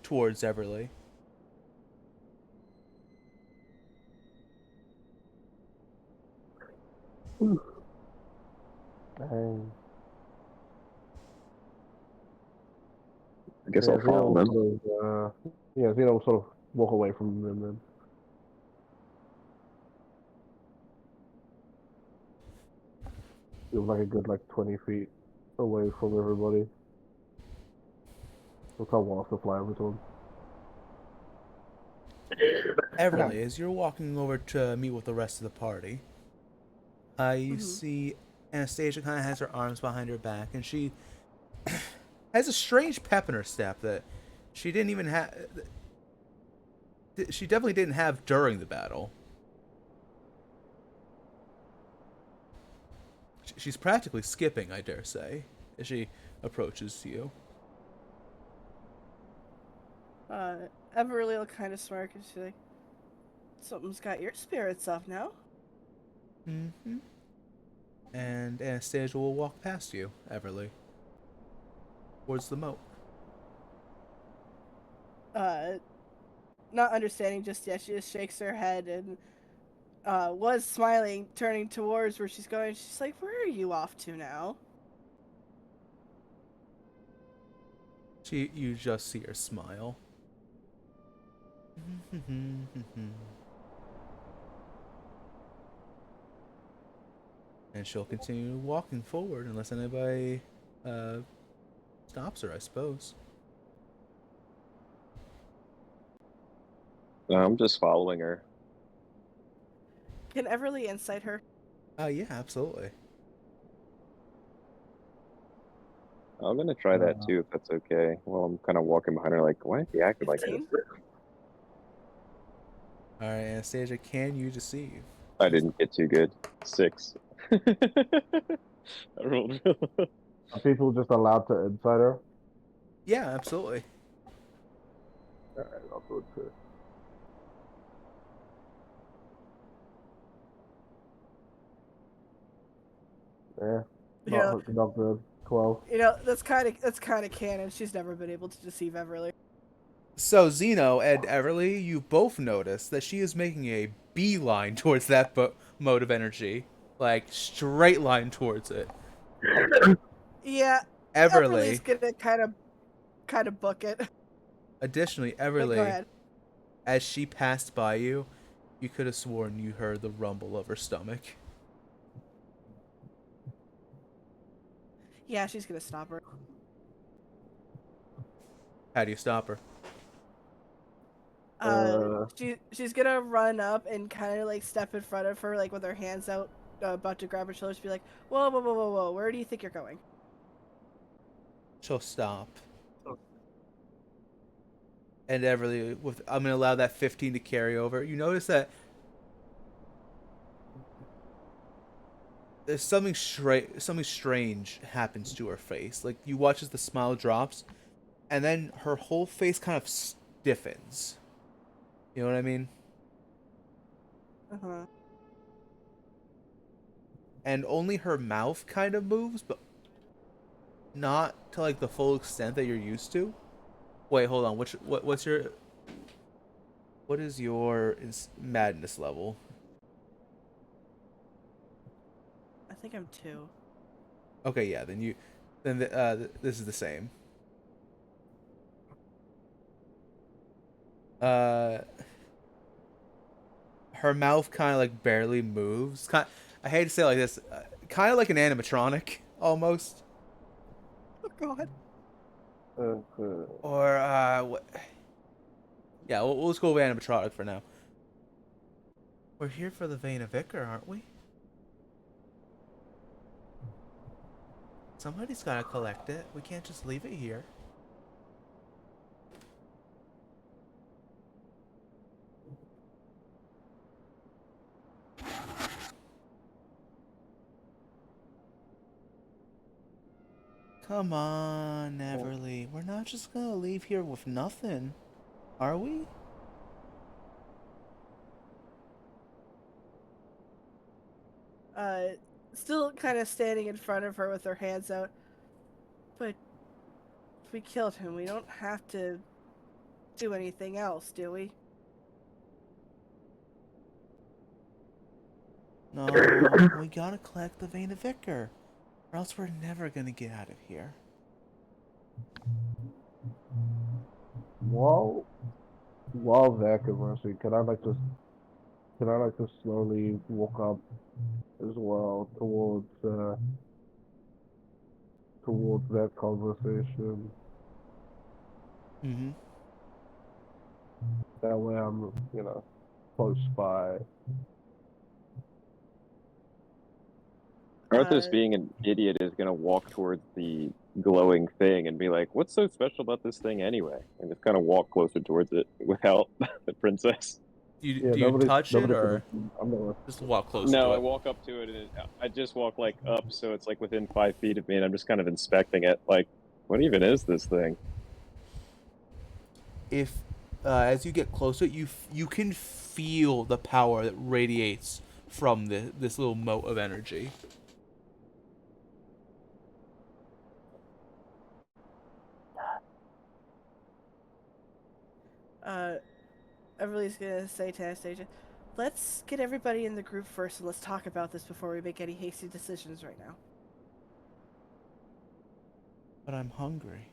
Speaker 1: towards Everly.
Speaker 6: I guess I'll follow them.
Speaker 3: Zeno will sort of walk away from them then. It was like a good 20 feet away from everybody. We'll tell Wallace to fly over to him.
Speaker 1: Everly, as you're walking over to meet with the rest of the party, you see Anastasia kind of has her arms behind her back, and she has a strange pep in her step that she didn't even have. She definitely didn't have during the battle. She's practically skipping, I dare say, as she approaches you.
Speaker 2: Everly will kind of smirk and she's like, something's got your spirits up now.
Speaker 1: Mm-hmm. And Anastasia will walk past you, Everly, towards the moat.
Speaker 2: Not understanding just yet, she just shakes her head and was smiling, turning towards where she's going. She's like, "Where are you off to now?"
Speaker 1: You just see her smile. And she'll continue walking forward unless anybody stops her, I suppose.
Speaker 6: I'm just following her.
Speaker 2: Can Everly insight her?
Speaker 1: Yeah, absolutely.
Speaker 6: I'm gonna try that too, if that's okay. Well, I'm kind of walking behind her, like, why is he acting like this?
Speaker 2: 15?
Speaker 1: All right, Anastasia, can you deceive?
Speaker 6: I didn't get too good. 6. I rolled real low.
Speaker 3: Are people just allowed to inside her?
Speaker 1: Yeah, absolutely.
Speaker 3: Alright, I'll do it too. Yeah,
Speaker 2: You
Speaker 3: not
Speaker 2: know,
Speaker 3: hooking up good. 12.
Speaker 2: that's kind of canon. She's never been able to deceive Everly.
Speaker 1: So, Zeno and Everly, you both notice that she is making a beeline towards that mode of energy. Like, straight line towards it.
Speaker 2: Yeah,
Speaker 1: Everly,
Speaker 2: Everly's gonna kind of book it.
Speaker 1: additionally,
Speaker 2: But go
Speaker 1: Everly,
Speaker 2: ahead.
Speaker 1: as she passed by you, you could have sworn you heard the rumble of her stomach.
Speaker 2: Yeah, she's gonna stop her.
Speaker 1: How do you stop her?
Speaker 2: She's gonna run up and kind of like step in front of her, like with her hands out, about to grab her shoulders. Be like, "Whoa, whoa, whoa, whoa, whoa! Where do you think you're going?"
Speaker 1: She'll stop. And Everly, I'm gonna allow that 15 to carry over. You notice that there's something strange happens to her face. Like you watch as the smile drops, and then her whole face kind of stiffens. You know what I mean?
Speaker 2: Uh huh.
Speaker 1: And only her mouth kind of moves, but not to like the full extent that you're used to. Wait, hold on. What is your madness level?
Speaker 2: I think I'm 2.
Speaker 1: Okay, yeah. This is the same. Uh, her mouth kind of like barely moves. I hate to say it like this, kind of like an animatronic almost.
Speaker 2: Oh God.
Speaker 1: Or what? Yeah, we'll just go with animatronic for now. We're here for the vein of Vicar, aren't we? Somebody's gotta collect it. We can't just leave it here. Come on, Everly. We're not just gonna leave here with nothing, are we?
Speaker 2: Still kind of standing in front of her with her hands out. But if we killed him, we don't have to do anything else, do we?
Speaker 1: No, we gotta collect the vein of Vicar, or else we're never gonna get out of here.
Speaker 3: While Zach is mercy, can I like to slowly walk up as well towards that conversation?
Speaker 1: Mm-hmm.
Speaker 3: That way I'm, close by.
Speaker 6: Arthur's being an idiot is gonna walk towards the glowing thing and be like, "What's so special about this thing anyway?" And just kind of walk closer towards it without the princess.
Speaker 3: Yeah,
Speaker 1: Do you touch it
Speaker 3: nobody
Speaker 1: or
Speaker 3: I'm gonna.
Speaker 1: just walk closer
Speaker 6: No,
Speaker 1: to
Speaker 6: I
Speaker 1: it?
Speaker 6: walk up to it and I just walk like up, so it's like within 5 feet of me, and I'm just kind of inspecting it. Like, what even is this thing?
Speaker 1: If as you get closer, you can feel the power that radiates from this little mote of energy.
Speaker 2: Everly's gonna say to Anastasia, let's get everybody in the group first, and let's talk about this before we make any hasty decisions right now.
Speaker 1: But I'm hungry.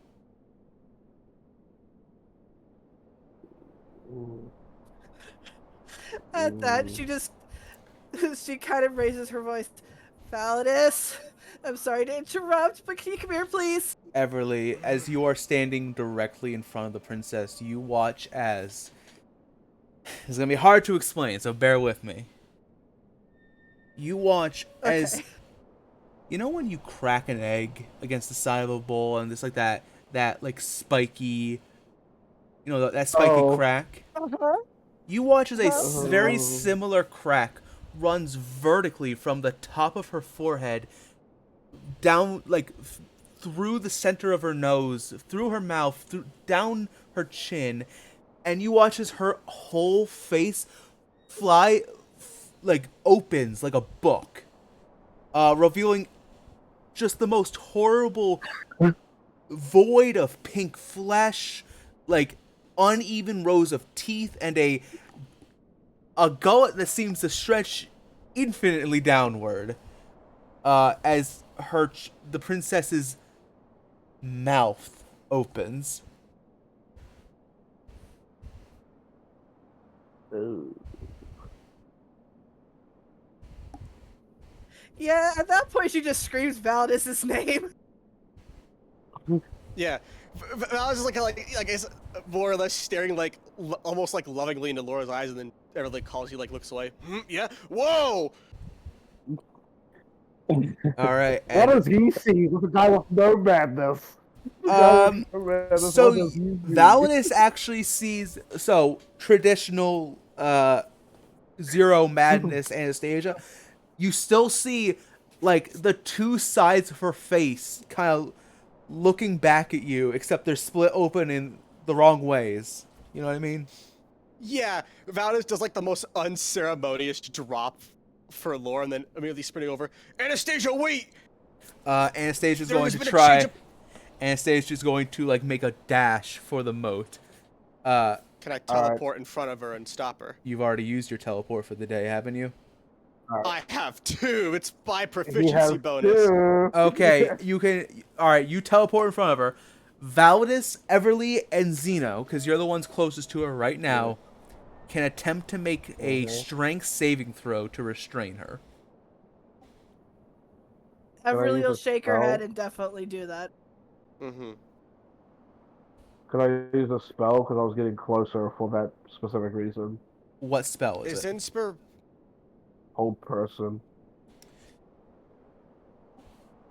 Speaker 2: At that, she kind of raises her voice. Valadius, I'm sorry to interrupt, but can you come here, please?
Speaker 1: Everly, as you are standing directly in front of the princess, you watch as... It's going to be hard to explain, so bear with me. You watch as...
Speaker 2: Okay.
Speaker 1: You know when you crack an egg against the side of a bowl and it's like that like spiky... You know, that spiky crack?
Speaker 2: Uh-huh.
Speaker 1: You watch as a
Speaker 2: Uh-huh.
Speaker 1: very similar crack runs vertically from the top of her forehead down, like, through the center of her nose, through her mouth, down her chin, and you watch as her whole face opens like a book, revealing just the most horrible void of pink flesh, like uneven rows of teeth, and a gullet that seems to stretch infinitely downward, as the princess's mouth opens.
Speaker 2: Yeah, at that point she just screams Valadius' name.
Speaker 4: Yeah, I was just like it's more or less staring like almost like lovingly into Laura's eyes, and then everyone like calls you, like looks away. Yeah. Whoa.
Speaker 1: All right.
Speaker 3: What does he see with a guy with no madness?
Speaker 1: So Validus actually sees traditional zero madness Anastasia. You still see like the two sides of her face kind of looking back at you, except they're split open in the wrong ways. You know what I mean?
Speaker 4: Yeah, Valadius does like the most unceremonious drop for Laura, and then immediately sprinting over. Anastasia, wait!
Speaker 1: Anastasia's
Speaker 4: There
Speaker 1: going
Speaker 4: has
Speaker 1: to
Speaker 4: been a
Speaker 1: try.
Speaker 4: change of-
Speaker 1: Anastasia's going to like make a dash for the moat.
Speaker 4: Can I teleport in front of her and stop her?
Speaker 1: You've already used your teleport for the day, haven't you?
Speaker 4: I have 2. It's by
Speaker 3: He has
Speaker 4: proficiency bonus.
Speaker 3: 2.
Speaker 1: Okay, you can. All right, you teleport in front of her. Validus, Everly, and Zeno, because you're the ones closest to her right now, can attempt to make a strength saving throw to restrain her.
Speaker 2: Everly
Speaker 3: use
Speaker 2: will
Speaker 3: a
Speaker 2: shake her
Speaker 3: spell?
Speaker 2: head and definitely do that.
Speaker 4: Mm-hmm.
Speaker 3: Could I use a spell because I was getting closer for that specific reason?
Speaker 1: What spell is
Speaker 4: Is
Speaker 1: it?
Speaker 3: Hold person.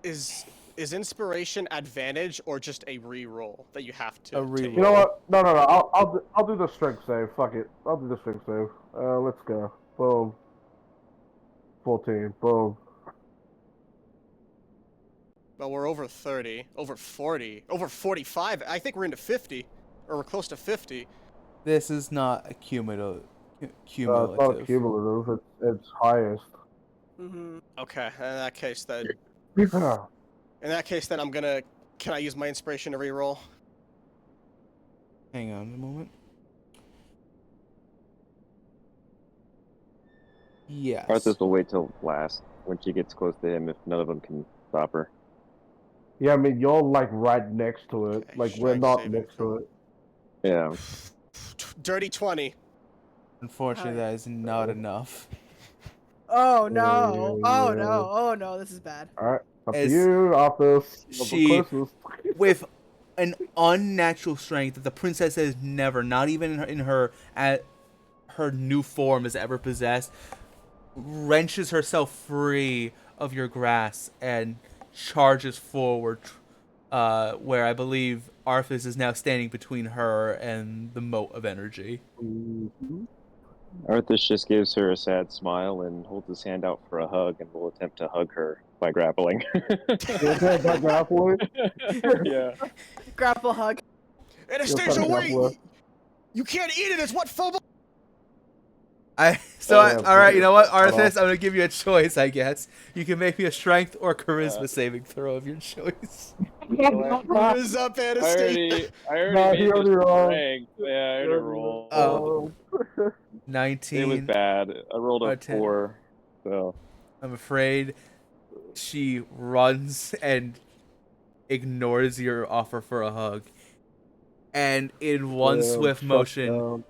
Speaker 4: Is inspiration advantage or just a re-roll that you have to?
Speaker 1: A re-roll.
Speaker 4: take?
Speaker 3: You know what? No. I'll do the strength save. Fuck it. I'll do the strength save. Let's go. Boom. 14. Boom.
Speaker 4: Well, we're over 30, over 40, over 45. I think we're into 50, or we're close to 50.
Speaker 1: This is not a cumulative.
Speaker 3: It's not cumulative. It's highest.
Speaker 2: Mm-hmm.
Speaker 4: Okay, in that case then.
Speaker 3: Yeah.
Speaker 4: In that case then, I'm gonna. Can I use my inspiration to re-roll?
Speaker 1: Hang on a moment. Yes.
Speaker 6: Arthas will wait till last when she gets close to him if none of them can stop her.
Speaker 3: Yeah, I mean, you're like right next to it.
Speaker 4: Okay,
Speaker 3: Like, we're
Speaker 4: strength
Speaker 3: not
Speaker 4: saving
Speaker 3: next
Speaker 4: throw.
Speaker 3: to it.
Speaker 6: Yeah.
Speaker 4: Dirty 20.
Speaker 1: Unfortunately, that is not enough.
Speaker 2: Oh no! Oh
Speaker 3: Yeah.
Speaker 2: no! Oh no! This is bad.
Speaker 3: Alright. Up
Speaker 1: As
Speaker 3: to you, Arthas.
Speaker 1: she- With an unnatural strength that the princess has never, not even in her new form, has ever possessed, wrenches herself free of your grasp and charges forward, where I believe Arthas is now standing between her and the moat of energy.
Speaker 3: Mhm.
Speaker 6: Arthas just gives her a sad smile and holds his hand out for a hug and will attempt to hug her by grappling.
Speaker 3: By grappling?
Speaker 6: Yeah.
Speaker 2: Grapple hug.
Speaker 4: Anastasia,
Speaker 3: fucking
Speaker 4: wait!
Speaker 3: grappler.
Speaker 4: You can't eat it. It's what Phobos.
Speaker 3: Yeah,
Speaker 1: All right, you know what,
Speaker 3: cut
Speaker 1: Arthas,
Speaker 3: off.
Speaker 1: I'm gonna give you a choice. I guess you can make me a strength or charisma saving throw of your choice.
Speaker 4: What is up, Anastasia?
Speaker 5: I already
Speaker 3: No,
Speaker 5: made
Speaker 3: he
Speaker 5: this
Speaker 3: already rolled.
Speaker 5: strength. Yeah, I already rolled.
Speaker 1: Oh. 19.
Speaker 5: It was bad. I rolled a
Speaker 1: Or 10.
Speaker 5: 4. So
Speaker 1: I'm afraid she runs and ignores your offer for a hug. And in one
Speaker 3: Damn,
Speaker 1: swift
Speaker 3: shut
Speaker 1: motion,
Speaker 3: down.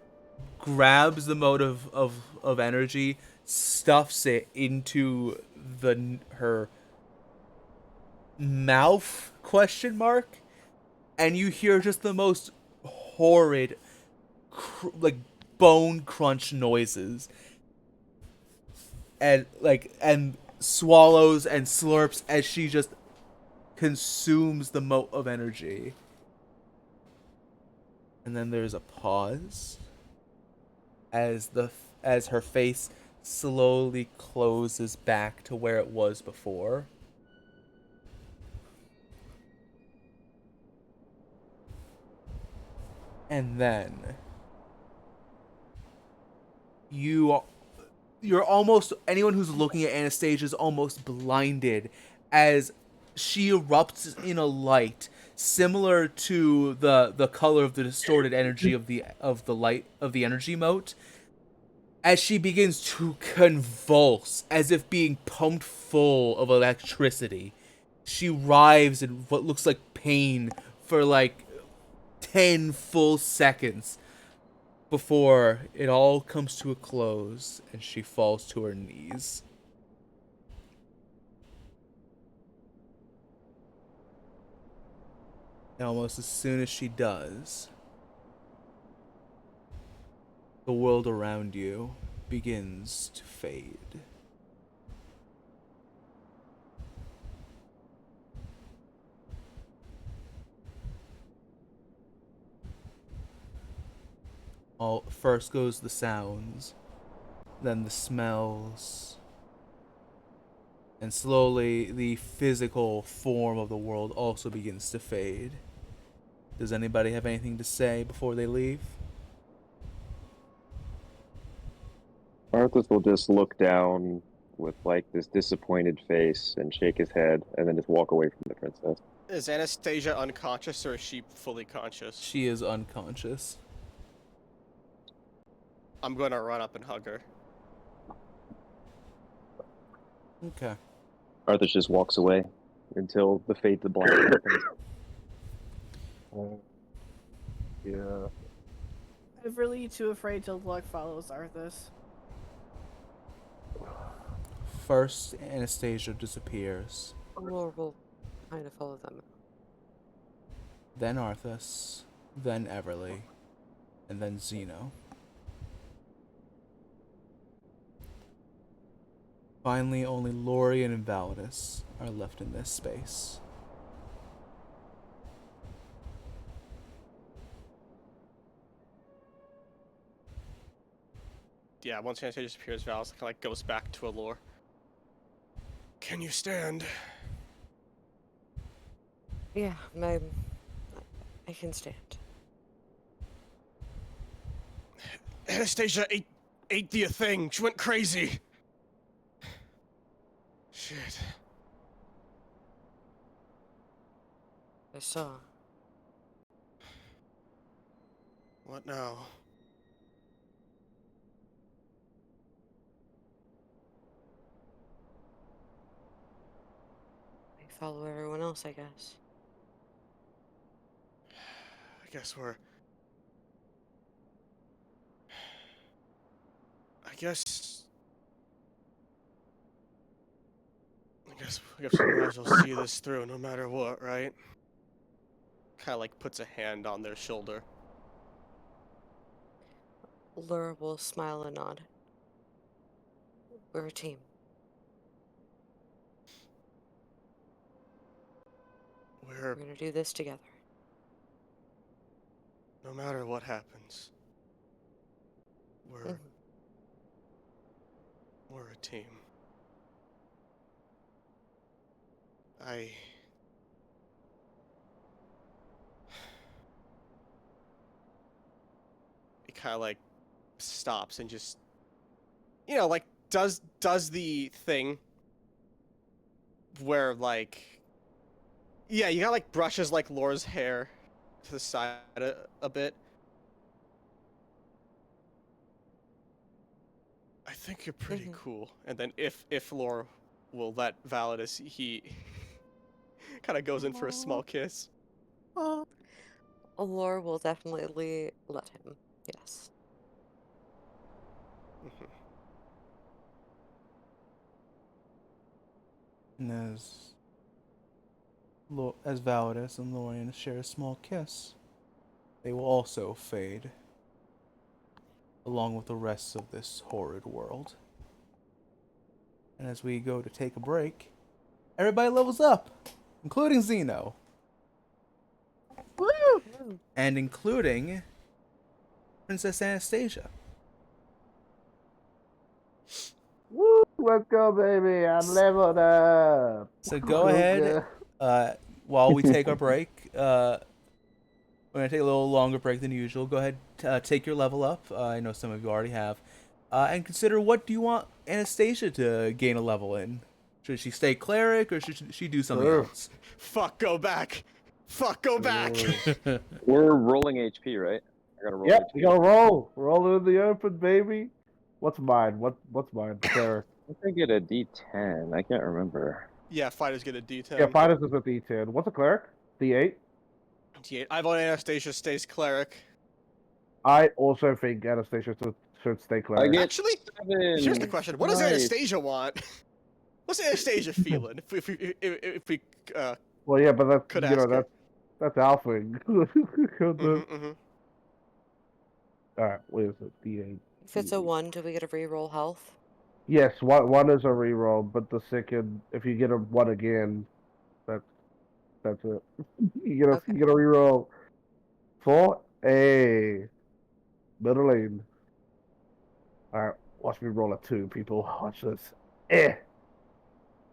Speaker 1: grabs the mote of energy, stuffs it into her mouth, question mark, and you hear just the most horrid like bone crunch noises, and swallows and slurps as she just consumes the mote of energy. And then there's a pause as her face slowly closes back to where it was before. And then you're almost, anyone who's looking at Anastasia is almost blinded as she erupts in a light similar to the color of the distorted energy of the light of the energy mote, as she begins to convulse as if being pumped full of electricity. She writhes in what looks like pain for like 10 full seconds before it all comes to a close and she falls to her knees. And almost as soon as she does, the world around you begins to fade. First goes the sounds, then the smells, and slowly the physical form of the world also begins to fade. Does anybody have anything to say before they leave?
Speaker 6: Arthas will just look down with like this disappointed face and shake his head, and then just walk away from the princess.
Speaker 4: Is Anastasia unconscious or is she fully conscious?
Speaker 1: She is unconscious.
Speaker 4: I'm gonna run up and hug her.
Speaker 1: Okay.
Speaker 6: Arthas just walks away until the fade to black happens.
Speaker 3: Yeah.
Speaker 2: I'm really too afraid to look follows Arthas.
Speaker 1: First, Anastasia disappears.
Speaker 7: Or we'll kind of follow them.
Speaker 1: Then Arthas. Then Everly. And then Zeno. Finally, only Lorien and Valadius are left in this space.
Speaker 4: Yeah, once Anastasia disappears, Val's kind of like goes back to Allure. Can you stand?
Speaker 7: Yeah, I can stand.
Speaker 4: Anastasia ate the thing. She went crazy. Shit.
Speaker 7: I saw.
Speaker 4: What now?
Speaker 7: I follow everyone else, I guess.
Speaker 4: I guess we we might as well see this through no matter what, right? Kind of like puts a hand on their shoulder.
Speaker 7: Laura will smile and nod. We're a team. We're gonna do this together.
Speaker 4: No matter what happens, we're a team. It kind of like stops and just, like does the thing where like, yeah, you got like brushes like Laura's hair to the side a bit. I think you're pretty
Speaker 7: Mhm.
Speaker 4: cool. And then if Lore will let Validus, he kind of goes in for a small kiss.
Speaker 7: Allure will definitely let him. Yes.
Speaker 4: Mhm.
Speaker 1: And as Validus and Lorian share a small kiss, they will also fade, along with the rest of this horrid world. And as we go to take a break, everybody levels up, including Zeno,
Speaker 2: Woo!
Speaker 1: and including Princess Anastasia.
Speaker 3: Woo! Let's go, baby! I'm leveled up.
Speaker 1: So go
Speaker 3: Real
Speaker 1: ahead,
Speaker 3: good.
Speaker 1: while we take our break. We're gonna take a little longer break than usual. Go ahead, take your level up. I know some of you already have, and consider what do you want Anastasia to gain a level in. Should she stay cleric or should she do something
Speaker 3: Sure.
Speaker 1: else?
Speaker 4: Fuck, go back. Fuck, go back.
Speaker 6: We're rolling HP, right? I gotta roll
Speaker 3: Yep,
Speaker 6: HP.
Speaker 3: we gotta roll. Roll it in the open, baby. What's mine? What's mine? Cleric.
Speaker 6: I think I get a D10. I can't remember.
Speaker 4: Yeah, fighters get a D10.
Speaker 3: Yeah, fighters is a D10. What's a cleric? D8.
Speaker 4: D8. I vote Anastasia stays cleric.
Speaker 3: I also think Anastasia should stay
Speaker 6: I
Speaker 3: cleric.
Speaker 6: get
Speaker 4: Actually,
Speaker 6: 7.
Speaker 4: here's the question: what does
Speaker 6: Nice.
Speaker 4: Anastasia want? What's Anastasia feeling? If we
Speaker 3: Well, yeah, but that's
Speaker 4: could ask her.
Speaker 3: that's Alpha.
Speaker 4: Mm-hmm.
Speaker 3: All right, what is it? D8.
Speaker 7: If it's a 1, do we get a reroll health?
Speaker 3: Yes, one is a reroll, but the second, if you get a one again, that's it.
Speaker 7: Okay.
Speaker 3: You get a reroll. 4. A middle lane. All right, watch me roll a 2, people. Watch this.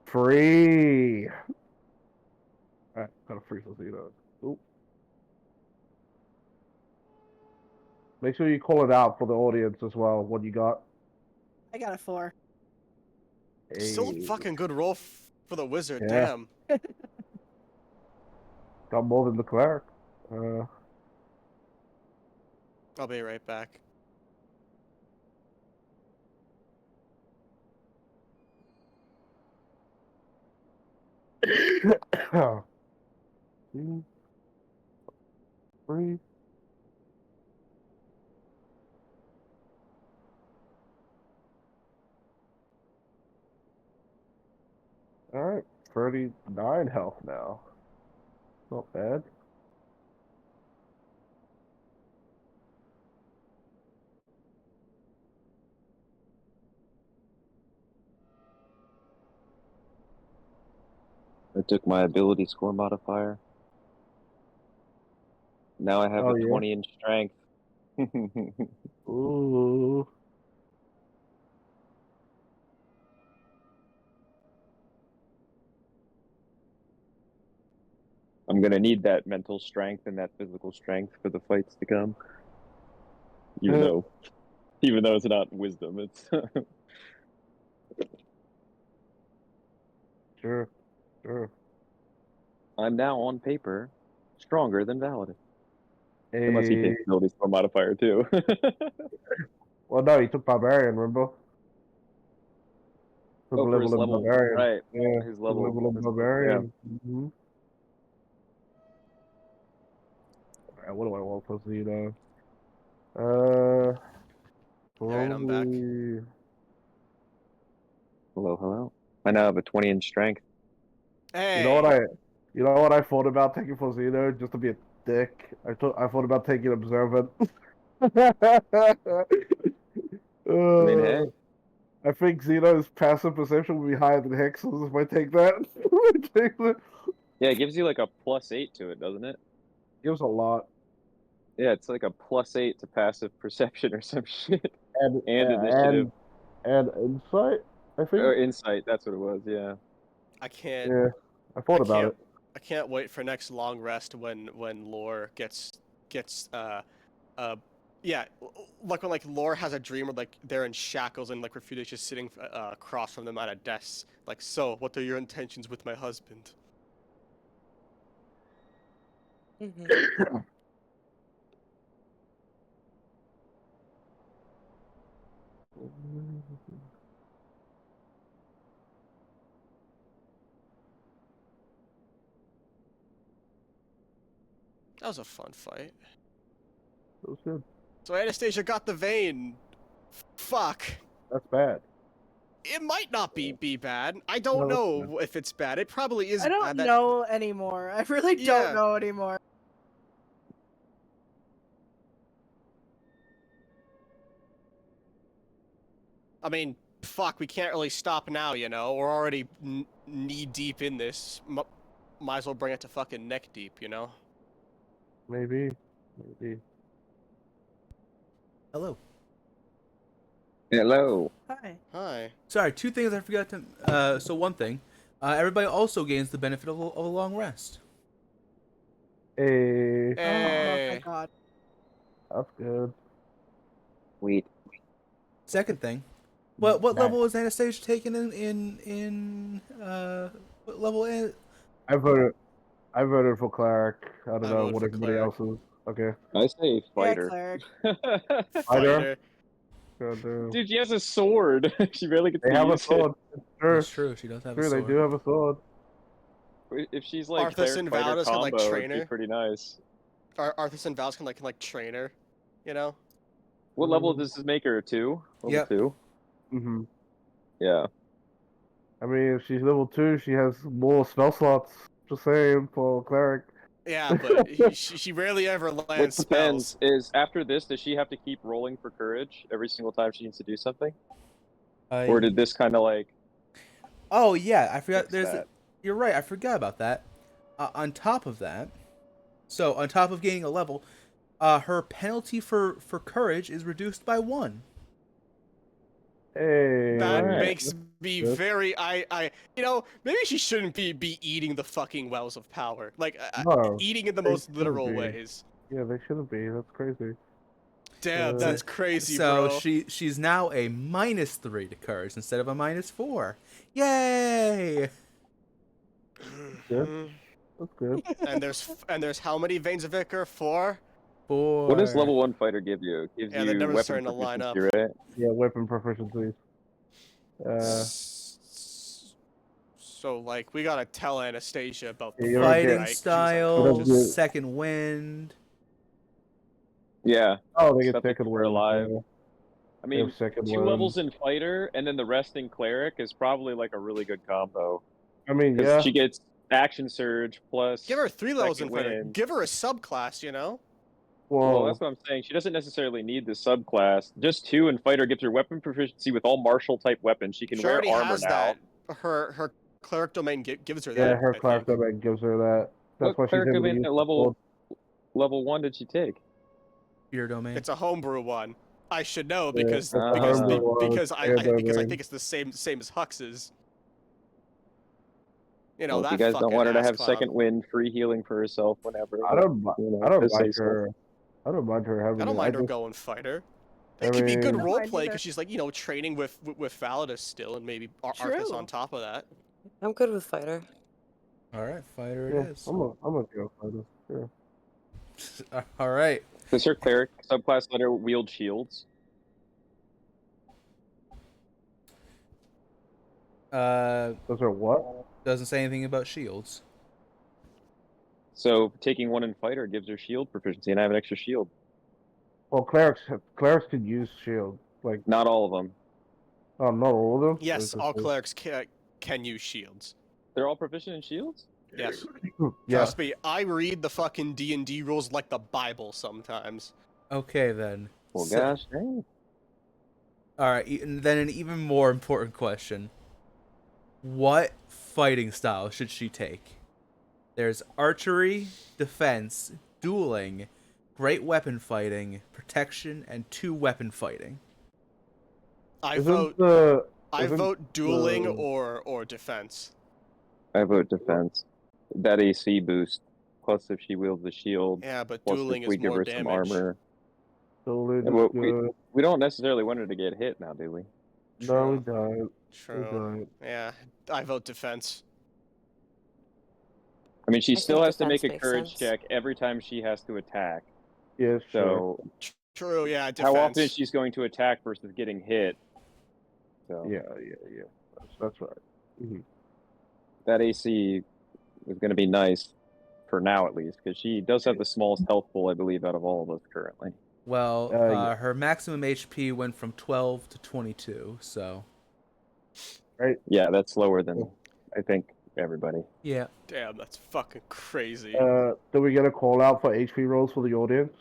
Speaker 3: 3. All right, got a free for Zeno. Oop. Make sure you call it out for the audience as well. What you got?
Speaker 2: I got a 4.
Speaker 4: Still a
Speaker 3: Hey,
Speaker 4: fucking good roll for the wizard.
Speaker 3: Yeah.
Speaker 4: Damn.
Speaker 3: got more than the cleric. Uh,
Speaker 4: I'll be right back.
Speaker 3: two, 3. All right, 39 health now. Not bad.
Speaker 6: I took my ability score modifier. Now I have
Speaker 3: Oh
Speaker 6: a
Speaker 3: yeah.
Speaker 6: 20 in strength.
Speaker 3: Ooh.
Speaker 6: I'm gonna need that mental strength and that physical strength for the fights to come. Even though it's not wisdom, it's
Speaker 3: Sure.
Speaker 6: I'm now on paper stronger than Validus. Unless he
Speaker 3: Hey.
Speaker 6: takes ability score modifier too.
Speaker 3: Well, no, he took barbarian. Remember? Took a
Speaker 6: Oh, for his
Speaker 3: level in
Speaker 6: level,
Speaker 3: barbarian.
Speaker 6: right?
Speaker 3: Yeah.
Speaker 6: His
Speaker 3: Took a
Speaker 6: level,
Speaker 3: level in
Speaker 6: yeah.
Speaker 3: barbarian. Mm-hmm. All right, what do I want for Zeno?
Speaker 4: Alright, I'm back.
Speaker 3: Probably.
Speaker 6: Hello. I now have a 20 in strength.
Speaker 4: Hey.
Speaker 3: You know what I thought about taking for Zeno just to be a dick. I thought about taking observant.
Speaker 6: I mean, hey,
Speaker 3: I think Xeno's passive perception will be higher than Hex's if I take that.
Speaker 6: yeah, it gives you like a +8 to it, doesn't it?
Speaker 3: Gives a lot.
Speaker 6: Yeah, it's like a +8 to passive perception or some shit,
Speaker 3: And
Speaker 6: and initiative
Speaker 3: insight, I think.
Speaker 6: or insight. That's what it was. Yeah.
Speaker 4: I can't.
Speaker 3: Yeah, I thought about it.
Speaker 4: I can't wait for next long rest when Lore gets yeah, like when like Lore has a dream where like they're in shackles and like Refudius just sitting across from them at a desk. Like, so what are your intentions with my husband?
Speaker 7: Mm-hmm.
Speaker 4: That was a fun fight.
Speaker 3: That was good.
Speaker 4: So Anastasia got the vein. Fuck.
Speaker 3: That's bad.
Speaker 4: It might not be bad. I don't
Speaker 3: No, that's
Speaker 4: know if it's bad. It probably is
Speaker 2: I don't
Speaker 4: bad. That-
Speaker 2: know anymore. I really
Speaker 4: Yeah.
Speaker 2: don't know anymore.
Speaker 4: I mean, fuck, we can't really stop now, you know? We're already knee deep in this. Might as well bring it to fucking neck deep, you know?
Speaker 3: Maybe.
Speaker 1: Hello.
Speaker 6: Hello.
Speaker 2: Hi.
Speaker 4: Hi.
Speaker 1: Sorry, two things I forgot to. So one thing, everybody also gains the benefit of a long rest.
Speaker 3: Hey,
Speaker 2: Oh,
Speaker 4: Hey.
Speaker 2: thank God.
Speaker 3: that's good.
Speaker 6: Sweet.
Speaker 1: Second thing, what
Speaker 3: Nice.
Speaker 1: level is Anastasia taking in what level?
Speaker 3: I voted for cleric. I don't
Speaker 4: I
Speaker 3: know
Speaker 4: voted
Speaker 3: what
Speaker 4: for
Speaker 3: everybody
Speaker 4: cleric.
Speaker 3: else is. Okay.
Speaker 6: I say
Speaker 2: Yeah,
Speaker 6: fighter.
Speaker 2: cleric.
Speaker 4: Fighter.
Speaker 3: Goddamn.
Speaker 5: Dude, she has a sword. She barely gets
Speaker 3: They
Speaker 5: to
Speaker 3: have a
Speaker 5: use
Speaker 3: sword. It's true.
Speaker 1: That's true. She does have a
Speaker 3: True, they
Speaker 1: sword.
Speaker 3: do have a sword.
Speaker 5: it. If she's like
Speaker 4: Arthas
Speaker 5: cleric
Speaker 4: and
Speaker 5: fighter
Speaker 4: Valadius can, like,
Speaker 5: combo,
Speaker 4: train
Speaker 5: it'd be
Speaker 4: her.
Speaker 5: pretty nice.
Speaker 4: Arthas and Val's can like train her, you know?
Speaker 5: What level does this make her? 2? Level
Speaker 1: Yep.
Speaker 5: 2?
Speaker 3: Mm-hmm.
Speaker 5: Yeah.
Speaker 3: I mean, if she's level 2, she has more spell slots. Just saying, for cleric.
Speaker 4: Yeah, but she rarely ever
Speaker 5: What
Speaker 4: lands
Speaker 5: depends
Speaker 4: spells.
Speaker 5: is after this, does she have to keep rolling for courage every single time she needs to do something? Or did this kind of like
Speaker 1: Oh yeah, I forgot.
Speaker 5: fix that?
Speaker 1: You're right. I forgot about that. On top of that, so on top of gaining a level, her penalty for courage is reduced by 1.
Speaker 3: Hey.
Speaker 4: That
Speaker 5: Alright.
Speaker 4: makes me
Speaker 3: Good.
Speaker 4: very you know, maybe she shouldn't be eating the fucking wells of power. Like
Speaker 3: No,
Speaker 4: eating in the
Speaker 3: they
Speaker 4: most
Speaker 3: shouldn't
Speaker 4: literal
Speaker 3: be.
Speaker 4: ways.
Speaker 3: Yeah, they shouldn't be. That's crazy.
Speaker 4: Damn,
Speaker 3: Uh,
Speaker 4: that's crazy,
Speaker 1: So
Speaker 4: bro.
Speaker 1: she's now a -3 to courage instead of a -4. Yay!
Speaker 3: Good.
Speaker 4: Mhm.
Speaker 3: That's good.
Speaker 4: And there's how many veins of Ichor? 4?
Speaker 1: 4.
Speaker 5: What does level 1 fighter give you? It gives
Speaker 4: Yeah, the
Speaker 5: you
Speaker 4: numbers are
Speaker 5: weapon
Speaker 4: starting to line up.
Speaker 5: proficiency, right?
Speaker 3: Yeah, weapon proficiencies.
Speaker 4: So like we gotta tell Anastasia about
Speaker 3: Yeah,
Speaker 4: the
Speaker 3: you don't
Speaker 1: Fighting
Speaker 3: get-
Speaker 4: right? 'Cause she's
Speaker 1: style,
Speaker 4: unconscious.
Speaker 1: second wind.
Speaker 5: Yeah.
Speaker 3: Oh, they get
Speaker 5: Stuff to
Speaker 3: second
Speaker 5: keep her
Speaker 3: wind.
Speaker 5: alive.
Speaker 3: Yeah.
Speaker 5: I
Speaker 3: They have
Speaker 5: mean,
Speaker 3: second
Speaker 5: 2
Speaker 3: wind.
Speaker 5: levels in fighter and then the rest in cleric is probably like a really good combo.
Speaker 3: I mean,
Speaker 5: Because
Speaker 3: yeah.
Speaker 5: she gets action surge plus.
Speaker 4: Give her 3 levels in
Speaker 5: second
Speaker 4: fighter.
Speaker 5: wind.
Speaker 4: Give her a subclass, you know?
Speaker 5: Well,
Speaker 3: Well,
Speaker 5: that's what I'm saying. She doesn't necessarily need the subclass. Just 2 in fighter gives her weapon proficiency with all martial type weapons. She can
Speaker 4: She
Speaker 5: wear
Speaker 4: already
Speaker 5: armor
Speaker 4: has
Speaker 5: now.
Speaker 4: that. Her cleric domain gives her
Speaker 3: yeah,
Speaker 4: that.
Speaker 3: her
Speaker 4: I
Speaker 3: class
Speaker 4: think.
Speaker 3: domain gives her that. That's
Speaker 5: What
Speaker 3: why she's
Speaker 5: cleric
Speaker 3: able to
Speaker 5: domain
Speaker 3: use
Speaker 5: at
Speaker 3: the sword.
Speaker 5: level 1 did she take?
Speaker 1: Your domain.
Speaker 4: It's a homebrew one. I should know
Speaker 3: Yeah,
Speaker 4: because
Speaker 3: it's a
Speaker 4: because
Speaker 3: homebrew one,
Speaker 4: because
Speaker 3: fair
Speaker 4: because I
Speaker 3: domain.
Speaker 4: think it's the same as Hux's. You know
Speaker 5: Well,
Speaker 4: that
Speaker 5: if you guys don't want her to
Speaker 4: ass
Speaker 5: have
Speaker 4: clown.
Speaker 5: second wind, free healing for herself whenever.
Speaker 3: I don't.
Speaker 5: you know,
Speaker 3: I don't
Speaker 5: just say
Speaker 3: mind
Speaker 5: so.
Speaker 3: her. I don't mind her having
Speaker 4: I don't
Speaker 3: it.
Speaker 4: mind her
Speaker 3: just,
Speaker 4: going fighter.
Speaker 3: I
Speaker 4: It could be good
Speaker 3: mean-
Speaker 4: role
Speaker 2: mind
Speaker 4: play
Speaker 2: either.
Speaker 4: because she's like training with Valadius still, and maybe Arthas
Speaker 2: True.
Speaker 4: on top of that.
Speaker 7: I'm good with fighter.
Speaker 1: All right, fighter
Speaker 3: Yeah,
Speaker 1: it is.
Speaker 3: I'm gonna go fighter. Yeah.
Speaker 1: All right.
Speaker 5: Does her cleric subclass let her wield shields?
Speaker 3: Those are what?
Speaker 1: Doesn't say anything about shields.
Speaker 5: So taking 1 in fighter gives her shield proficiency, and I have an extra shield.
Speaker 3: Well, clerics can use shield. Like,
Speaker 5: Not all of them.
Speaker 3: not all of them.
Speaker 4: Yes, all clerics can use shields.
Speaker 5: They're all proficient in shields?
Speaker 4: Yes.
Speaker 3: Yeah.
Speaker 4: Trust me, I read the fucking D&D rules like the Bible sometimes.
Speaker 1: Okay then.
Speaker 5: Well,
Speaker 1: So-
Speaker 5: gosh, dang.
Speaker 1: All right. And then an even more important question: what fighting style should she take? There's archery, defense, dueling, great weapon fighting, protection, and 2 weapon fighting.
Speaker 4: I
Speaker 3: Isn't
Speaker 4: vote dueling
Speaker 3: the-
Speaker 4: or defense.
Speaker 5: I vote defense. That AC boost, plus if she wields the shield,
Speaker 4: Yeah, but
Speaker 5: plus
Speaker 4: dueling
Speaker 5: if we
Speaker 4: is
Speaker 5: give
Speaker 4: more
Speaker 5: her
Speaker 4: damage.
Speaker 5: some armor.
Speaker 3: Dueling
Speaker 5: Yeah,
Speaker 3: is
Speaker 5: well,
Speaker 3: good.
Speaker 5: We don't necessarily want her to get hit now, do we?
Speaker 3: No, we
Speaker 4: True.
Speaker 3: don't. We
Speaker 4: True.
Speaker 3: don't.
Speaker 4: Yeah, I vote defense.
Speaker 5: I mean, she
Speaker 7: I
Speaker 5: still
Speaker 7: think
Speaker 5: has to make a
Speaker 7: defense makes
Speaker 5: courage
Speaker 7: sense.
Speaker 5: check every time she has to attack.
Speaker 3: Yeah, sure.
Speaker 5: So
Speaker 4: True, yeah, defense.
Speaker 5: how often she's going to attack versus getting hit
Speaker 6: So
Speaker 3: Yeah. That's right.
Speaker 6: that AC is going to be nice for now, at least, because she does have the smallest health pool, I believe, out of all of us currently.
Speaker 1: Well,
Speaker 3: Yeah.
Speaker 1: her maximum HP went from 12 to 22, so.
Speaker 3: Right.
Speaker 6: Yeah, that's lower than I think everybody.
Speaker 1: Yeah.
Speaker 4: Damn, that's fucking crazy.
Speaker 3: Do we get a call out for HP rolls for the audience?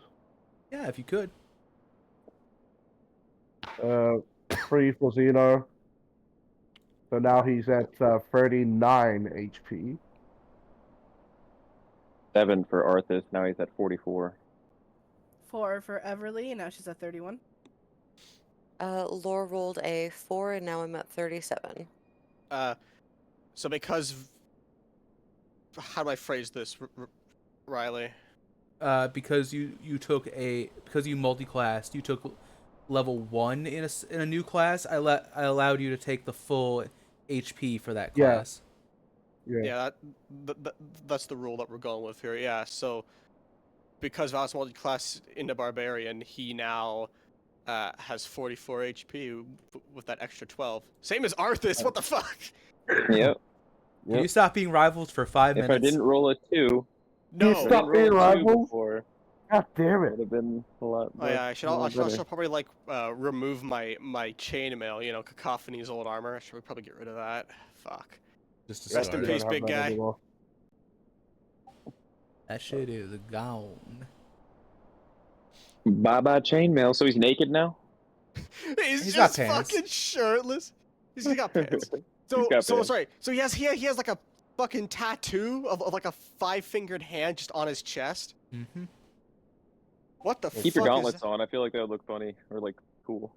Speaker 1: Yeah, if you could.
Speaker 3: 3 for Xeno. So now he's at 39 HP.
Speaker 6: 7 for Arthas. Now he's at 44.
Speaker 2: 4 for Everly, and now she's at 31.
Speaker 7: Laura rolled a 4, and now I'm at 37.
Speaker 4: So because, how do I phrase this, Riley?
Speaker 1: Because you multi-classed, you took level 1 in a new class. I allowed you to take the full HP for that class.
Speaker 4: Yeah, that's the rule that we're going with here. Yeah, so because Val's multi-class into Barbarian, he now has 44 HP with that extra 12. Same as Arthas. What the fuck?
Speaker 6: Yep.
Speaker 1: Can you stop being rivals for 5
Speaker 6: If
Speaker 1: minutes?
Speaker 6: I didn't roll a 2,
Speaker 4: No.
Speaker 3: Stop being rivals.
Speaker 6: before,
Speaker 3: God damn
Speaker 6: it
Speaker 3: it!
Speaker 6: would have been a lot.
Speaker 4: Oh yeah, I should also
Speaker 6: better.
Speaker 4: probably like remove my chainmail. You know, Cacophony's old armor. I should probably get rid of that. Fuck.
Speaker 1: Just to
Speaker 4: Rest in
Speaker 1: start.
Speaker 4: peace, big guy.
Speaker 1: That shit is gone.
Speaker 6: Bye bye chainmail. So he's naked now.
Speaker 4: He's
Speaker 1: He's got
Speaker 4: just
Speaker 1: pants.
Speaker 4: fucking shirtless. He's got pants.
Speaker 6: He's got
Speaker 4: So
Speaker 6: pants.
Speaker 4: sorry. So he has like a fucking tattoo of like a 5-fingered hand just on his chest.
Speaker 1: Mm-hmm.
Speaker 4: What the fuck?
Speaker 6: Keep your
Speaker 4: is
Speaker 6: gauntlets
Speaker 4: that?
Speaker 6: on. I feel like that would look funny or like cool.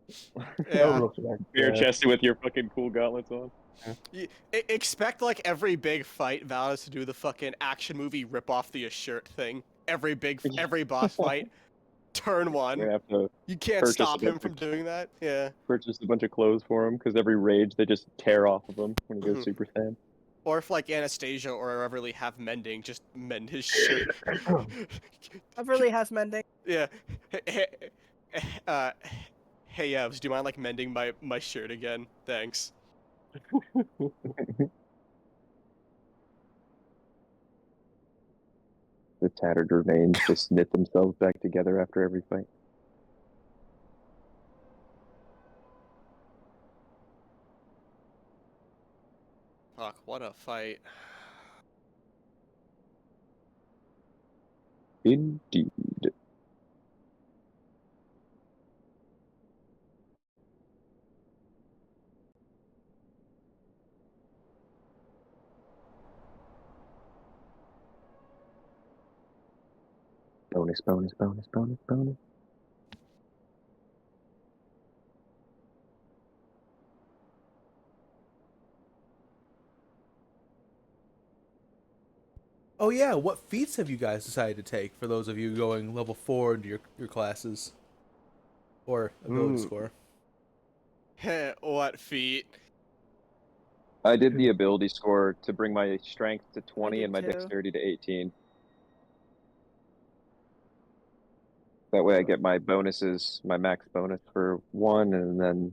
Speaker 4: Yeah.
Speaker 6: Bare chested with your fucking cool gauntlets on.
Speaker 4: Expect like every big fight Valadius to do the fucking action movie rip off the shirt thing. Every boss fight. Turn 1.
Speaker 6: We're gonna have to
Speaker 4: You can't
Speaker 6: purchase
Speaker 4: stop
Speaker 6: a
Speaker 4: him
Speaker 6: bunch
Speaker 4: from
Speaker 6: of-
Speaker 4: doing that. Yeah.
Speaker 6: purchase a bunch of clothes for him because every rage they just tear off of him when he goes
Speaker 4: Mhm.
Speaker 6: Super Saiyan.
Speaker 4: Or if like Anastasia or Everly have mending, just mend his shirt.
Speaker 2: Everly has mending.
Speaker 4: Yeah. Hey Evs, do you mind like mending my shirt again? Thanks.
Speaker 6: The tattered remains just knit themselves back together after every fight.
Speaker 4: Fuck, what a fight.
Speaker 6: Indeed. Bonus, bonus, bonus, bonus, bonus.
Speaker 1: Oh yeah, what feats have you guys decided to take for those of you going level 4 into your classes? Or ability score?
Speaker 4: What feat?
Speaker 6: I did the ability score to bring my strength to 20
Speaker 2: did
Speaker 6: and my
Speaker 2: too.
Speaker 6: dexterity to 18. That way I get my bonuses, my max bonus for 1, and then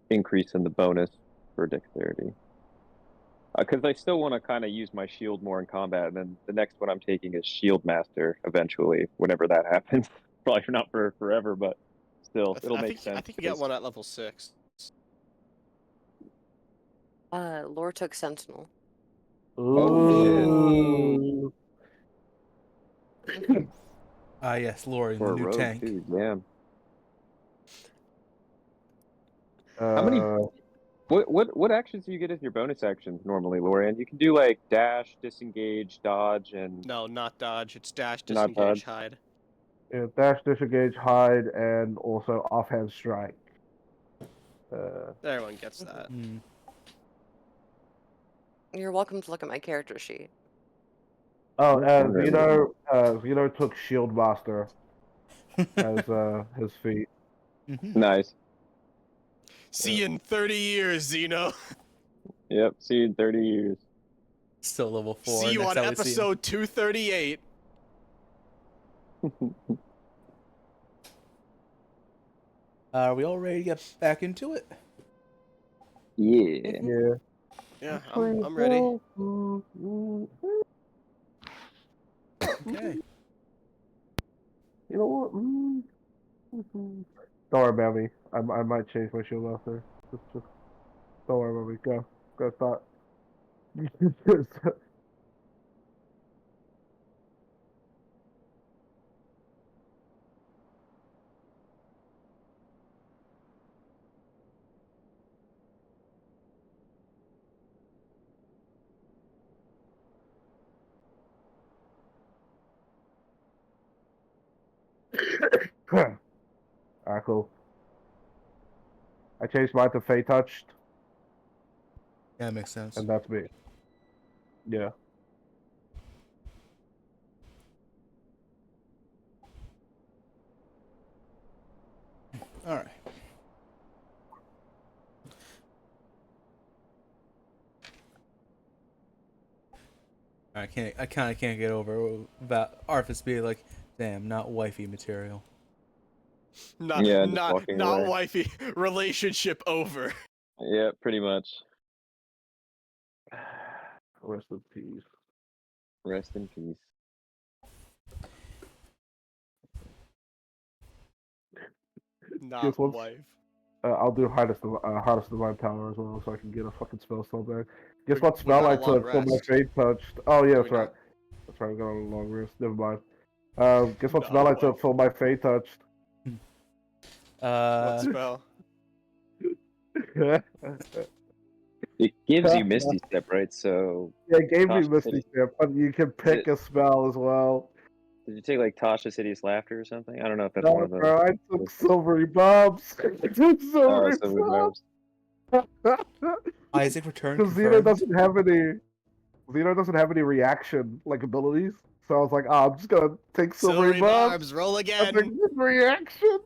Speaker 6: increase in the bonus for dexterity. Because I still want to kind of use my shield more in combat, and then the next one I'm taking is Shield Master eventually, whenever that happens. Probably not for forever, but still, it'll make sense.
Speaker 4: I think you get one at level 6.
Speaker 7: Laura took Sentinel.
Speaker 3: Ooh.
Speaker 1: Yes, Lori, the
Speaker 6: For a
Speaker 1: new
Speaker 6: rogue,
Speaker 1: tank.
Speaker 6: too, yeah.
Speaker 3: Uh,
Speaker 6: How many? What actions do you get as your bonus actions normally, Lorian? You can do like dash, disengage, dodge, and
Speaker 4: No, not dodge. It's dash,
Speaker 6: Not
Speaker 4: disengage,
Speaker 6: dodge.
Speaker 4: hide.
Speaker 3: yeah, dash, disengage, hide, and also offhand strike.
Speaker 4: Everyone gets that.
Speaker 1: Hmm.
Speaker 7: You're welcome to look at my character sheet.
Speaker 3: Oh, and
Speaker 6: wondering.
Speaker 3: Zeno took Shield Master as his feat.
Speaker 6: nice.
Speaker 4: See you in 30 years, Zeno.
Speaker 6: Yep. See you in 30 years.
Speaker 1: Still level 4.
Speaker 4: See you
Speaker 1: That's
Speaker 4: on
Speaker 1: how we see him.
Speaker 4: episode 238.
Speaker 1: Are we all ready to get back into it?
Speaker 6: Yeah.
Speaker 3: Yeah.
Speaker 4: Yeah, I'm ready.
Speaker 1: Okay.
Speaker 3: You know what? Don't worry about me. I might change my shield after. Just don't worry about me. Go start. Alright, cool. I changed mine to Fey Touched,
Speaker 1: Yeah, that makes sense.
Speaker 3: and that's me. Yeah.
Speaker 1: All right. I kind of can't get over about Arthas being like, damn, not wifey material.
Speaker 4: Not
Speaker 6: Yeah, just
Speaker 4: not
Speaker 6: walking
Speaker 4: not
Speaker 6: away.
Speaker 4: wifey. Relationship over.
Speaker 6: Yeah, pretty much.
Speaker 3: Rest in peace.
Speaker 6: Rest in peace.
Speaker 4: Not
Speaker 3: what's-
Speaker 4: wife.
Speaker 3: I'll do hardest divine power as well, so I can get a fucking spell so bad. Guess what
Speaker 4: We
Speaker 3: spell
Speaker 4: got
Speaker 3: I
Speaker 4: a long
Speaker 3: took for my
Speaker 4: rest.
Speaker 3: Fey Touched? Oh yeah,
Speaker 4: Do
Speaker 3: that's
Speaker 4: we
Speaker 3: right.
Speaker 4: not?
Speaker 3: That's right. I got on a long rest. Never mind. Guess what
Speaker 4: Not
Speaker 3: spell I
Speaker 4: wife.
Speaker 3: took for my Fey Touched?
Speaker 4: What spell?
Speaker 3: Yeah,
Speaker 6: It gives you Misty Step, right? So
Speaker 3: it gave me
Speaker 6: Tasha
Speaker 3: Misty
Speaker 6: City.
Speaker 3: Step, but you can pick a spell as well.
Speaker 6: Did you take like Tasha's Hideous Laughter or something? I don't know if that's one
Speaker 3: No,
Speaker 6: of those.
Speaker 3: bro, I took Silvery Bobs. I took
Speaker 6: Oh,
Speaker 3: Silvery
Speaker 6: Silver
Speaker 3: Bobs.
Speaker 6: Barbs.
Speaker 1: Isaac return
Speaker 3: Because
Speaker 1: confirmed.
Speaker 3: Xeno doesn't have any reaction like abilities. So I was like, I'm just gonna take Silvery
Speaker 4: Silvery
Speaker 3: Bobs.
Speaker 4: Barbs, roll
Speaker 3: That's a
Speaker 4: again.
Speaker 3: good reaction.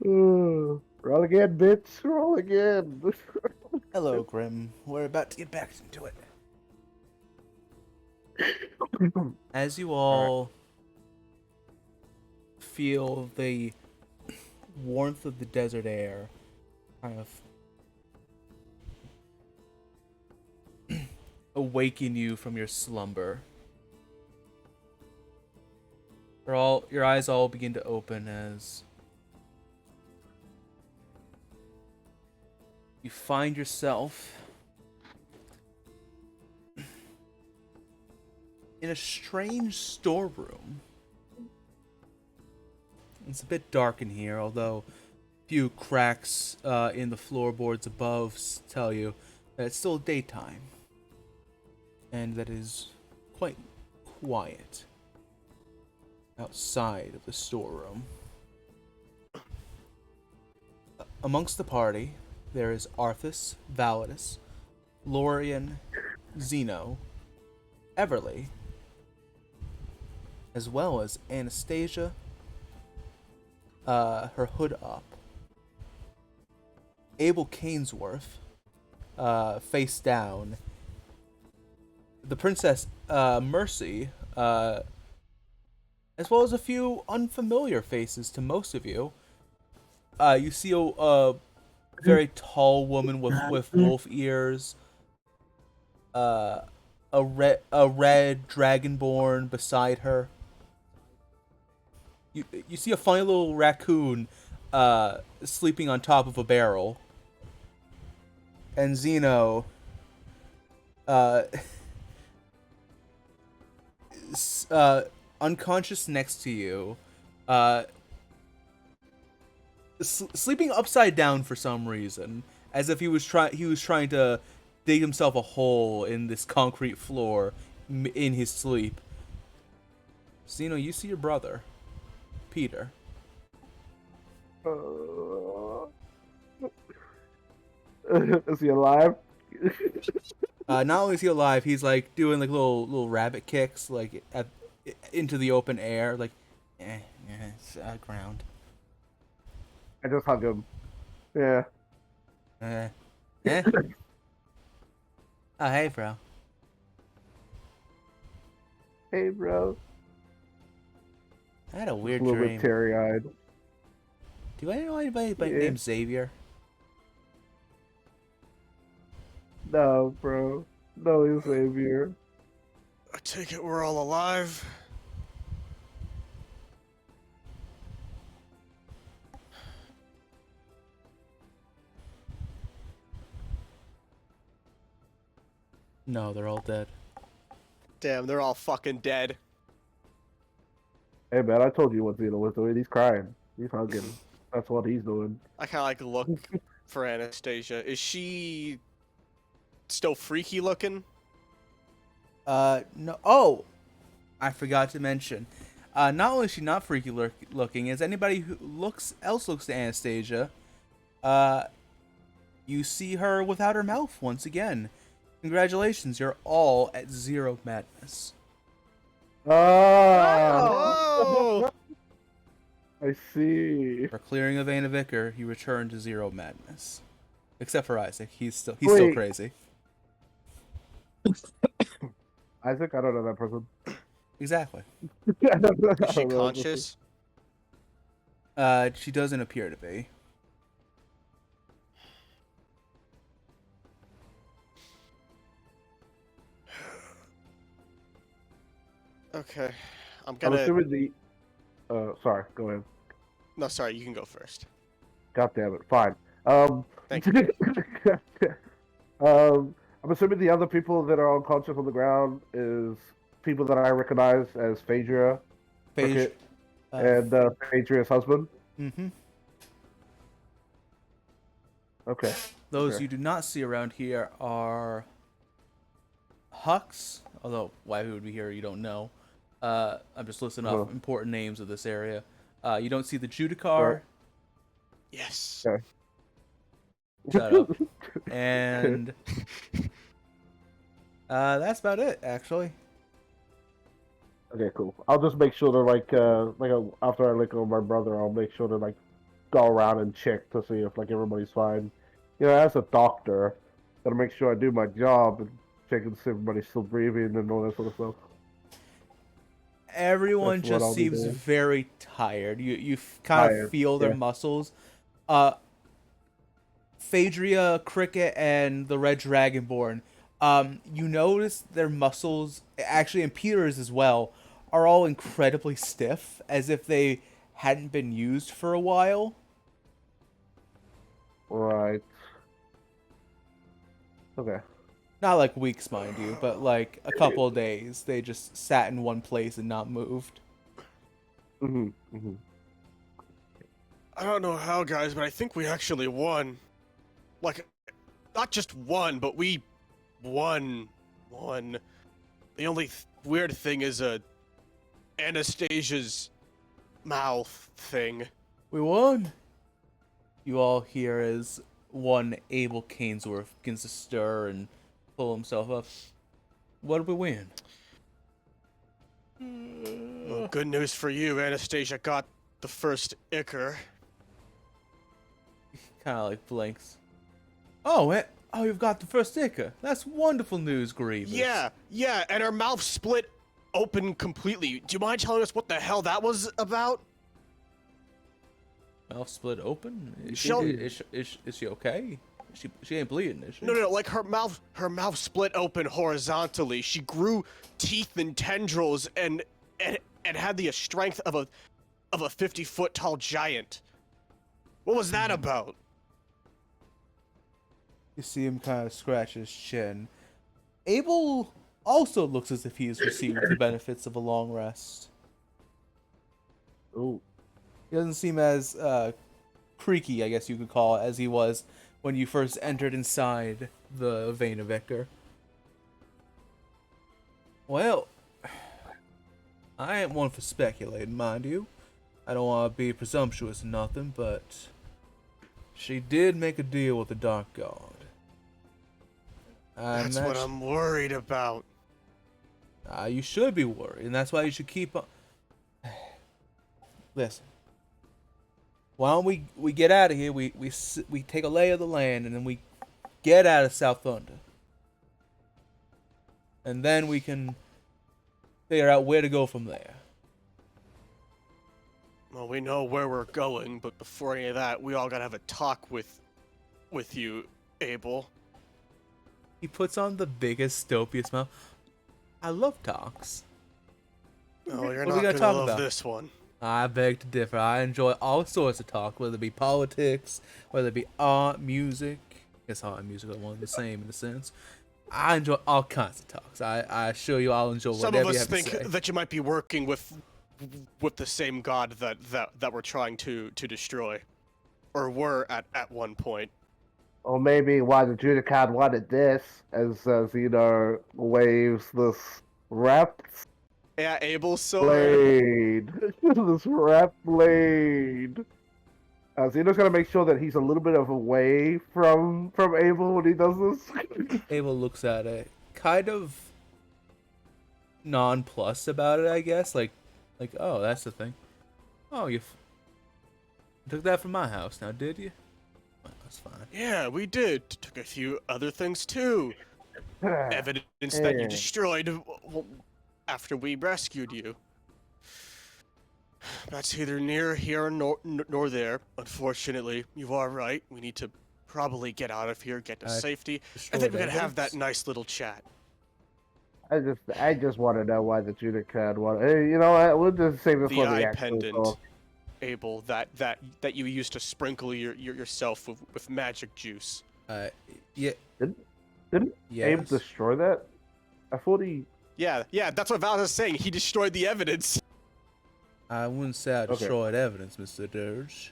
Speaker 3: Roll again, bitch. Roll again.
Speaker 1: Hello, Grim. We're about to get back into it. As you all feel the warmth of the desert air kind of awaken you from your slumber, your eyes all begin to open as you find yourself in a strange storeroom. It's a bit dark in here, although a few cracks in the floorboards above tell you that it's still daytime, and that it is quite quiet outside of the storeroom. Amongst the party, there is Arthas, Valadius, Lorian, Zeno, Everly, as well as Anastasia, her hood up, Abel Canesworth, face down, the Princess Mercy, as well as a few unfamiliar faces to most of you. You see a very tall woman with wolf ears, a red dragonborn beside her. You see a funny little raccoon sleeping on top of a barrel. And Zeno unconscious next to you, sleeping upside down for some reason, as if he was trying to dig himself a hole in this concrete floor in his sleep. Zeno, you see your brother, Peter.
Speaker 3: Is he alive?
Speaker 1: Not only is he alive, he's like doing like little rabbit kicks like into the open air, like it's ground.
Speaker 3: I just hug him. Yeah.
Speaker 1: Eh. Oh, hey, bro.
Speaker 3: Hey, bro.
Speaker 1: I had a weird
Speaker 3: A little
Speaker 1: dream.
Speaker 3: bit teary-eyed.
Speaker 1: Do I know anybody
Speaker 3: Yeah.
Speaker 1: named Xavier?
Speaker 3: No, bro. No, Xavier.
Speaker 4: I take it we're all alive.
Speaker 1: No, they're all dead.
Speaker 4: Damn, they're all fucking dead.
Speaker 3: Hey, man, I told you what Zeno was doing. He's crying. He's hugging. That's what he's doing.
Speaker 4: I kind of like look for Anastasia. Is she still freaky looking?
Speaker 1: No. Oh, I forgot to mention. Not only is she not freaky looking, as anybody who looks to Anastasia, you see her without her mouth once again. Congratulations, you're all at 0 madness.
Speaker 4: Oh!
Speaker 3: I see.
Speaker 1: For clearing a vein of Ichor, you return to 0 madness. Except for Isaac, he's still
Speaker 3: Wait.
Speaker 1: crazy.
Speaker 3: Isaac, I don't know that person.
Speaker 1: Exactly.
Speaker 3: I don't know
Speaker 4: Is she
Speaker 3: that
Speaker 4: conscious?
Speaker 1: She doesn't appear to be.
Speaker 4: Okay. I'm
Speaker 3: I'm
Speaker 4: gonna.
Speaker 3: assuming the. Sorry, go ahead.
Speaker 4: No, sorry, you can go first.
Speaker 3: God damn it. Fine.
Speaker 4: Thank
Speaker 3: I'm assuming the other people that are unconscious on the ground is people that I recognize as Phaedra, Cricket, and Phaedra's husband.
Speaker 1: Mm-hmm.
Speaker 3: Okay.
Speaker 1: Those
Speaker 3: Okay.
Speaker 1: you do not see around here are Hux, although why he would be here you don't know. I'm just listing off important names of this area. You don't see the Judicar.
Speaker 4: Yes.
Speaker 3: Okay.
Speaker 1: Shut up. And that's about it, actually.
Speaker 3: Okay, cool. I'll just make sure to after I let go of my brother, I'll make sure to go around and check to see if everybody's fine. As a doctor, gotta make sure I do my job and check and see if everybody's still breathing and all that sort of stuff.
Speaker 1: Everyone
Speaker 3: That's what
Speaker 1: just
Speaker 3: I'll be
Speaker 1: seems
Speaker 3: doing.
Speaker 1: very tired. You kind of
Speaker 3: Tired,
Speaker 1: feel their
Speaker 3: yeah.
Speaker 1: muscles. Phaedria, Cricket, and the Red Dragonborn. You notice their muscles, actually, and Peter's as well, are all incredibly stiff, as if they hadn't been used for a while.
Speaker 3: Right. Okay.
Speaker 1: Not like weeks, mind you, but like a couple of days. They just sat in one place and not moved.
Speaker 3: Mhm. Mhm.
Speaker 4: I don't know how, guys, but I think we actually won. Like, not just won, but we won. The only weird thing is Anastasia's mouth thing.
Speaker 1: We won. You all hear as one Abel Canesworth begins to stir and pull himself up. What did we win?
Speaker 4: Well, good news for you, Anastasia got the first Ichor.
Speaker 1: Kind of like blinks. Oh, you've got the first Ichor. That's wonderful news, Grievous.
Speaker 4: Yeah, and her mouth split open completely. Do you mind telling us what the hell that was about?
Speaker 1: Mouth split open. Is she okay? She ain't bleeding, is she?
Speaker 4: No, like her mouth split open horizontally. She grew teeth and tendrils and had the strength of a 50-foot tall giant. What was that about?
Speaker 1: You see him kind of scratch his chin. Abel also looks as if he has received the benefits of a long rest.
Speaker 3: Ooh.
Speaker 1: He doesn't seem as creaky, I guess you could call it, as he was when you first entered inside the vein of Ichor. Well, I ain't one for speculating, mind you. I don't want to be presumptuous or nothing, but she did make a deal with the Dark God.
Speaker 4: That's what I'm worried about.
Speaker 1: You should be worried, and that's why you should keep on. Listen. Why don't we get out of here? We take a lay of the land, and then we get out of South Thunder, and then we can figure out where to go from there.
Speaker 4: Well, we know where we're going, but before any of that, we all gotta have a talk with you, Abel.
Speaker 1: He puts on the biggest, stopiest smile. I love talks.
Speaker 4: Oh, you're
Speaker 1: What are we
Speaker 4: not
Speaker 1: gonna
Speaker 4: gonna
Speaker 1: talk
Speaker 4: love
Speaker 1: about?
Speaker 4: this one.
Speaker 1: I beg to differ. I enjoy all sorts of talk, whether it be politics, whether it be art, music. I guess art and music are one and the same in a sense. I enjoy all kinds of talks. I assure you, I'll enjoy
Speaker 4: Some
Speaker 1: whatever
Speaker 4: of
Speaker 1: you
Speaker 4: us
Speaker 1: have to
Speaker 4: think
Speaker 1: say.
Speaker 4: that you might be working with the same god that we're trying to destroy, or were at one point.
Speaker 3: Or maybe why the Judicad wanted this, as Xeno waves this rep
Speaker 4: Yeah, Abel's sword.
Speaker 3: blade. This rep blade. Xeno's gonna make sure that he's a little bit of away from Abel when he does this.
Speaker 1: Abel looks at it, kind of nonplussed about it, I guess. Like, oh, that's the thing. Oh, you took that from my house, now did you? Well, that's fine.
Speaker 4: Yeah, we did. Took a few other things too. Evidence that you
Speaker 3: Yeah.
Speaker 4: destroyed after we rescued you. That's neither near here nor there. Unfortunately, you are right. We need to probably get out of here, get to safety, and then we can have that nice little chat.
Speaker 3: I just want to know why the Judicad wanted. Hey, you know what? We'll just save it
Speaker 4: The
Speaker 3: for the
Speaker 4: eye
Speaker 3: actual
Speaker 4: pendant,
Speaker 3: talk.
Speaker 4: Abel, that you used to sprinkle yourself with magic juice.
Speaker 1: Yeah.
Speaker 3: Didn't Abe
Speaker 1: Yes.
Speaker 3: destroy that? I thought he.
Speaker 4: Yeah, that's what Val is saying. He destroyed the evidence.
Speaker 1: I wouldn't say I
Speaker 3: Okay.
Speaker 1: destroyed evidence, Mr. Dirge.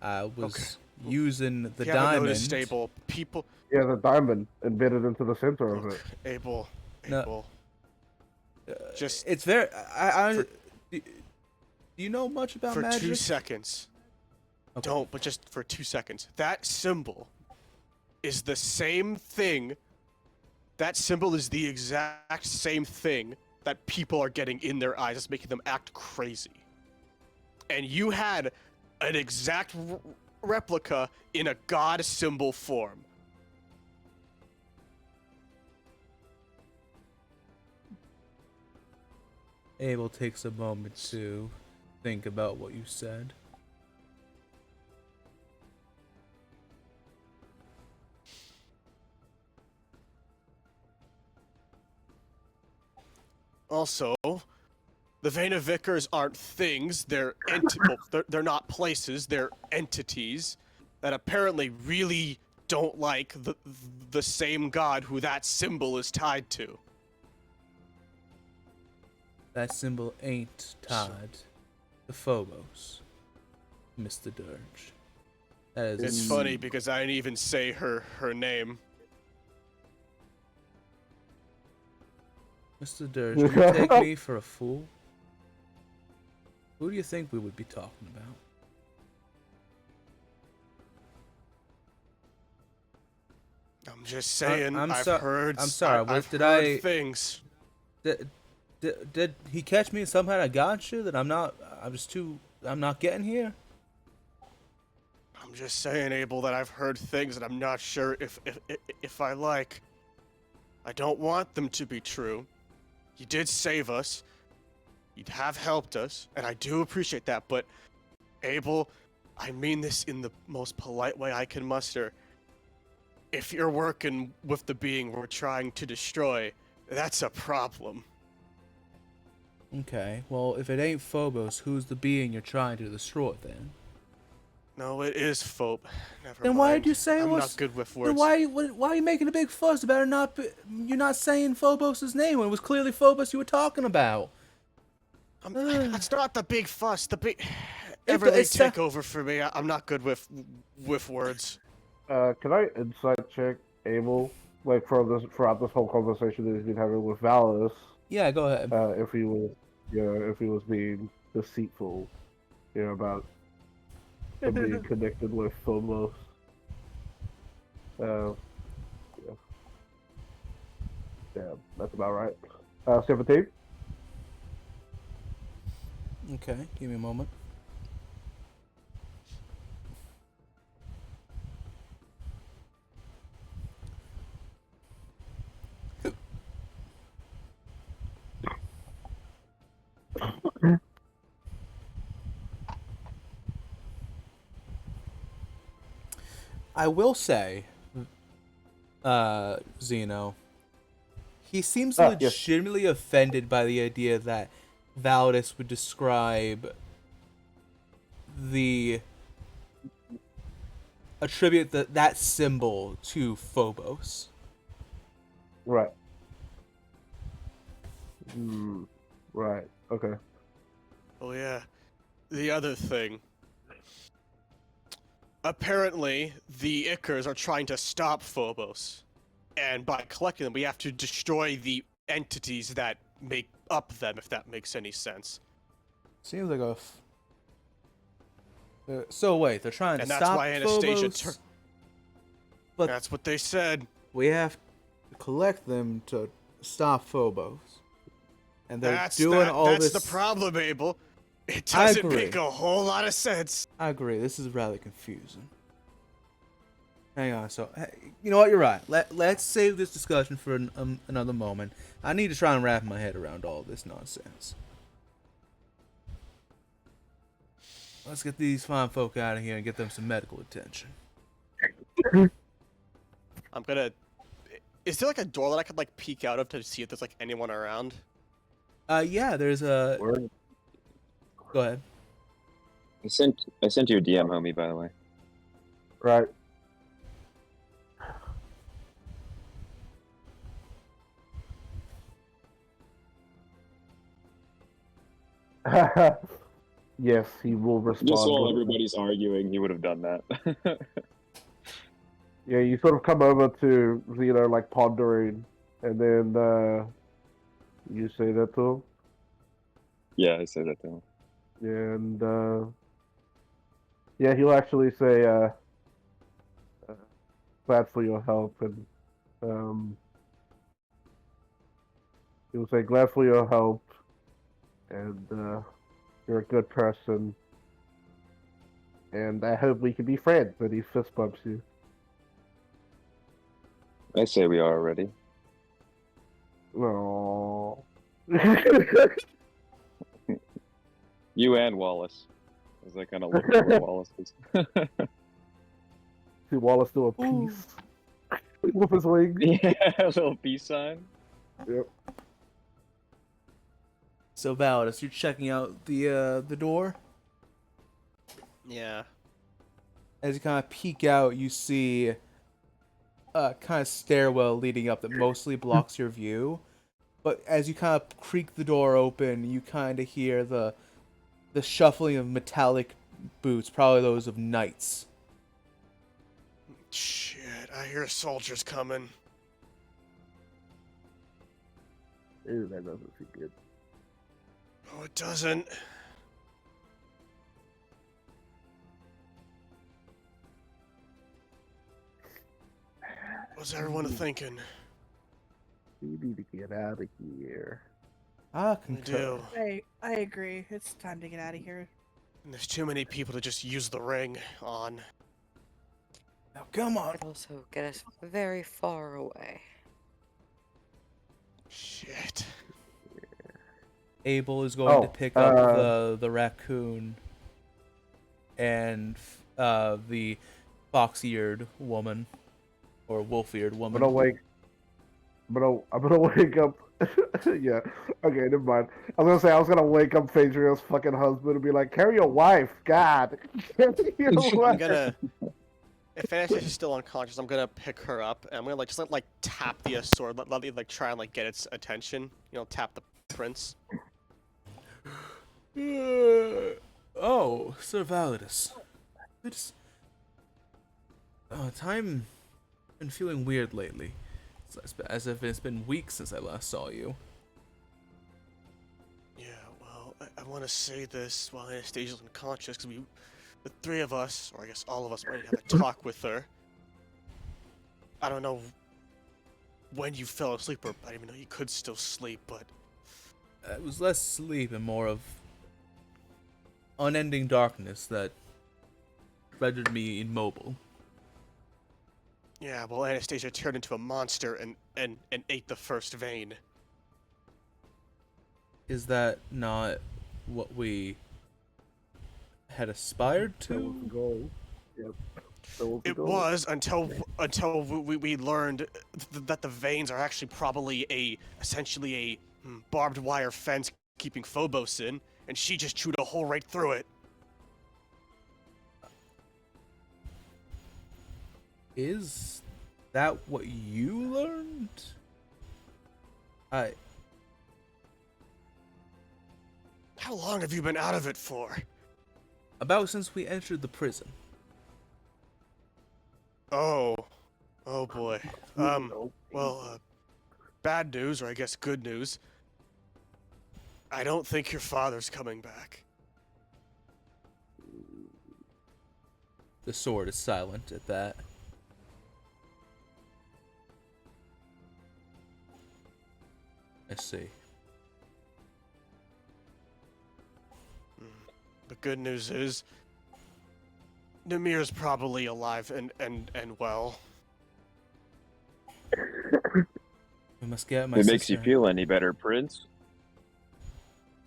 Speaker 1: I was using the
Speaker 4: If you haven't
Speaker 1: diamond.
Speaker 4: noticed, Abel, people.
Speaker 3: Yeah, the diamond embedded into the center of
Speaker 4: Look,
Speaker 3: it.
Speaker 4: Abel,
Speaker 1: No.
Speaker 4: just
Speaker 1: It's very.
Speaker 4: For-
Speaker 1: Do you know much about
Speaker 4: for
Speaker 1: magic?
Speaker 4: 2 seconds.
Speaker 1: Okay.
Speaker 4: Don't, but just for 2 seconds. That symbol is the same thing. That symbol is the exact same thing that people are getting in their eyes. It's making them act crazy. And you had an exact replica in a god symbol form.
Speaker 1: Abel takes a moment to think about what you said.
Speaker 4: Also, the Vena Vicars aren't things. They're they're not places. They're entities that apparently really don't like the same god who that symbol is tied to.
Speaker 1: That symbol ain't tied to Phobos, Mr. Dirge. That is.
Speaker 4: It's funny because I didn't even say her name.
Speaker 1: Mr. Dirge, do you take me for a fool? Who do you think we would be talking about?
Speaker 4: I'm just saying.
Speaker 1: I'm
Speaker 4: I've
Speaker 1: so-
Speaker 4: heard.
Speaker 1: I'm sorry,
Speaker 4: I've
Speaker 1: did
Speaker 4: heard
Speaker 1: I-
Speaker 4: things.
Speaker 1: Did he catch me in some kind of gotcha that I'm not getting here?
Speaker 4: I'm just saying, Abel, that I've heard things that I'm not sure if I like. I don't want them to be true. You did save us. You have helped us, and I do appreciate that. But, Abel, I mean this in the most polite way I can muster. If you're working with the being we're trying to destroy, that's a problem.
Speaker 1: Okay, well, if it ain't Phobos, who's the being you're trying to destroy then?
Speaker 4: No, it is Phobe. Never
Speaker 1: Then
Speaker 4: mind.
Speaker 1: why did you say it
Speaker 4: I'm
Speaker 1: was?
Speaker 4: not good with
Speaker 1: Then
Speaker 4: words.
Speaker 1: why are you making a big fuss about it not? You're not saying Phobos' name when it was clearly Phobos you were talking about.
Speaker 4: That's not the big fuss. The big
Speaker 1: It-
Speaker 4: Everleigh
Speaker 1: it's
Speaker 4: take over for me. I'm not good with words.
Speaker 3: Can I insight check Abel, like throughout this whole conversation that he's been having with Valadius,
Speaker 1: Yeah, go ahead.
Speaker 3: if he was being deceitful, about him being connected with Phobos. Yeah. Yeah, that's about right. 17.
Speaker 1: Okay, give me a moment. I will say, Zeno. He seems
Speaker 3: Yes.
Speaker 1: legitimately offended by the idea that Valadius would describe attribute that symbol to Phobos.
Speaker 3: Right. Right. Okay.
Speaker 4: Oh yeah. The other thing. Apparently, the Ickers are trying to stop Phobos. And by collecting them, we have to destroy the entities that make up them, if that makes any sense.
Speaker 1: Seems like so wait, they're trying to
Speaker 4: And that's
Speaker 1: stop
Speaker 4: why Anastasia
Speaker 1: Phobos, but
Speaker 4: that's what they said.
Speaker 1: we have to collect them to stop Phobos. And they're
Speaker 4: That's
Speaker 1: this.
Speaker 4: the problem, Abel. It
Speaker 1: I
Speaker 4: doesn't
Speaker 1: agree.
Speaker 4: make a whole lot of sense.
Speaker 1: I agree. This is rather confusing. Hang on. So, you know what? You're right. Let's save this discussion for another moment. I need to try and wrap my head around all this nonsense. Let's get these fine folk out of here and get them some medical attention.
Speaker 4: I'm gonna. Is there like a door that I could like peek out of to see if there's like anyone around?
Speaker 1: Yeah. There's a.
Speaker 6: Word.
Speaker 1: Go ahead.
Speaker 6: I sent you a DM, homie, by the way.
Speaker 3: Right. Yes, he will respond.
Speaker 6: Just while
Speaker 3: with-
Speaker 6: everybody's arguing, he would have done that.
Speaker 3: Yeah, you sort of come over to Zeno, like pondering, and then you say that to him.
Speaker 6: Yeah, I said that to him.
Speaker 3: And yeah, he'll actually say, "Glad for your help," and he'll say, "Glad for your help," and you're a good person, and I hope we can be friends. And he fist bumps you.
Speaker 6: I say we are already.
Speaker 3: Oh.
Speaker 6: You and Wallace. As I kind of look over Wallace.
Speaker 3: See Wallace do a peace with his wings.
Speaker 6: Yeah, a little peace sign.
Speaker 3: Yep.
Speaker 1: So Validus, you're checking out the door.
Speaker 4: Yeah.
Speaker 1: As you kind of peek out, you see a kind of stairwell leading up that mostly blocks your view. But as you kind of creak the door open, you kind of hear the shuffling of metallic boots, probably those of knights.
Speaker 4: Shit, I hear soldiers coming.
Speaker 3: Ew, that doesn't seem good.
Speaker 4: Oh, it doesn't. What's everyone thinking?
Speaker 3: We need to get out of here.
Speaker 1: I
Speaker 4: I
Speaker 1: concur.
Speaker 4: do.
Speaker 2: I agree. It's time to get out of here.
Speaker 4: And there's too many people to just use the ring on.
Speaker 1: Now come on.
Speaker 7: It'd also get us very far away.
Speaker 4: Shit.
Speaker 1: Abel is going to
Speaker 3: Oh,
Speaker 1: pick up the raccoon and the fox-eared woman or wolf-eared
Speaker 3: I'm
Speaker 1: woman.
Speaker 3: gonna wake. I'm gonna wake up. Yeah. Okay, never mind. I was gonna say I was gonna wake up Phaedriel's fucking husband and be like, "Carry your wife, God." Carry your
Speaker 4: I'm
Speaker 3: wife.
Speaker 4: gonna. If Anastasia's still unconscious, I'm gonna pick her up and I'm gonna just tap the sword, let it try and get its attention. You know, tap the prince.
Speaker 1: Oh, Sir Validus. It's time been feeling weird lately. It's as if it's been weeks since I last saw you.
Speaker 4: Yeah, well, I want to say this while Anastasia's unconscious, because the three of us, or I guess all of us, might have a talk with her. I don't know when you fell asleep, or I didn't even know you could still sleep, but
Speaker 1: It was less sleep and more of unending darkness that rendered me immobile.
Speaker 4: yeah, well, Anastasia turned into a monster and ate the first vein.
Speaker 1: Is that not what we had aspired
Speaker 3: That was the
Speaker 1: to?
Speaker 3: goal. Yep.
Speaker 4: It was until we learned that the veins are actually probably essentially a barbed wire fence keeping Phobos in, and she just chewed a hole right through it.
Speaker 1: Is that what you learned?
Speaker 4: How long have you been out of it for?
Speaker 1: About since we entered the prison.
Speaker 4: Oh boy. Well, bad news, or I guess good news. I don't think your father's coming back.
Speaker 1: The sword is silent at that. I see.
Speaker 4: The good news is, Namir's probably alive and well.
Speaker 1: We must get my
Speaker 6: If it
Speaker 1: sister.
Speaker 6: makes you feel any better, Prince,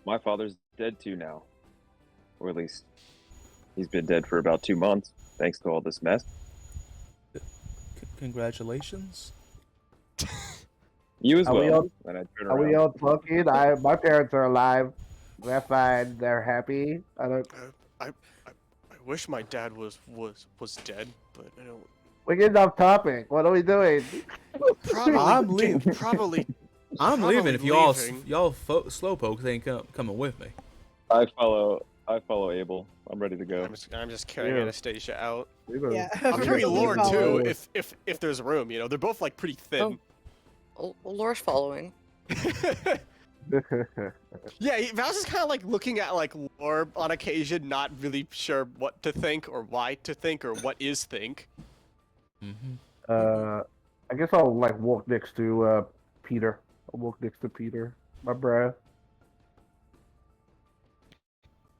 Speaker 6: my father's dead too now. Or at least, he's been dead for about 2 months, thanks to all this mess.
Speaker 1: Congratulations.
Speaker 6: You as
Speaker 3: Are we
Speaker 6: well.
Speaker 3: all-
Speaker 6: When I turn
Speaker 3: Are we
Speaker 6: around.
Speaker 3: all talking? My parents are alive. They're fine. They're happy. I don't.
Speaker 4: I wish my dad was dead, but I don't.
Speaker 3: We're getting off topic. What are we doing?
Speaker 4: Probably.
Speaker 1: I'm leaving.
Speaker 4: Probably.
Speaker 1: I'm
Speaker 4: Probably
Speaker 1: leaving if y'all
Speaker 4: leaving.
Speaker 1: slowpokes ain't coming with me.
Speaker 6: I follow Abel. I'm ready to go.
Speaker 4: I'm just carrying
Speaker 3: Yeah.
Speaker 4: Anastasia out.
Speaker 2: Yeah.
Speaker 4: I'll carry
Speaker 2: You
Speaker 4: Lord
Speaker 2: follow.
Speaker 4: too, if there's room. You know, they're both like pretty thin.
Speaker 7: Lore's following.
Speaker 4: Yeah, Val's is kind of like looking at like Lore on occasion, not really sure what to think or why to think or what is think.
Speaker 1: Mm-hmm.
Speaker 3: I guess I'll like walk next to Peter. I'll walk next to Peter. My bruh.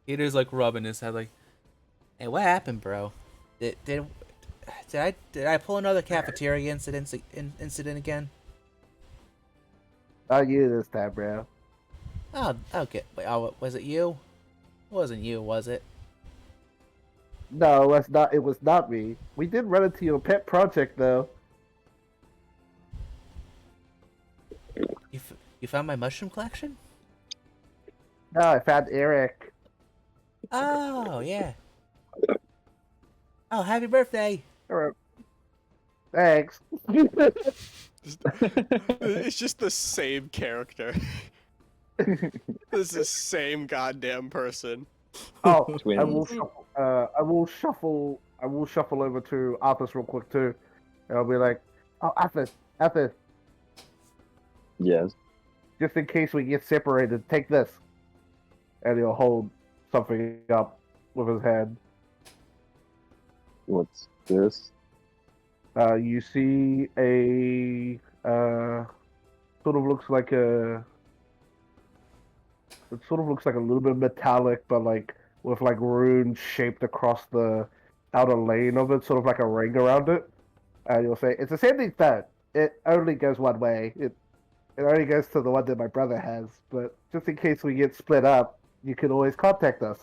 Speaker 1: Peter's like rubbing his head, like, "Hey, what happened, bro? Did I pull another cafeteria incident again?"
Speaker 3: Not you this time, bro.
Speaker 1: Oh, okay. Wait, was it you? It wasn't you, was it?
Speaker 3: No, that's not. It was not me. We did run into your pet project, though.
Speaker 1: You found my mushroom collection?
Speaker 3: No, I found Eric.
Speaker 1: Oh, yeah. Oh, happy birthday!
Speaker 3: All right. Thanks.
Speaker 4: It's just the same character. This is the same goddamn person.
Speaker 3: Oh,
Speaker 6: Twins.
Speaker 3: I will shuffle over to Arthas real quick too, and I'll be like, "Oh, Arthas,
Speaker 6: Yes.
Speaker 3: just in case we get separated, take this," and he'll hold something up with his hand.
Speaker 6: What's this?
Speaker 3: You see a sort of looks like a. It sort of looks like a little bit metallic, but like with like runes shaped across the outer lane of it, sort of like a ring around it. And you'll say it's a sending stone. It only goes one way. It only goes to the one that my brother has. But just in case we get split up, you can always contact us.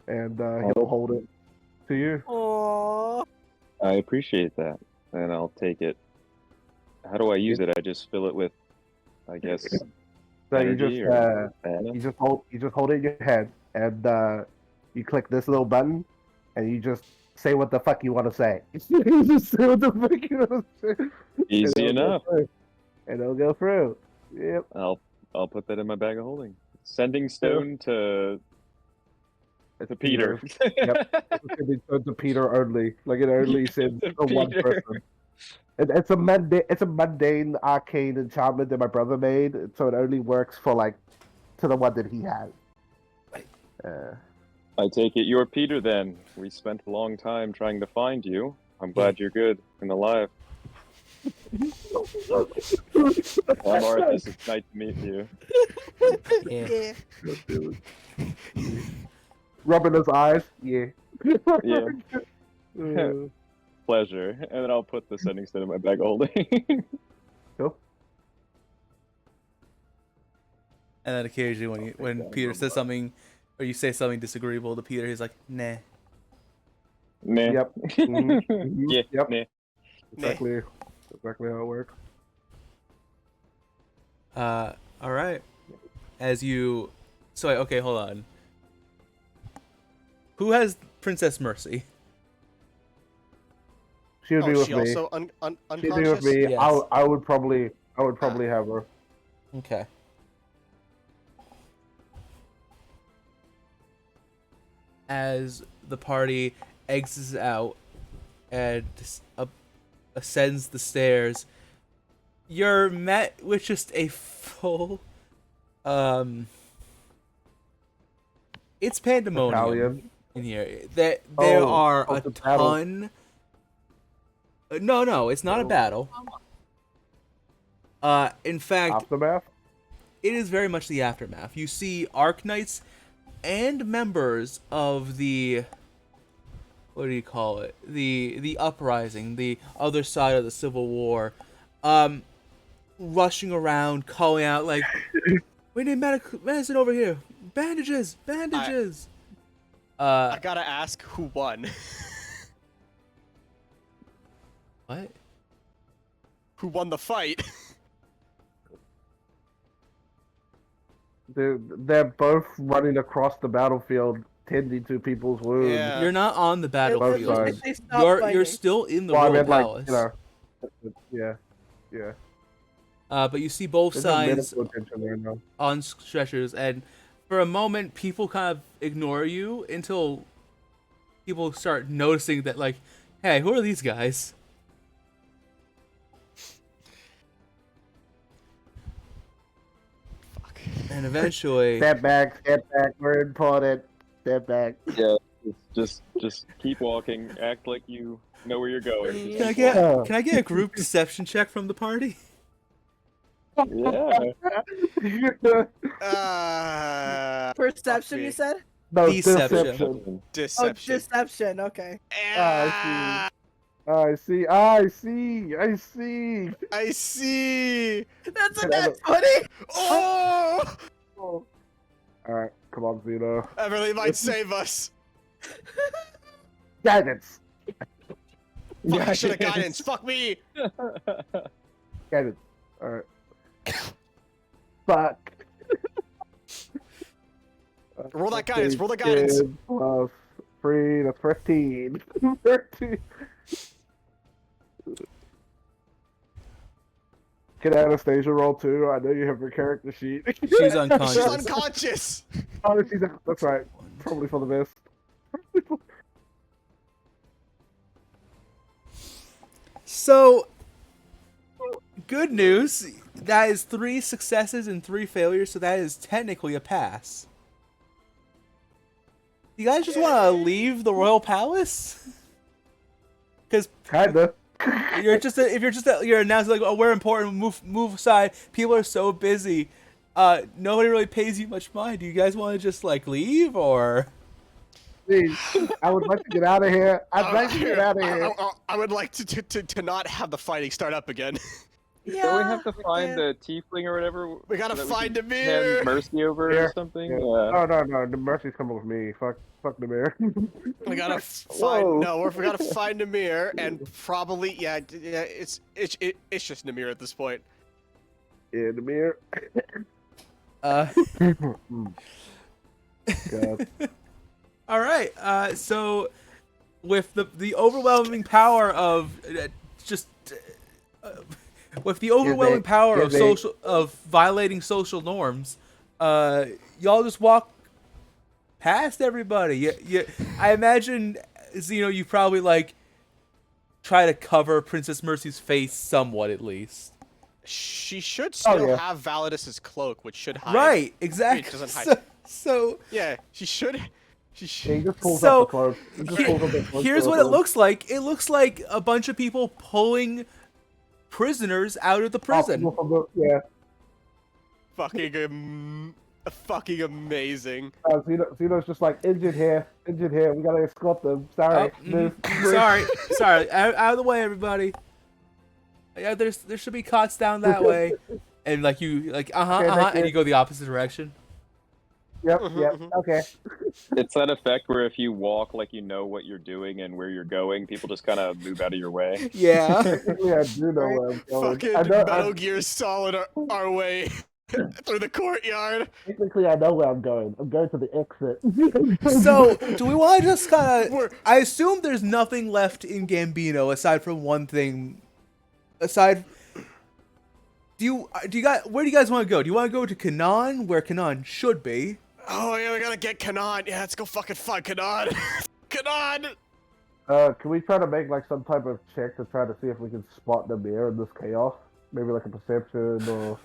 Speaker 3: And he'll hold it to you.
Speaker 2: Aww.
Speaker 6: I appreciate that, and I'll take it. How do I use it? I just fill it with, I guess,
Speaker 3: So
Speaker 6: energy or mana?
Speaker 3: you just hold it in your head, and you click this little button, and you just say what the fuck you want to say. You just say what the fuck you want to say.
Speaker 6: Easy
Speaker 3: And it'll go
Speaker 6: enough.
Speaker 3: through. And it'll go through. Yep.
Speaker 6: I'll put that in my bag of holding. Sending stone to Peter.
Speaker 3: Yep. It's to Peter only. Like it only sends
Speaker 6: To
Speaker 3: to one
Speaker 6: Peter.
Speaker 3: person. It's a mundane arcane enchantment that my brother made, so it only works for like to the one that he has.
Speaker 6: I take it you're Peter then. We spent a long time trying to find you. I'm glad you're good and alive. I'm Arthas. It's nice to meet you.
Speaker 1: Yeah.
Speaker 3: Rubbing his eyes. Yeah.
Speaker 6: Yeah.
Speaker 3: Uh,
Speaker 6: Pleasure. And then I'll put the sending stone in my bag of holding.
Speaker 3: cool.
Speaker 1: And then occasionally when Peter says something, or you say something disagreeable to Peter, he's like, "Nah."
Speaker 6: Nah.
Speaker 3: Yep. Mhm. Mhm.
Speaker 5: Yeah.
Speaker 3: Yep.
Speaker 5: Nah.
Speaker 3: Exactly how it works.
Speaker 1: All right. As you, so okay, hold on. Who has Princess Mercy?
Speaker 3: She would be
Speaker 4: Oh,
Speaker 3: with
Speaker 4: she
Speaker 3: me.
Speaker 4: also
Speaker 3: She'd be with
Speaker 4: unconscious?
Speaker 3: me.
Speaker 1: Yes.
Speaker 3: I would probably have her.
Speaker 1: Okay. As the party exits out and ascends the stairs, you're met with just a full, it's pandemonium
Speaker 3: Italian.
Speaker 1: in here. There are a
Speaker 3: it's a battle.
Speaker 1: ton. No, it's not a
Speaker 3: Oh.
Speaker 1: battle. In fact,
Speaker 3: Aftermath.
Speaker 1: it is very much the aftermath. You see Arc-Knights and members of the, what do you call it? The uprising, the other side of the Civil War, rushing around, calling out like, "We need medicine over here! Bandages! Bandages!"
Speaker 4: I gotta ask, who won?
Speaker 1: What?
Speaker 4: Who won the fight?
Speaker 3: They're both running across the battlefield, tending to people's wounds.
Speaker 4: Yeah.
Speaker 1: You're not on the
Speaker 2: It
Speaker 1: battlefield.
Speaker 2: looks like
Speaker 3: sides.
Speaker 2: they stopped
Speaker 1: You're
Speaker 2: fighting.
Speaker 1: still in the
Speaker 3: Well, I
Speaker 1: royal
Speaker 3: meant
Speaker 1: palace.
Speaker 3: yeah.
Speaker 1: But you see both
Speaker 3: There's no
Speaker 1: sides
Speaker 3: medical attention there now.
Speaker 1: on stretchers, and for a moment, people kind of ignore you until people start noticing that, like, hey, who are these guys?
Speaker 4: Fuck.
Speaker 1: And eventually,
Speaker 3: Step back, we're important. Step back.
Speaker 6: Yeah, just keep walking. Act like you know where you're going. Just
Speaker 1: can I
Speaker 6: keep
Speaker 1: get
Speaker 3: Yeah.
Speaker 1: can I get a group deception check from the party?
Speaker 6: walking. Yeah.
Speaker 2: Perception,
Speaker 4: me.
Speaker 2: you said?
Speaker 3: No,
Speaker 1: Deception.
Speaker 3: deception.
Speaker 2: Oh,
Speaker 4: Deception.
Speaker 2: deception. Okay.
Speaker 4: Ah,
Speaker 3: I see.
Speaker 4: I see.
Speaker 2: That's a
Speaker 3: Can I
Speaker 2: net 20.
Speaker 4: Oh!
Speaker 3: All right, come on, Zeno.
Speaker 4: Everly might save us.
Speaker 3: Guidance.
Speaker 4: Fuck, I should have guidance. Fuck me.
Speaker 3: Guidance. All right. Fuck.
Speaker 4: Roll that guidance. Roll the guidance.
Speaker 3: 10 plus 3, that's 13. 13. Can Anastasia roll too? I know you have her character sheet.
Speaker 1: She's unconscious.
Speaker 4: She's unconscious.
Speaker 3: Oh, that's right. Probably for the best.
Speaker 1: So, good news. That is 3 successes and 3 failures, so that is technically a pass. You guys just want to leave the royal palace? Because
Speaker 3: Kinda.
Speaker 1: you're announcing like, oh, we're important. Move aside. People are so busy. Nobody really pays you much mind. Do you guys want to just like leave or?
Speaker 3: Please, I would like to get out of here. I'd like to get out of here.
Speaker 4: I would like to not have the fighting start up again.
Speaker 2: Yeah.
Speaker 6: Don't we have to find
Speaker 2: yeah.
Speaker 6: the tiefling or whatever?
Speaker 4: We gotta
Speaker 6: that
Speaker 4: find
Speaker 6: can
Speaker 4: Demir.
Speaker 6: hand Mercy over
Speaker 3: Yeah.
Speaker 6: or something?
Speaker 3: Yeah.
Speaker 6: Yeah.
Speaker 3: No. The Mercy's coming with me. Fuck the mayor.
Speaker 4: We gotta
Speaker 6: Whoa.
Speaker 4: find. We gotta find Namir and probably it's just Namir at this point.
Speaker 3: Yeah, the mayor. God.
Speaker 1: All right. So, with the overwhelming power of with the overwhelming power of violating social norms, y'all just walk past everybody. I imagine, Zeno, you probably like try to cover Princess Mercy's face somewhat, at least.
Speaker 4: She should still
Speaker 3: yeah.
Speaker 4: have Valadius's cloak, which should hide.
Speaker 1: Right. Exactly.
Speaker 4: It doesn't hide.
Speaker 1: So
Speaker 4: Yeah, she should.
Speaker 3: He just pulls
Speaker 1: So,
Speaker 3: up the clothes. He just pulls up the clothes
Speaker 1: here's
Speaker 3: for
Speaker 1: what it
Speaker 3: them.
Speaker 1: looks like. It looks like a bunch of people pulling prisoners out of the prison.
Speaker 3: Yeah.
Speaker 4: Fucking amazing.
Speaker 3: Zeno's just like, injured here. We gotta escort them. Sorry.
Speaker 1: Oh,
Speaker 3: Move.
Speaker 1: sorry. Out of the way, everybody. Yeah, there should be cots down that way. And like you, like and you go the opposite direction.
Speaker 3: Yep.
Speaker 4: Mhm.
Speaker 3: Okay.
Speaker 5: It's that effect where if you walk like you know what you're doing and where you're going, people just kind of move out of your way.
Speaker 1: Yeah.
Speaker 3: Technically, I do know where I'm going.
Speaker 4: Fucking
Speaker 3: I know.
Speaker 4: Metal Gear Solid our way through the courtyard.
Speaker 3: Technically, I know where I'm going. I'm going to the exit.
Speaker 1: So, do we want to just kind
Speaker 4: We're-
Speaker 1: of? I assume there's nothing left in Gambino aside from one thing. Aside, do you guys? Where do you guys want to go? Do you want to go to Kanan, where Kanan should be?
Speaker 4: Oh yeah, we gotta get Kanan. Yeah, let's go fucking find Kanan. Kanan.
Speaker 3: Can we try to make like some type of check to try to see if we can spot the mirror in this chaos? Maybe like a perception or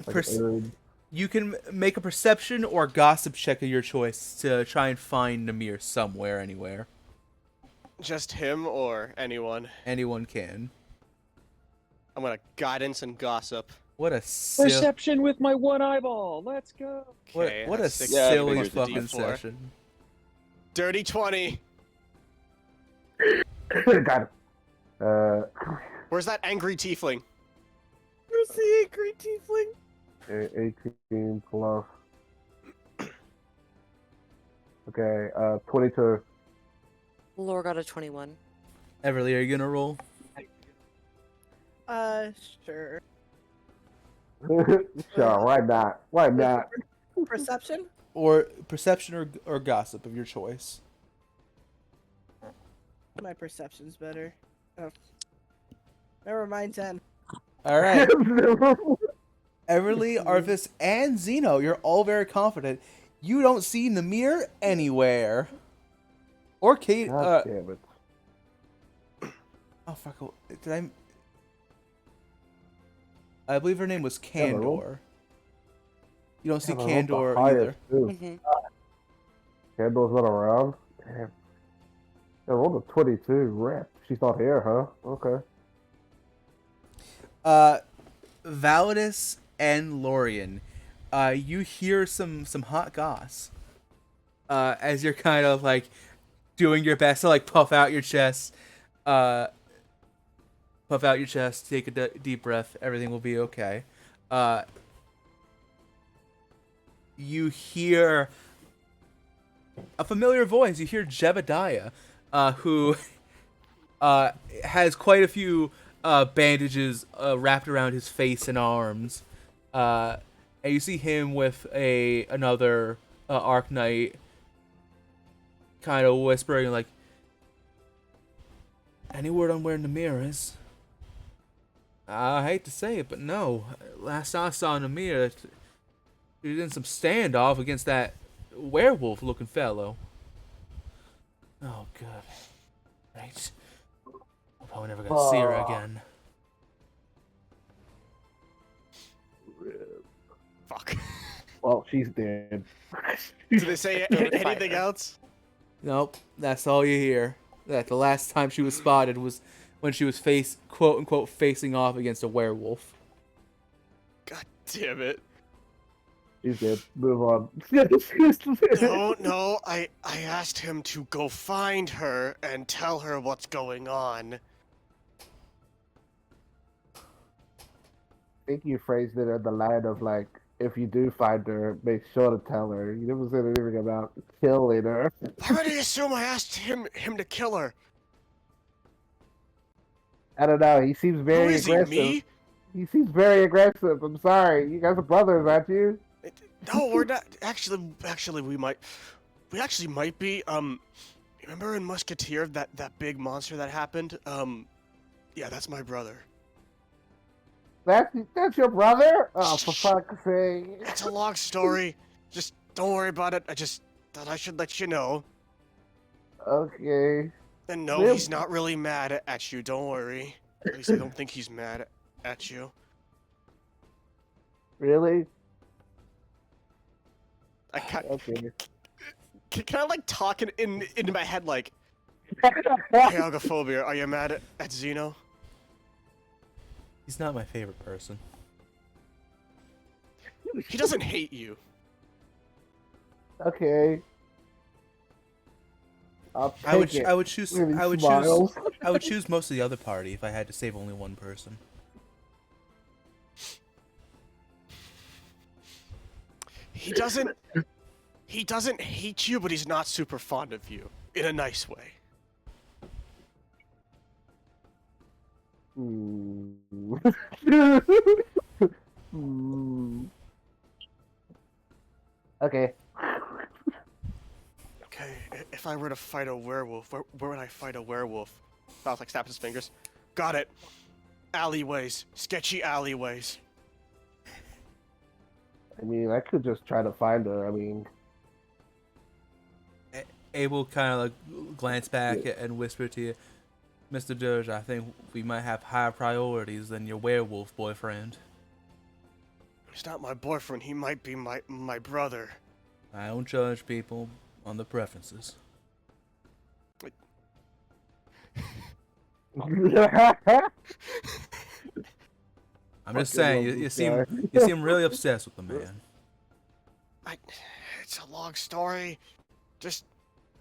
Speaker 3: like
Speaker 1: You can make a perception or gossip check of your choice to try and find Namir somewhere, anywhere.
Speaker 4: Just him or anyone?
Speaker 1: Anyone can.
Speaker 4: I'm gonna guidance and gossip.
Speaker 1: What a
Speaker 5: Perception with my one eyeball. Let's go.
Speaker 4: Okay,
Speaker 1: what a
Speaker 4: that's six.
Speaker 5: Yeah, I
Speaker 1: silly
Speaker 5: figured the
Speaker 1: fucking
Speaker 4: D4.
Speaker 1: session.
Speaker 4: Dirty 20.
Speaker 3: Got it.
Speaker 4: Where's that angry tiefling?
Speaker 2: Where's the angry tiefling?
Speaker 3: 18 plus. Okay, 22.
Speaker 7: Laura got a 21.
Speaker 1: Everly, are you gonna roll?
Speaker 2: Sure.
Speaker 3: Sure, why not? Why not?
Speaker 2: Perception?
Speaker 1: Or perception or gossip of your choice.
Speaker 2: My perception's better. Oh. Never mind 10.
Speaker 1: Alright. Everly, Arthas, and Zeno, you're all very confident. You don't see Namir anywhere. Or Kate.
Speaker 3: God damn it.
Speaker 1: Oh fuck! Did I believe her name was Candor. You don't see Candor either.
Speaker 7: Mm-hmm.
Speaker 3: Candor's not around? Damn. I rolled a 22. Rip. She's not here, huh? Okay.
Speaker 1: Valadius and Lorian, you hear some hot goss. As you're kind of like doing your best to like puff out your chest. Puff out your chest, take a deep breath, everything will be okay. You hear a familiar voice. You hear Jebediah, who has quite a few bandages wrapped around his face and arms. And you see him with another Arc Knight kind of whispering like, any word on where Namir is? I hate to say it, but no. Last I saw Namir, he was in some standoff against that werewolf-looking fellow. Oh, God. Right. I'm probably never gonna see her again.
Speaker 4: Fuck.
Speaker 3: Well, she's dead.
Speaker 4: Did they say anything else?
Speaker 1: Nope, that's all you hear. That the last time she was spotted was when she was quote unquote facing off against a werewolf.
Speaker 4: God damn it.
Speaker 3: She's dead. Move on.
Speaker 4: No, I asked him to go find her and tell her what's going on.
Speaker 3: I think you phrased it in the line of like, if you do find her, make sure to tell her. You never said anything about killing her.
Speaker 4: Why would he assume I asked him to kill her?
Speaker 3: I don't know. He seems
Speaker 4: Who
Speaker 3: very
Speaker 4: is he,
Speaker 3: aggressive.
Speaker 4: me?
Speaker 3: He seems very aggressive. I'm sorry. You guys are brothers, aren't you?
Speaker 4: No, we're not. Actually, we actually might be. Remember in Musketeer that big monster that happened? Yeah, that's my brother.
Speaker 3: That's your brother? Oh, for fuck's sake.
Speaker 4: It's a long story. Just don't worry about it. I just thought I should let you know.
Speaker 3: Okay.
Speaker 4: And no,
Speaker 3: Well-
Speaker 4: he's not really mad at you. Don't worry. At least I don't think he's mad at you.
Speaker 3: Really?
Speaker 4: I can,
Speaker 3: Okay.
Speaker 4: can I like talk into my head like, hey, Algophobia, are you mad at Zeno?
Speaker 1: He's not my favorite person.
Speaker 4: He doesn't hate you.
Speaker 3: Okay. I'll take
Speaker 1: I would
Speaker 3: it.
Speaker 1: choose
Speaker 3: Really
Speaker 1: I would
Speaker 3: smiles.
Speaker 1: choose I would choose most of the other party if I had to save only one person.
Speaker 4: He doesn't. He doesn't hate you, but he's not super fond of you. In a nice way.
Speaker 3: Okay.
Speaker 4: Okay, if I were to fight a werewolf, where would I fight a werewolf? Val like snaps his fingers. Got it. Alleyways. Sketchy alleyways.
Speaker 3: I mean, I could just try to find her. I mean,
Speaker 1: Abel kind of like glance back and whisper to you, Mr. Dirge, I think we might have higher priorities than your werewolf boyfriend.
Speaker 4: He's not my boyfriend. He might be my brother.
Speaker 1: I don't judge people on their preferences. I'm just saying, you seem really obsessed with the man.
Speaker 4: It's a long story. Just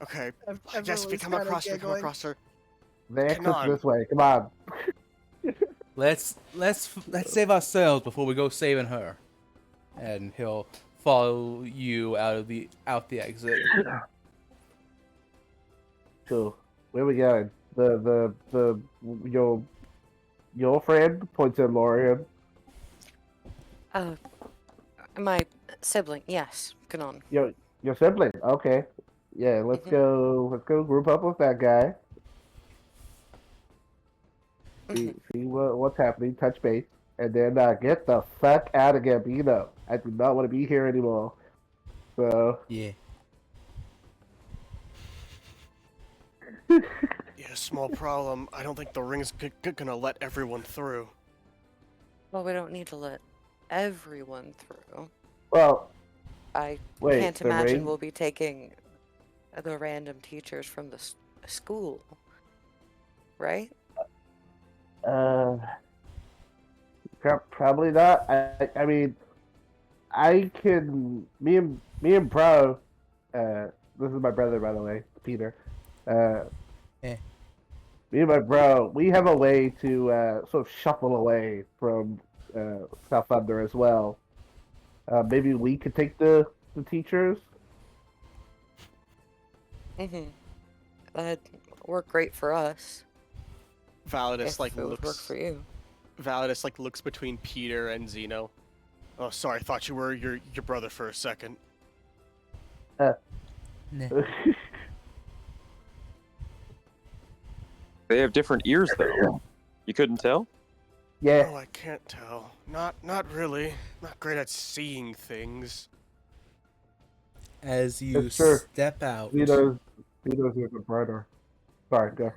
Speaker 4: okay. I guess if we
Speaker 2: Everyone's
Speaker 4: come
Speaker 2: kinda
Speaker 4: across her.
Speaker 3: the
Speaker 4: Come
Speaker 3: exit's
Speaker 4: on.
Speaker 3: this way. Come on.
Speaker 1: Let's save ourselves before we go saving her. And he'll follow you out the exit.
Speaker 3: So, where we going? Your friend points at Lorian.
Speaker 7: My sibling, yes. Good on.
Speaker 3: Your sibling. Okay. Yeah, let's go. Let's go group up with that guy. See what's happening. Touch base, and then get the fuck out of Gambino. I do not want to be here anymore. So
Speaker 1: Yeah.
Speaker 4: Yeah, small problem. I don't think the ring's gonna let everyone through.
Speaker 7: Well, we don't need to let everyone through.
Speaker 3: well,
Speaker 7: I
Speaker 3: wait.
Speaker 7: can't
Speaker 3: The
Speaker 7: imagine
Speaker 3: ring?
Speaker 7: we'll be taking the random teachers from the school, right?
Speaker 3: Probably not. I mean, I can. Me and Pro. This is my brother, by the way, Peter. Me and my bro, we have a way to sort of shuffle away from South Thunder as well. Maybe we could take the teachers.
Speaker 7: That'd work great for us.
Speaker 4: Validus
Speaker 7: If
Speaker 4: like
Speaker 7: it would work
Speaker 4: looks.
Speaker 7: for you.
Speaker 4: Validus like looks between Peter and Zeno. Oh, sorry. I thought you were your brother for a second.
Speaker 1: Nah.
Speaker 6: They have different ears, though. You couldn't tell?
Speaker 3: Yeah.
Speaker 4: Oh, I can't tell. Not really. Not great at seeing things.
Speaker 1: As you
Speaker 3: Yes, sir.
Speaker 1: step out,
Speaker 3: Vito's your brother. Sorry, go.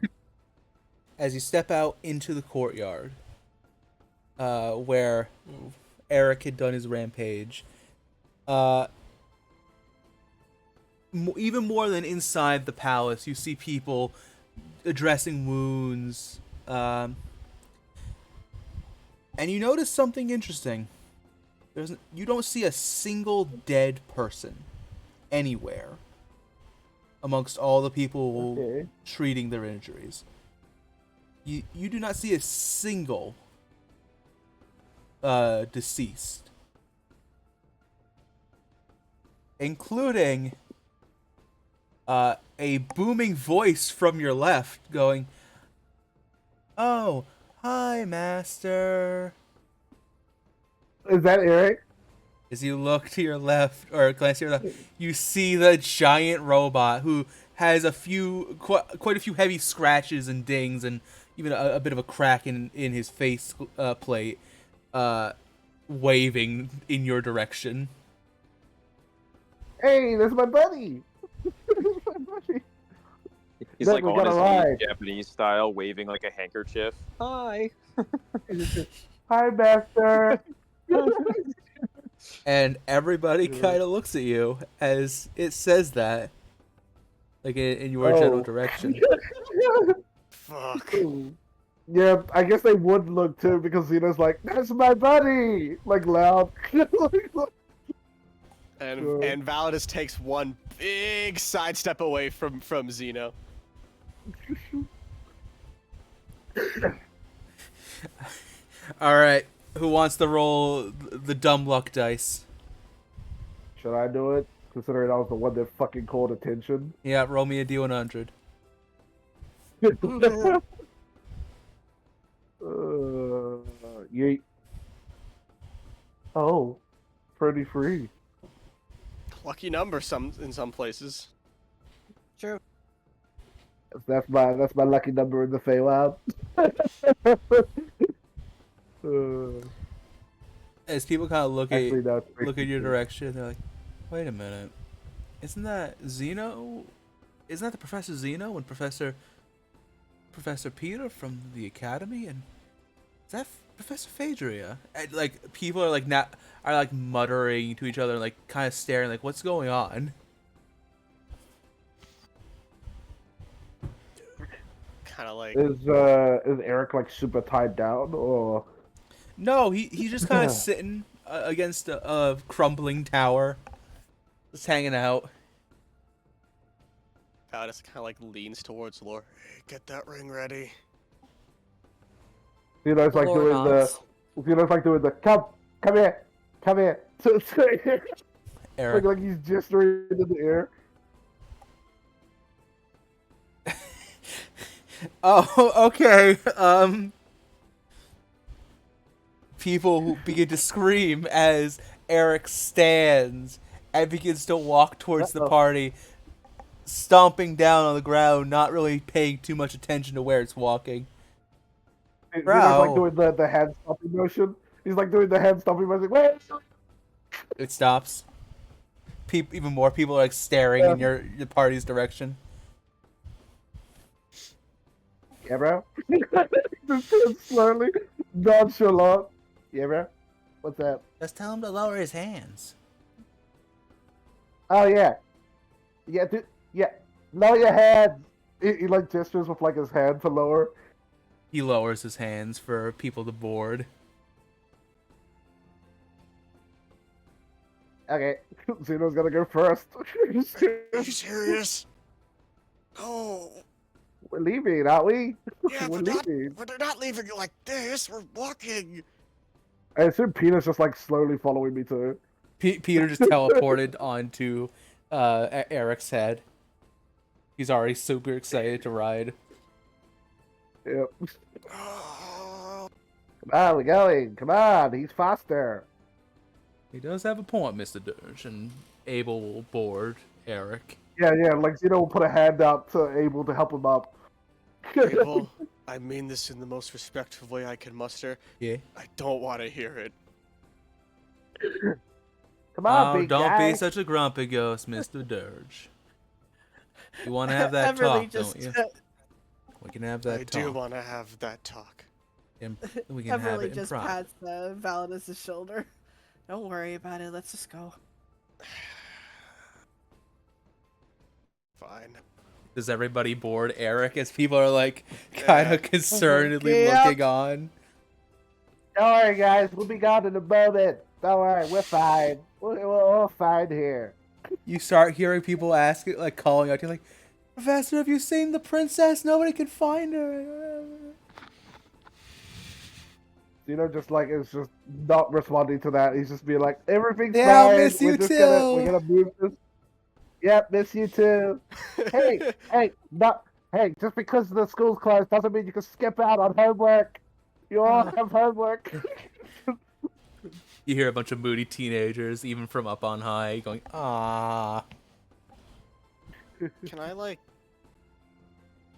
Speaker 1: as you step out into the courtyard, where Eric had done his rampage, even more than inside the palace, you see people addressing wounds, and you notice something interesting. You don't see a single dead person anywhere amongst all the people treating their injuries. You do not see a single deceased, including a booming voice from your left going, "Oh, hi, Master."
Speaker 3: Is that Eric?
Speaker 1: As you look to your left, or glance to your left, you see the giant robot who has quite a few heavy scratches and dings, and even a bit of a crack in his face plate, waving in your direction.
Speaker 3: Hey, that's my buddy.
Speaker 6: He's
Speaker 3: Look,
Speaker 6: like
Speaker 3: we
Speaker 6: on
Speaker 3: got a
Speaker 6: his
Speaker 3: ride.
Speaker 6: knees, Japanese style, waving like a handkerchief. Hi.
Speaker 3: Hi, Master.
Speaker 1: And everybody kind of looks at you as it says that, like in your general direction.
Speaker 4: Fuck.
Speaker 3: Yeah, I guess they would look too because Zeno's like, "That's my buddy," like loud.
Speaker 4: And Validus takes one big sidestep away from Zeno.
Speaker 1: All right, who wants to roll the dumb luck dice?
Speaker 3: Should I do it? considering I was the one that fucking called attention.
Speaker 1: Yeah, roll me a D100.
Speaker 3: Yeet. Oh, pretty free.
Speaker 4: Lucky number in some places.
Speaker 2: True.
Speaker 3: That's my lucky number in the Feywild.
Speaker 1: As people kind of look
Speaker 3: Actually, no, it's
Speaker 1: at your
Speaker 3: 362.
Speaker 1: direction, they're like, "Wait a minute, isn't that Zeno? Isn't that the Professor Zeno and Professor Peter from the Academy? And is that Professor Phaedria?" And, like, people are like muttering to each other, like kind of staring, like, "What's going on?"
Speaker 4: Kind of like.
Speaker 3: Is Eric like super tied down or?
Speaker 1: No, he's just kind of sitting against a crumbling tower, just hanging out.
Speaker 4: Valadius kind of like leans towards Lore. Hey, get that ring ready.
Speaker 3: You know, it's like
Speaker 7: Lore
Speaker 3: doing
Speaker 7: nods.
Speaker 3: the come here. So
Speaker 1: Eric,
Speaker 3: like he's gesturing in the air.
Speaker 1: oh, okay. People who begin to scream as Eric stands and begins to walk towards the party, stomping down on the ground, not really paying too much attention to where it's walking.
Speaker 3: He's
Speaker 1: Bro.
Speaker 3: like doing the hand stomping motion. He's like doing the hand stomping motion. Wait.
Speaker 1: It stops. Even more people are like staring in your party's direction.
Speaker 3: Yeah, bro. Just slowly, nonchalant. Yeah, bro. What's that?
Speaker 1: Just tell him to lower his hands.
Speaker 3: Oh yeah. Yeah, yeah. Lower your hands. He like gestures with like his hand to lower.
Speaker 1: He lowers his hands for people to board.
Speaker 3: Okay, Zeno's gonna go first.
Speaker 4: Are you serious? No.
Speaker 3: We're leaving, aren't we?
Speaker 4: Yeah,
Speaker 3: We're
Speaker 4: we're
Speaker 3: leaving.
Speaker 4: not leaving like this. We're walking.
Speaker 3: I assume Peter's just like slowly following me too.
Speaker 1: Peter just teleported onto Eric's head. He's already super excited to ride.
Speaker 3: Yep.
Speaker 4: Oh.
Speaker 3: Come on, we're going. Come on, he's faster.
Speaker 1: He does have a point, Mr. Dirge, and Abel will board Eric.
Speaker 3: Yeah, like Zeno will put a hand out to Abel to help him up.
Speaker 4: Abel, I mean this in the most respectful way I can muster.
Speaker 1: Yeah.
Speaker 4: I don't want to hear it.
Speaker 3: Come on,
Speaker 1: Oh,
Speaker 3: big
Speaker 1: don't
Speaker 3: guy.
Speaker 1: be such a grumpy ghost, Mr. Dirge. You want to have that
Speaker 2: Everly
Speaker 1: talk,
Speaker 2: just,
Speaker 1: don't you? We can have that
Speaker 4: I
Speaker 1: talk.
Speaker 4: do want to have that talk.
Speaker 1: And we can have
Speaker 2: Everly
Speaker 1: it in
Speaker 2: just
Speaker 1: private.
Speaker 2: pats Valadius' shoulder. Don't worry about it. Let's just go.
Speaker 4: Fine.
Speaker 1: Does everybody board Eric as people are like kind of concernedly
Speaker 2: Yep.
Speaker 1: looking on?
Speaker 3: Don't worry, guys. We'll be gone in a moment. Don't worry, we're fine. We're fine here.
Speaker 1: You start hearing people asking, like calling out to you, like, "Professor, have you seen the princess? Nobody can find her."
Speaker 3: Zeno just like is just not responding to that. He's just being like, everything's
Speaker 1: Yeah, I'll
Speaker 3: fine.
Speaker 1: miss you
Speaker 3: we're just
Speaker 1: too."
Speaker 3: we're gonna move this. Yep, miss you too. Hey, just because the school's closed doesn't mean you can skip out on homework. You all have homework.
Speaker 1: You hear a bunch of moody teenagers, even from up on high, going, "Ah."
Speaker 4: Can I like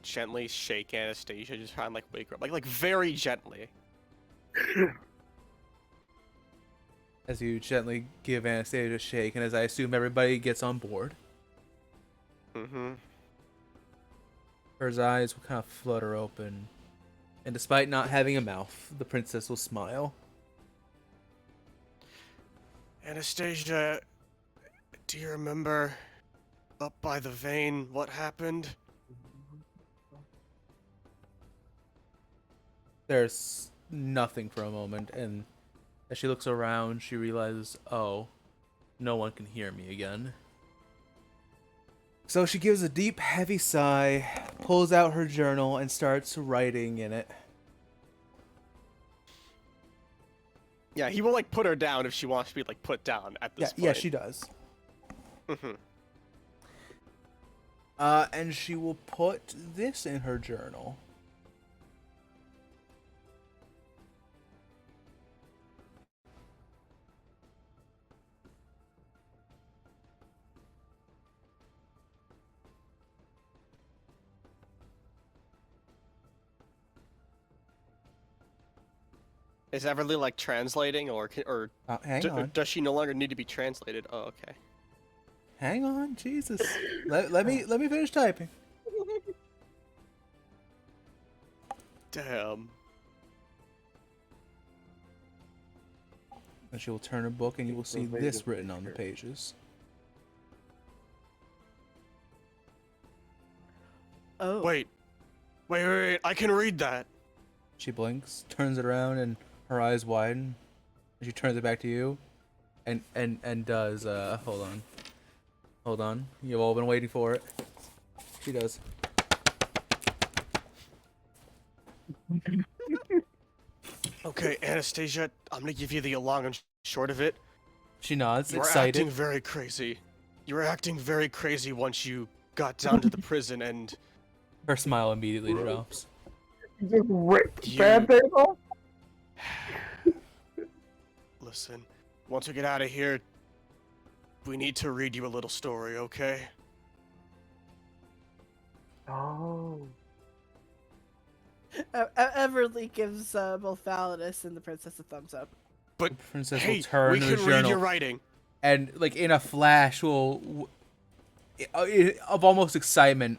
Speaker 4: gently shake Anastasia, just try and like wake her up, like very gently?
Speaker 1: As you gently give Anastasia a shake, and as I assume everybody gets on board,
Speaker 4: Mm-hmm.
Speaker 1: her eyes will kind of flutter open, and despite not having a mouth, the princess will smile.
Speaker 4: Anastasia, do you remember up by the vein what happened?
Speaker 1: There's nothing for a moment, and as she looks around, she realizes, oh, no one can hear me again. So she gives a deep, heavy sigh, pulls out her journal, and starts writing in it.
Speaker 4: Yeah, he will like put her down if she wants to be like put down at this point.
Speaker 1: Yeah, she does.
Speaker 4: Mhm.
Speaker 1: And she will put this in her journal.
Speaker 4: Is Everly like translating, or
Speaker 1: Hang on.
Speaker 4: does she no longer need to be translated? Oh, okay.
Speaker 1: Hang on, Jesus. Let me finish typing.
Speaker 4: Damn.
Speaker 1: And she will turn her book, and you will see this written on the pages.
Speaker 2: Oh.
Speaker 4: Wait, I can read that.
Speaker 1: She blinks, turns it around, and her eyes widen. And she turns it back to you, and does. Hold on. You've all been waiting for it. She does.
Speaker 4: Okay, Anastasia, I'm gonna give you the long and short of it.
Speaker 1: She nods,
Speaker 4: You were
Speaker 1: excited.
Speaker 4: acting very crazy. You were acting very crazy once you got down to the prison, and
Speaker 1: Her smile immediately drops.
Speaker 3: You just ripped the
Speaker 4: You-
Speaker 3: band-aid off?
Speaker 4: listen, once we get out of here, we need to read you a little story, okay?
Speaker 3: Oh.
Speaker 2: Everly gives both Valadius and the princess a thumbs up.
Speaker 4: But
Speaker 1: The princess
Speaker 4: hey,
Speaker 1: will turn
Speaker 4: we
Speaker 1: to
Speaker 4: can
Speaker 1: the
Speaker 4: read
Speaker 1: journal,
Speaker 4: your writing.
Speaker 1: and like in a flash, of almost excitement.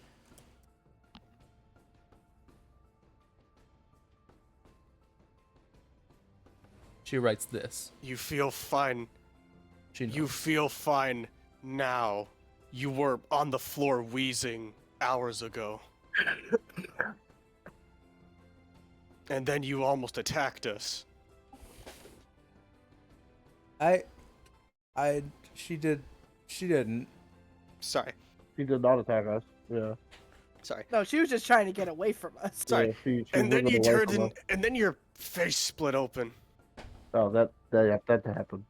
Speaker 1: She writes this.
Speaker 4: You feel fine.
Speaker 1: She nods.
Speaker 4: You feel fine now. You were on the floor wheezing hours ago. And then you almost attacked us.
Speaker 1: She didn't.
Speaker 4: Sorry.
Speaker 3: She did not attack us. Yeah.
Speaker 4: Sorry.
Speaker 2: No, she was just trying to get away from us.
Speaker 4: Sorry.
Speaker 3: Yeah, she
Speaker 4: And then
Speaker 3: moving
Speaker 4: you
Speaker 3: away
Speaker 4: turned
Speaker 3: from
Speaker 4: in,
Speaker 3: us.
Speaker 4: and then your face split open.
Speaker 3: Oh, that happened.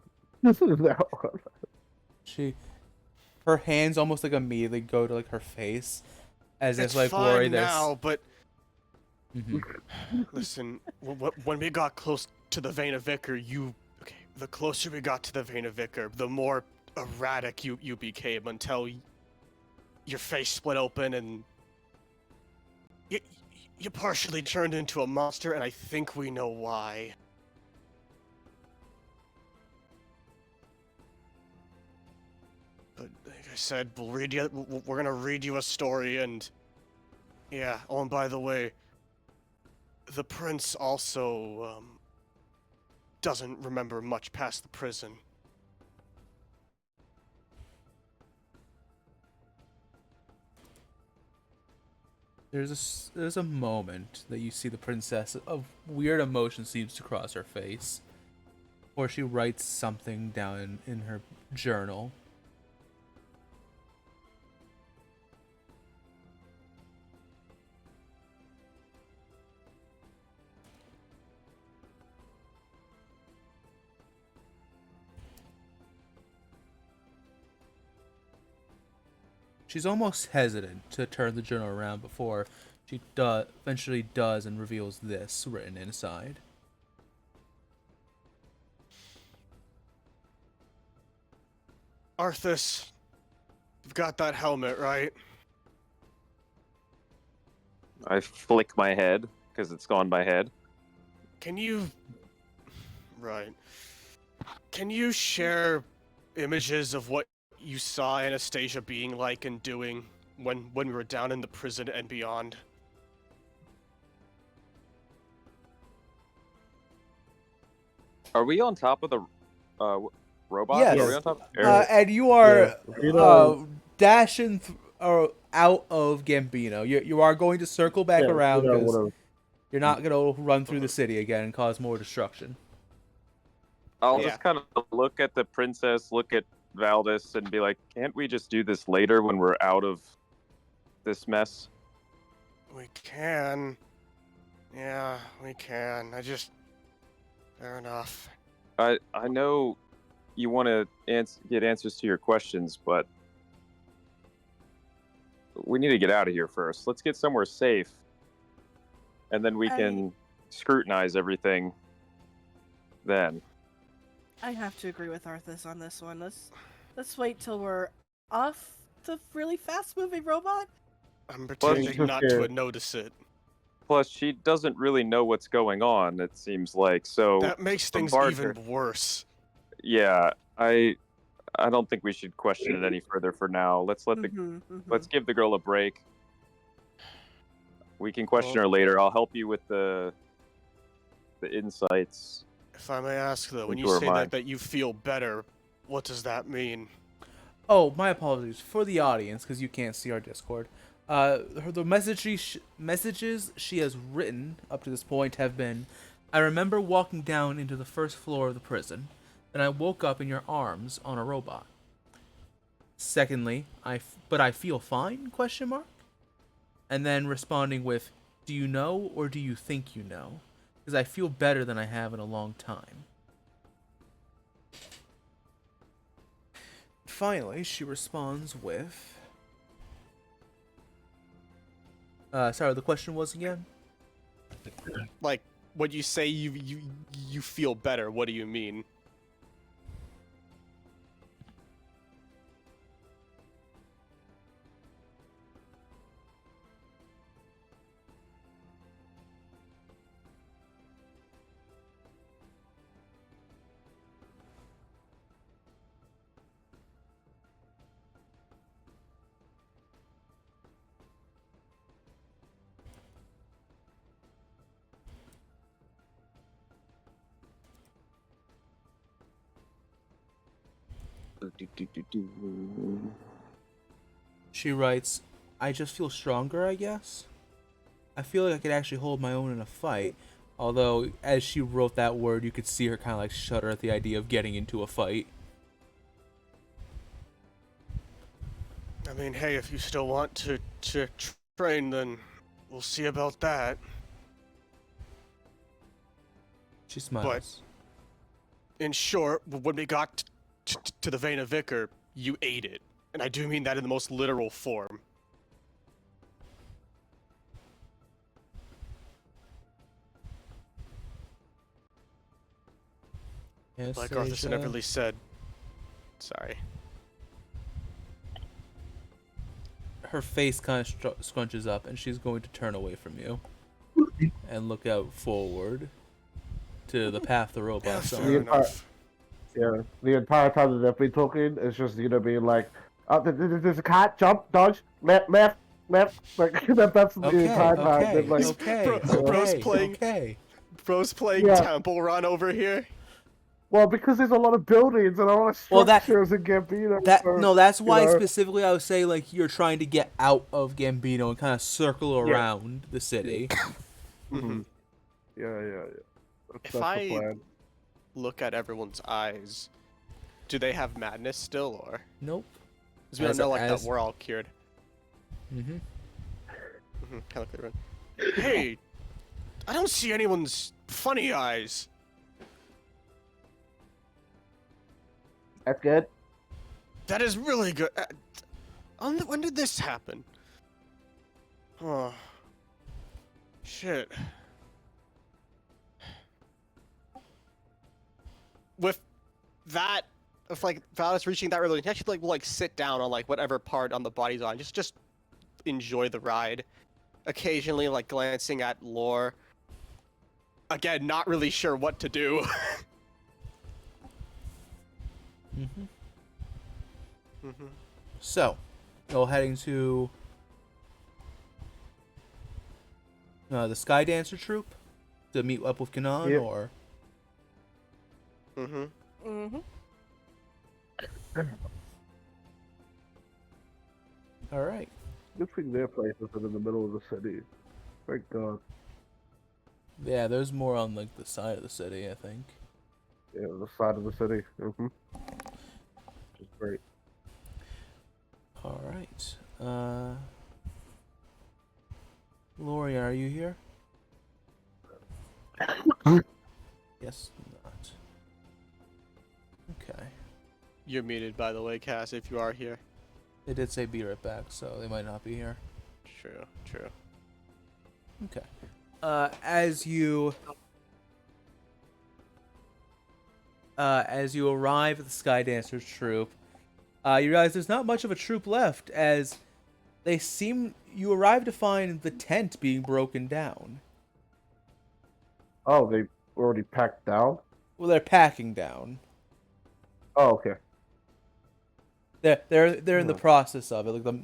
Speaker 1: Her hands almost like immediately go to like her face, as
Speaker 4: It's
Speaker 1: if like
Speaker 4: fine
Speaker 1: worry
Speaker 4: now, but
Speaker 1: Mhm.
Speaker 4: listen, when we got close to the Vein of Vicar, the closer we got to the Vein of Vicar, the more erratic you became until your face split open and you partially turned into a monster, and I think we know why. But like I said, we're gonna read you a story, and yeah. Oh, and by the way, the prince also doesn't remember much past the prison.
Speaker 1: There's a moment that you see the princess, a weird emotion seems to cross her face, or she writes something down in her journal. She's almost hesitant to turn the journal around before she eventually does and reveals this written inside.
Speaker 4: Arthas, you've got that helmet, right?
Speaker 6: I flick my head because it's gone my head.
Speaker 4: Can you... Right. Can you share images of what you saw Anastasia being like and doing when we were down in the prison and beyond?
Speaker 6: Are we on top of the robot?
Speaker 1: Yes.
Speaker 6: Are we on top?
Speaker 1: And you are
Speaker 3: Yeah.
Speaker 1: dashing out of Gambino. You are going to circle back around because you're not going to run through the city again and cause more destruction.
Speaker 6: I'll
Speaker 4: Yeah.
Speaker 6: just kind of look at the princess, look at Valdis, and be like, can't we just do this later when we're out of this mess?
Speaker 4: We can. Yeah, we can. Fair enough.
Speaker 6: I know you want to get answers to your questions, but we need to get out of here first. Let's get somewhere safe, and then we can scrutinize everything. Then.
Speaker 2: I have to agree with Arthas on this one. Let's wait till we're off the really fast-moving robot.
Speaker 4: I'm pretending
Speaker 3: Plus-
Speaker 4: not to notice it.
Speaker 6: Plus, she doesn't really know what's going on. It seems like so.
Speaker 4: That makes things
Speaker 6: Barker-
Speaker 4: even worse.
Speaker 6: Yeah, I don't think we should question it any further for now. Let's let's give the girl a break. We can question her later. I'll help you with the insights.
Speaker 4: If I may ask, though, when
Speaker 6: Into
Speaker 4: you
Speaker 6: her
Speaker 4: say
Speaker 6: mind.
Speaker 4: that you feel better, what does that mean?
Speaker 1: Oh, my apologies for the audience because you can't see our Discord. The messages she has written up to this point have been, I remember walking down into the first floor of the prison, and I woke up in your arms on a robot. Secondly, but I feel fine, question mark? And then responding with, do you know or do you think you know? Because I feel better than I have in a long time. Finally, she responds with... sorry, the question was again?
Speaker 4: Like, when you say you feel better, what do you mean?
Speaker 1: She writes, I just feel stronger, I guess. I feel like I could actually hold my own in a fight. Although, as she wrote that word, you could see her kind of like shudder at the idea of getting into a fight.
Speaker 4: I mean, hey, if you still want to train, then we'll see about that.
Speaker 1: She smiles.
Speaker 4: In short, when we got to the vein of Vicar, you ate it. And I do mean that in the most literal form. Like Arthur never really said. Sorry.
Speaker 1: Her face kind of scrunches up, and she's going to turn away from you and look out forward to the path the robot's
Speaker 4: Yeah,
Speaker 1: on.
Speaker 4: fair enough.
Speaker 3: Yeah, the entire time that they've been talking, it's just being like, there's a cat, jump, dodge, left. Like that's the entire time.
Speaker 1: Okay,
Speaker 3: Like,
Speaker 1: okay,
Speaker 4: Bro's
Speaker 1: okay,
Speaker 4: playing-
Speaker 1: okay.
Speaker 4: Bro's playing
Speaker 3: Yeah.
Speaker 4: Temple Run over here.
Speaker 3: well, because there's a lot of buildings and a lot of
Speaker 1: Well, that-
Speaker 3: structures in Gambino.
Speaker 1: That's why
Speaker 3: know.
Speaker 1: specifically I would say like you're trying to get out of Gambino and kind of circle around the city.
Speaker 3: Mhm. Yeah.
Speaker 4: If
Speaker 3: That's
Speaker 4: I-
Speaker 3: the plan.
Speaker 4: Look at everyone's eyes. Do they have madness still, or?
Speaker 1: Nope.
Speaker 4: Because we don't
Speaker 1: As-
Speaker 4: know, like,
Speaker 1: as-
Speaker 4: that we're all cured.
Speaker 1: Mm-hmm.
Speaker 4: Kind of clear. Hey, I don't see anyone's funny eyes.
Speaker 3: That's good.
Speaker 4: That is really good. When did this happen? Oh. Shit. With that, if like Valadius reaching that really, he actually will sit down on like whatever part on the body's on, just enjoy the ride. Occasionally like glancing at lore. Again, not really sure what to do.
Speaker 1: So, you're heading to the Sky Dancer troupe to meet up with Kanan,
Speaker 3: Yeah.
Speaker 1: or all right.
Speaker 3: Good thing their place isn't in the middle of the city. Thank God.
Speaker 1: Yeah, there's more on like the side of the city, I think.
Speaker 3: Yeah, the side of the city. Which is great.
Speaker 1: All right. Lori, are you here? Yes, not. Okay.
Speaker 4: You're muted, by the way, Cass, if you are here.
Speaker 1: They did say be right back, so they might not be here.
Speaker 4: True.
Speaker 1: Okay. As you arrive at the Skydancer's troop, you realize there's not much of a troop left, as you arrive to find the tent being broken down.
Speaker 3: Oh, they already packed down?
Speaker 1: Well, they're packing down.
Speaker 3: Oh, okay.
Speaker 1: They're in the
Speaker 3: Yeah.
Speaker 1: process of it. Like the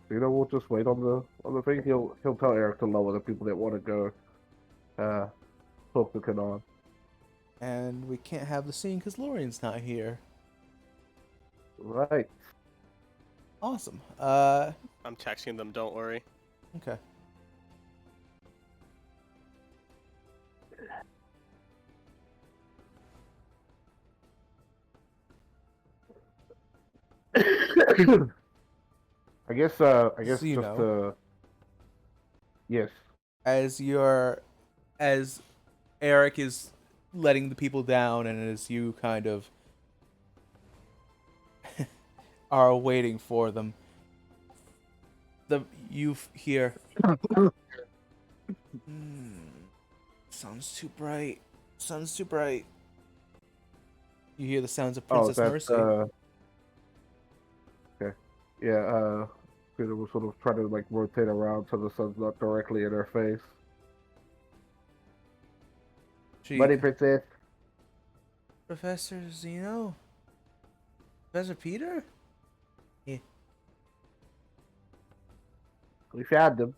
Speaker 3: We'll just wait on the thing. He'll tell Eric to lower the people that want to go talk to Kanan.
Speaker 1: and we can't have the scene because Lorian's not here.
Speaker 3: Right.
Speaker 1: Awesome.
Speaker 4: I'm texting them. Don't worry.
Speaker 1: Okay.
Speaker 3: I guess
Speaker 1: So
Speaker 3: just
Speaker 1: you know.
Speaker 3: yes.
Speaker 1: As Eric is letting the people down, and as you kind of are waiting for them, you hear. Sounds too bright. Sun's too bright. You hear the sounds of Princess Mercy.
Speaker 3: Okay. Yeah, Peter was sort of trying to like rotate around so the sun's not directly in her face. Buddy Princess.
Speaker 1: Professor Zeno? Professor Peter?
Speaker 3: We found them.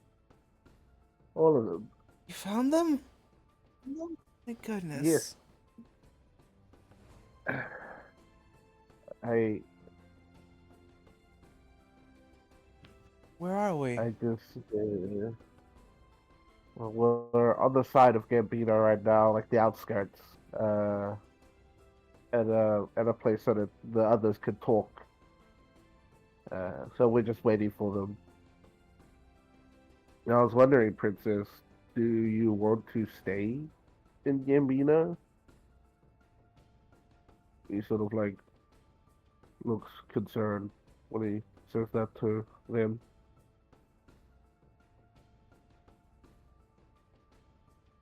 Speaker 3: All of them.
Speaker 1: You found them? Thank goodness.
Speaker 3: Yes.
Speaker 1: Where are we?
Speaker 3: I just well, we're on the side of Gambino right now, like the outskirts, at a place so that the others could talk. So we're just waiting for them. Now, I was wondering, Princess, do you want to stay in Gambino? He sort of like looks concerned when he says that to them.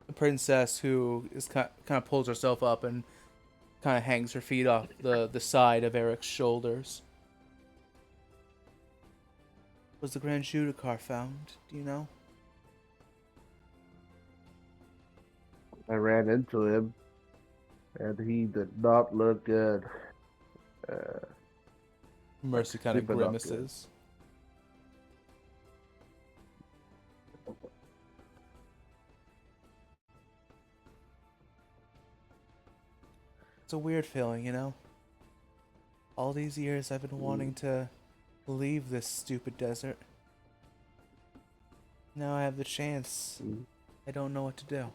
Speaker 1: The princess, who is kind of pulls herself up and kind of hangs her feet off the side of Eric's shoulders. Was the Grand Judicar found? Do you know?
Speaker 3: I ran into him, and he did not look good.
Speaker 1: Mercy kind of
Speaker 3: super not good.
Speaker 1: grimaces. It's a weird feeling, you know? All these years I've been wanting to leave this stupid desert. Now I have the chance. I don't know what to do.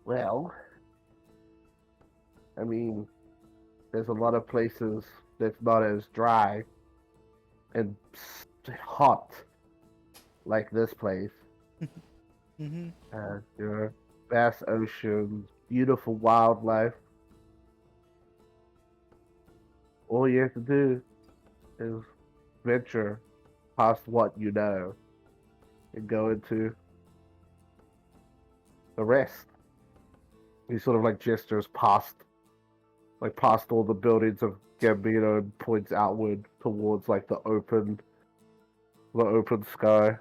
Speaker 3: Well, I mean, there's a lot of places that's not as dry and hot like this place.
Speaker 1: Mm-hmm.
Speaker 3: Your vast oceans, beautiful wildlife. All you have to do is venture past what you know and go into the rest. He sort of like gestures past all the buildings of Gambino and points outward towards like the open sky.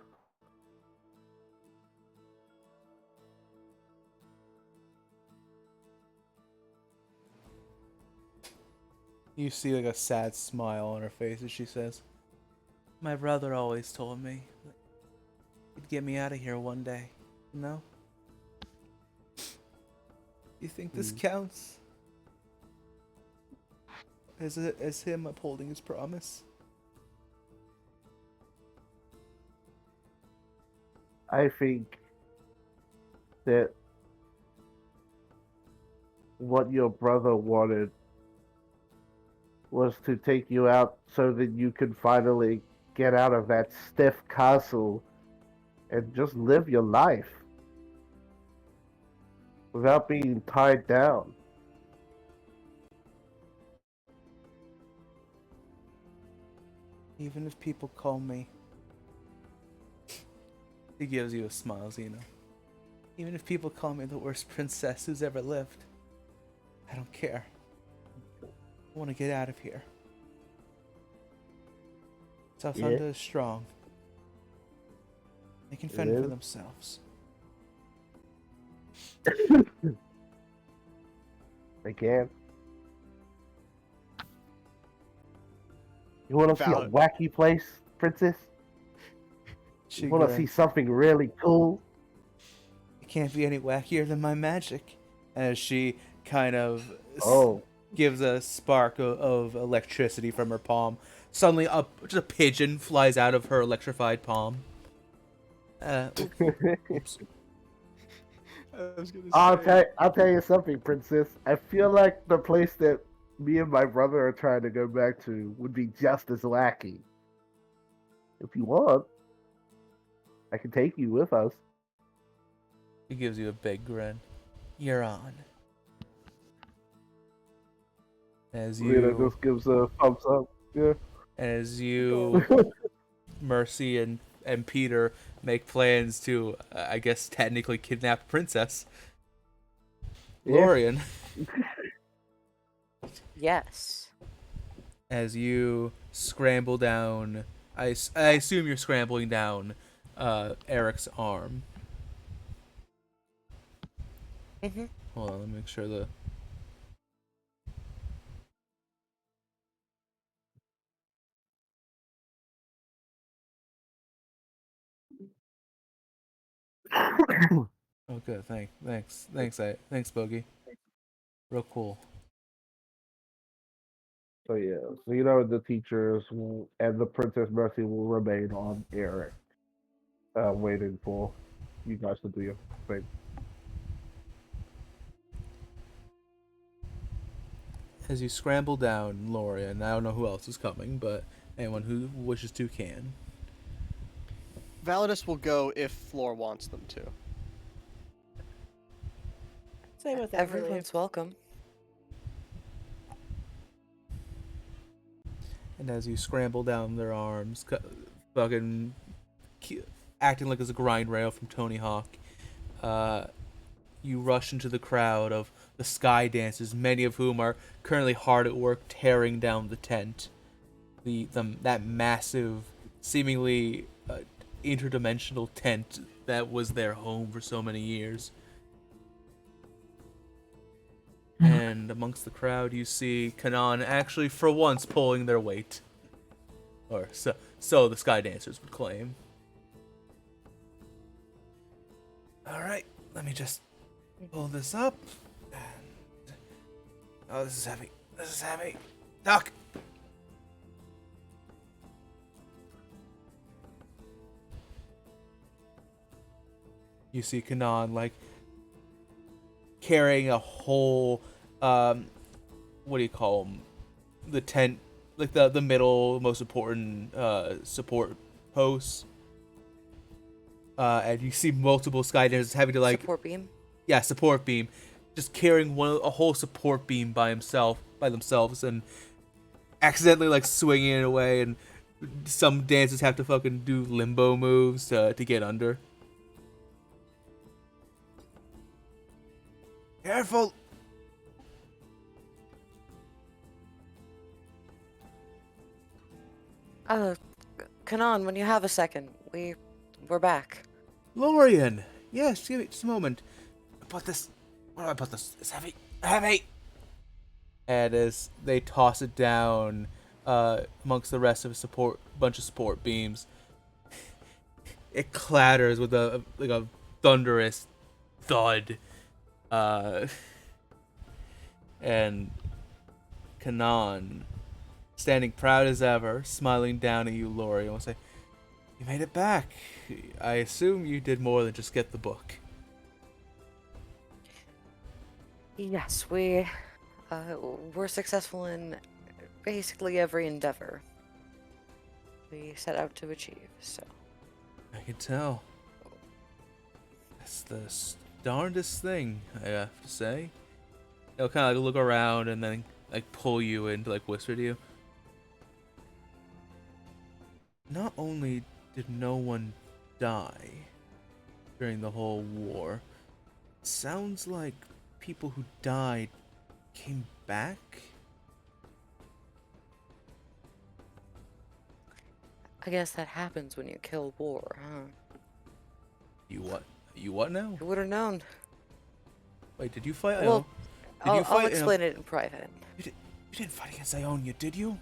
Speaker 1: You see like a sad smile on her face as she says, "My brother always told me that he'd get me out of here one day, you know? You think this counts? As him upholding his promise?"
Speaker 3: I think that what your brother wanted was to take you out so that you could finally get out of that stiff castle and just live your life without being tied down.
Speaker 1: Even if people call me... He gives you a smile, Xena. Even if people call me the worst princess who's ever lived, I don't care. I want to get out of here. South
Speaker 3: Yeah.
Speaker 1: Thunder is strong. They can
Speaker 3: It
Speaker 1: fend for
Speaker 3: is.
Speaker 1: themselves.
Speaker 3: They can. You want to see a
Speaker 4: Valid.
Speaker 3: wacky place, princess?
Speaker 1: She
Speaker 3: You want to see
Speaker 1: grins.
Speaker 3: something really cool?
Speaker 1: It can't be any wackier than my magic. As she kind of
Speaker 3: Oh.
Speaker 1: gives a spark of electricity from her palm. Suddenly, just a pigeon flies out of her electrified palm. Oops.
Speaker 4: I was gonna
Speaker 3: I'll tell you something, princess. I feel like the place that me and my brother are trying to go back to would be just as wacky. If you want, I can take you with us.
Speaker 1: He gives you a big grin. You're on. As
Speaker 3: Lena
Speaker 1: you,
Speaker 3: just gives a thumbs up. Yeah.
Speaker 1: Mercy and Peter make plans to, I guess, technically kidnap a princess.
Speaker 3: Yeah.
Speaker 1: Lorian,
Speaker 7: Yes.
Speaker 1: as you scramble down, I assume you're scrambling down Eric's arm.
Speaker 7: Mm-hmm.
Speaker 1: Hold on, let me make sure the... Oh, good. Thanks, Bogey. Real cool.
Speaker 3: So yeah, so you know the teachers will, and the Princess Mercy will remain on Eric, waiting for you guys to do your thing.
Speaker 1: As you scramble down, Lorian, I don't know who else is coming, but anyone who wishes to can.
Speaker 4: Validus will go if Floor wants them to.
Speaker 2: Same with Everleaf.
Speaker 7: Everyone's welcome.
Speaker 1: And as you scramble down their arms, fucking acting like it's a grind rail from Tony Hawk, you rush into the crowd of the Sky Dancers, many of whom are currently hard at work tearing down the tent. That massive, seemingly interdimensional tent that was their home for so many years. And amongst the crowd, you see Kanan actually, for once, pulling their weight. Or so the Sky Dancers would claim. Alright, let me just pull this up. And... oh, this is heavy. This is heavy. Duck! You see Kanan, like, carrying a whole, what do you call them? The tent, like the middle, most important support posts. And you see multiple Sky Dancers having to, like...
Speaker 7: support beam?
Speaker 1: Yeah, support beam. Just carrying a whole support beam by themselves, and accidentally, like, swinging it away, and some dancers have to fucking do limbo moves to get under. Careful!
Speaker 7: Kanan, when you have a second, we're back.
Speaker 1: Lorian! Yes, give me just a moment. What do I put this? It's heavy. Heavy! And as they toss it down amongst the rest of a bunch of support beams, it clatters with a thunderous thud. And Kanan, standing proud as ever, smiling down at you, Lorian, will say, "You made it back. I assume you did more than just get the book."
Speaker 7: Yes, we're successful in basically every endeavor we set out to achieve, so.
Speaker 1: I can tell. It's the darndest thing, I have to say. He'll kind of like look around and then like pull you in to like whisper to you. Not only did no one die during the whole war, it sounds like people who died came back.
Speaker 7: I guess that happens when you kill war, huh?
Speaker 1: You what? You what now?
Speaker 7: Who would have known?
Speaker 1: Wait, did you fight?
Speaker 7: Well,
Speaker 1: Did you fight
Speaker 7: I'll explain it in private.
Speaker 1: You didn't fight against Ionia, did you?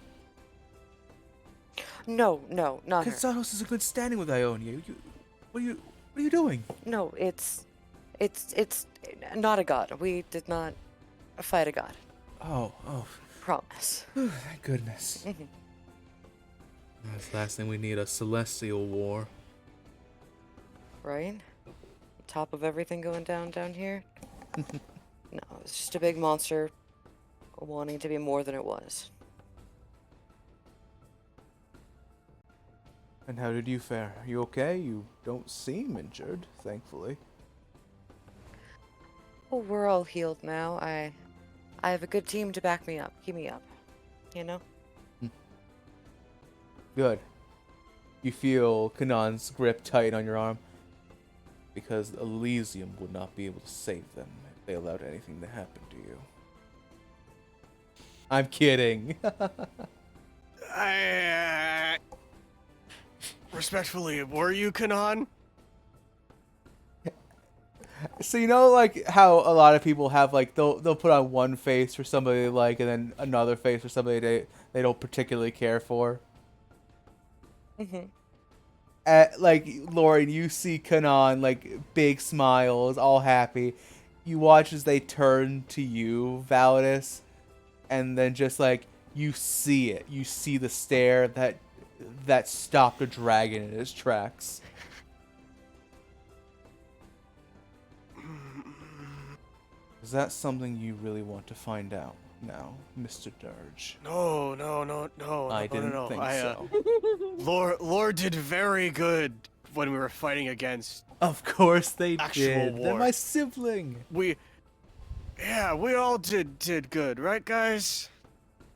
Speaker 7: No, not her.
Speaker 1: Konstantos is in good standing with Ionia. What are you doing?
Speaker 7: No, it's not a god. We did not fight a god.
Speaker 1: Oh.
Speaker 7: Promise.
Speaker 1: Thank goodness. That's the last thing we need, a celestial war.
Speaker 7: Right? Top of everything going down here? No, it's just a big monster wanting to be more than it was.
Speaker 1: And how did you fare? Are you okay? You don't seem injured, thankfully.
Speaker 7: Well, we're all healed now. I have a good team to back me up. Keep me up. You know?
Speaker 1: Good. You feel Kanan's grip tight on your arm. Because Elysium would not be able to save them if they allowed anything to happen to you. I'm kidding.
Speaker 4: Respectfully, were you Kanan?
Speaker 1: So you know, like how a lot of people have like they'll put on one face for somebody they like, and then another face for somebody they don't particularly care for. Like Lauren, you see Kanan like big smiles, all happy. You watch as they turn to you, Valadius, and then just like you see it, you see the stare that stopped a dragon in its tracks. Is that something you really want to find out now, Mr. Dirge?
Speaker 4: No.
Speaker 1: I didn't
Speaker 4: no.
Speaker 1: think so.
Speaker 4: Lord did very good when we were fighting against
Speaker 1: Of course they
Speaker 4: actual
Speaker 1: did.
Speaker 4: war.
Speaker 1: They're my sibling.
Speaker 4: we all did good, right, guys?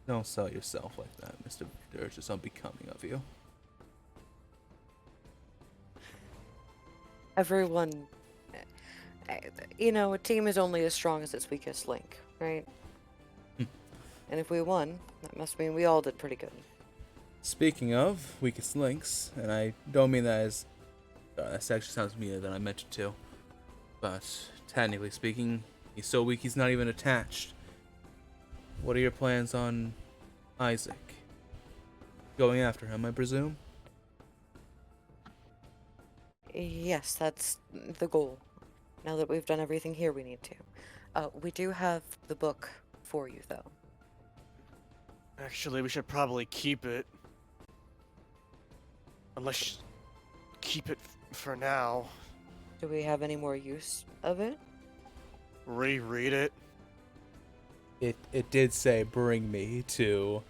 Speaker 1: Don't sell yourself like that, Mr. Dirge. It's unbecoming of you.
Speaker 7: Everyone, you know, a team is only as strong as its weakest link, right? And if we won, that must mean we all did pretty good.
Speaker 1: Speaking of weakest links, and I don't mean that as that actually sounds meaner than I meant it to, but technically speaking, he's so weak he's not even attached. What are your plans on Isaac? Going after him, I presume?
Speaker 7: Yes, that's the goal. Now that we've done everything here we need to. We do have the book for you, though.
Speaker 4: Actually, we should probably keep it. Unless keep it for now.
Speaker 7: Do we have any more use of it?
Speaker 4: Reread it.
Speaker 1: It did say, bring me to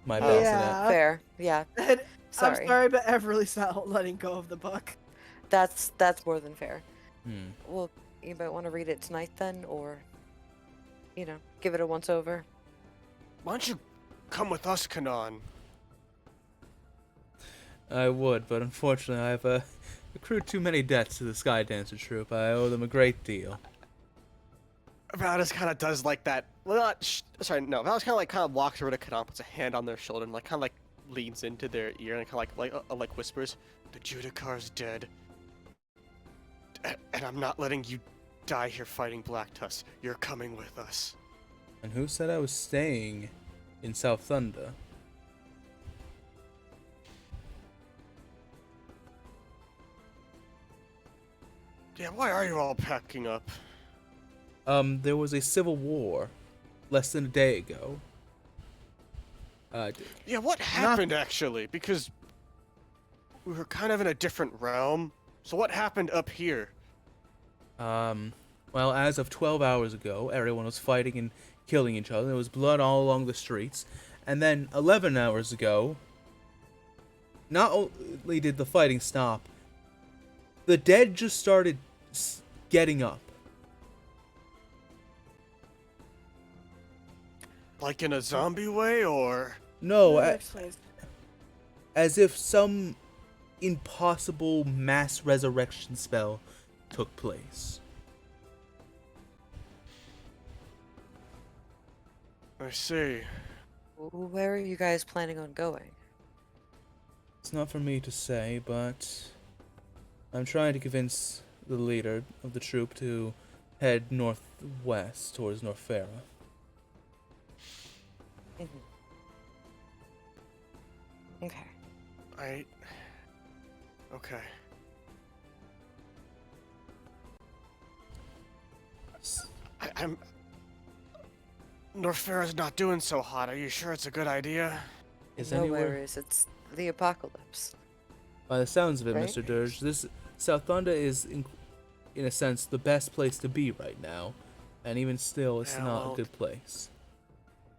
Speaker 1: my
Speaker 2: Oh,
Speaker 1: bassinet.
Speaker 2: yeah.
Speaker 7: Fair, yeah. Sorry.
Speaker 2: I'm sorry, but Everly's not letting go of the book.
Speaker 7: That's more than fair.
Speaker 1: Hmm.
Speaker 7: Well, you might want to read it tonight then, or, you know, give it a once over.
Speaker 4: Why don't you come with us, Kanan?
Speaker 1: I would, but unfortunately I've accrued too many debts to the Sky Dancer Troupe. I owe them a great deal.
Speaker 4: Valadius kind of does like that. Well, not. Valadius kind of walks over to Kanan, puts a hand on their shoulder, and kind of leans into their ear and kind of like whispers, "The Judicar's dead, and I'm not letting you die here fighting Black Tusk. You're coming with us."
Speaker 1: And who said I was staying in South Thunder?
Speaker 4: Yeah, why are you all packing up?
Speaker 1: There was a civil war less than a day ago.
Speaker 4: Yeah, what happened actually? Because we were kind of in a different realm. So what happened up here?
Speaker 1: Well, as of 12 hours ago, everyone was fighting and killing each other. There was blood all along the streets. And then 11 hours ago, not only did the fighting stop, the dead just started getting up.
Speaker 4: Like in a zombie way, or?
Speaker 1: No,
Speaker 2: That explains.
Speaker 1: as if some impossible mass resurrection spell took place.
Speaker 4: I see.
Speaker 7: Where are you guys planning on going?
Speaker 1: It's not for me to say, but I'm trying to convince the leader of the troop to head northwest towards Norfera.
Speaker 7: Okay.
Speaker 4: Okay. I'm... Norfera's not doing so hot. Are you sure it's a good idea?
Speaker 1: Is
Speaker 7: No
Speaker 1: anywhere?
Speaker 7: worries, it's the apocalypse.
Speaker 1: By the sounds of it,
Speaker 7: Right?
Speaker 1: Mr. Dirge, this South Thunder is, in a sense, the best place to be right now, and even still, it's
Speaker 4: Yeah,
Speaker 1: not
Speaker 4: well,
Speaker 1: a good place.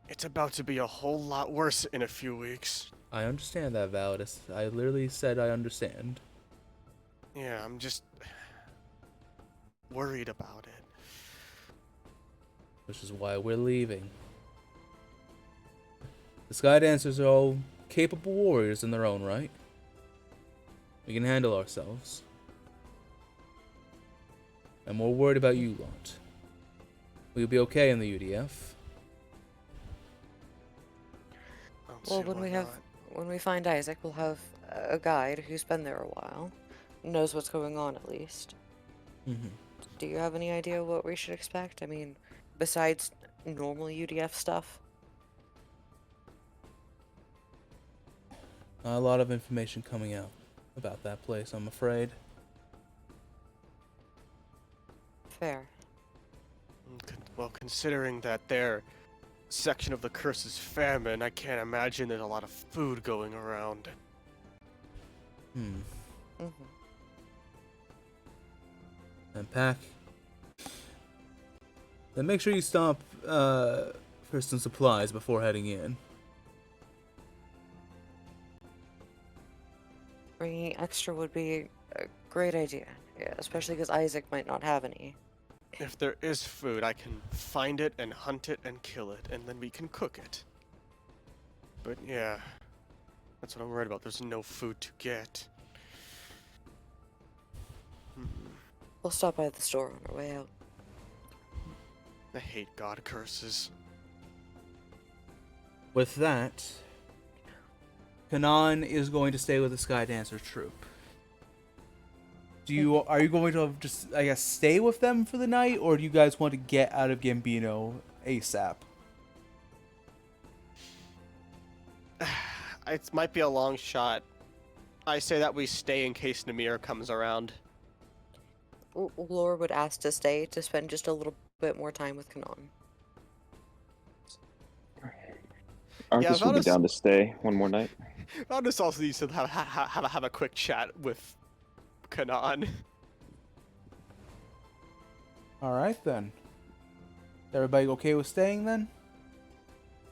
Speaker 4: It's about to be a whole lot worse in a few weeks.
Speaker 1: I understand that, Valadius. I literally said I understand.
Speaker 4: Yeah, I'm just... worried about it.
Speaker 1: Which is why we're leaving. The Sky Dancers are all capable warriors in their own right. We can handle ourselves. I'm more worried about you lot. Will you be okay in the UDF?
Speaker 4: I don't
Speaker 7: Well,
Speaker 4: see
Speaker 7: when
Speaker 4: why
Speaker 7: we have,
Speaker 4: not.
Speaker 7: when we find Isaac, we'll have a guide who's been there a while, knows what's going on at least.
Speaker 1: Mm-hmm.
Speaker 7: Do you have any idea what we should expect? I mean, besides normal UDF stuff?
Speaker 1: Not a lot of information coming out about that place, I'm afraid.
Speaker 7: Fair.
Speaker 4: Well, considering that their section of the curse is famine, I can't imagine there's a lot of food going around.
Speaker 7: Mm-hmm.
Speaker 1: And pack. Then make sure you stop for some supplies before heading in.
Speaker 7: Bringing extra would be a great idea, yeah, especially because Isaac might not have any.
Speaker 4: If there is food, I can find it and hunt it and kill it, and then we can cook it. But yeah, that's what I'm worried about. There's no food to get.
Speaker 7: We'll stop by the store on our way out.
Speaker 4: I hate god curses.
Speaker 1: With that, Kanan is going to stay with the Sky Dancer troop. Are you going to just, I guess, stay with them for the night, or do you guys want to get out of Gambino ASAP?
Speaker 4: It might be a long shot. I say that we stay in case Namir comes around.
Speaker 7: Lore would ask to stay to spend just a little bit more time with Kanan.
Speaker 6: Arthas will be
Speaker 4: Valdas-
Speaker 6: down to stay one more night.
Speaker 4: Valdas also needs to have a quick chat with Kanan.
Speaker 1: Alright then. Everybody okay with staying then?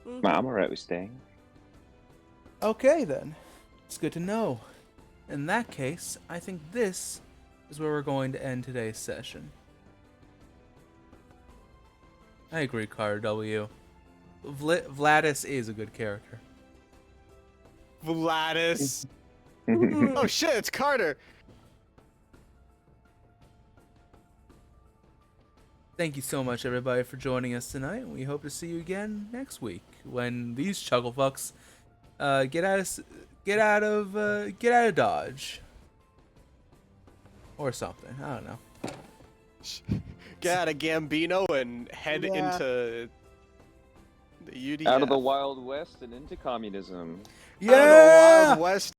Speaker 6: I'm alright with staying.
Speaker 1: Okay then. It's good to know. In that case, I think this is where we're going to end today's session. I agree, Carter W. Vladis is a good character.
Speaker 4: Vladis. Oh shit, it's Carter.
Speaker 1: Thank you so much, everybody, for joining us tonight. We hope to see you again next week when these chucklefucks get out of Dodge or something. I don't know.
Speaker 4: Get out of Gambino and head
Speaker 2: Yeah.
Speaker 4: into the UDF.
Speaker 6: Out of the Wild West and into communism.
Speaker 4: Out of the Wild West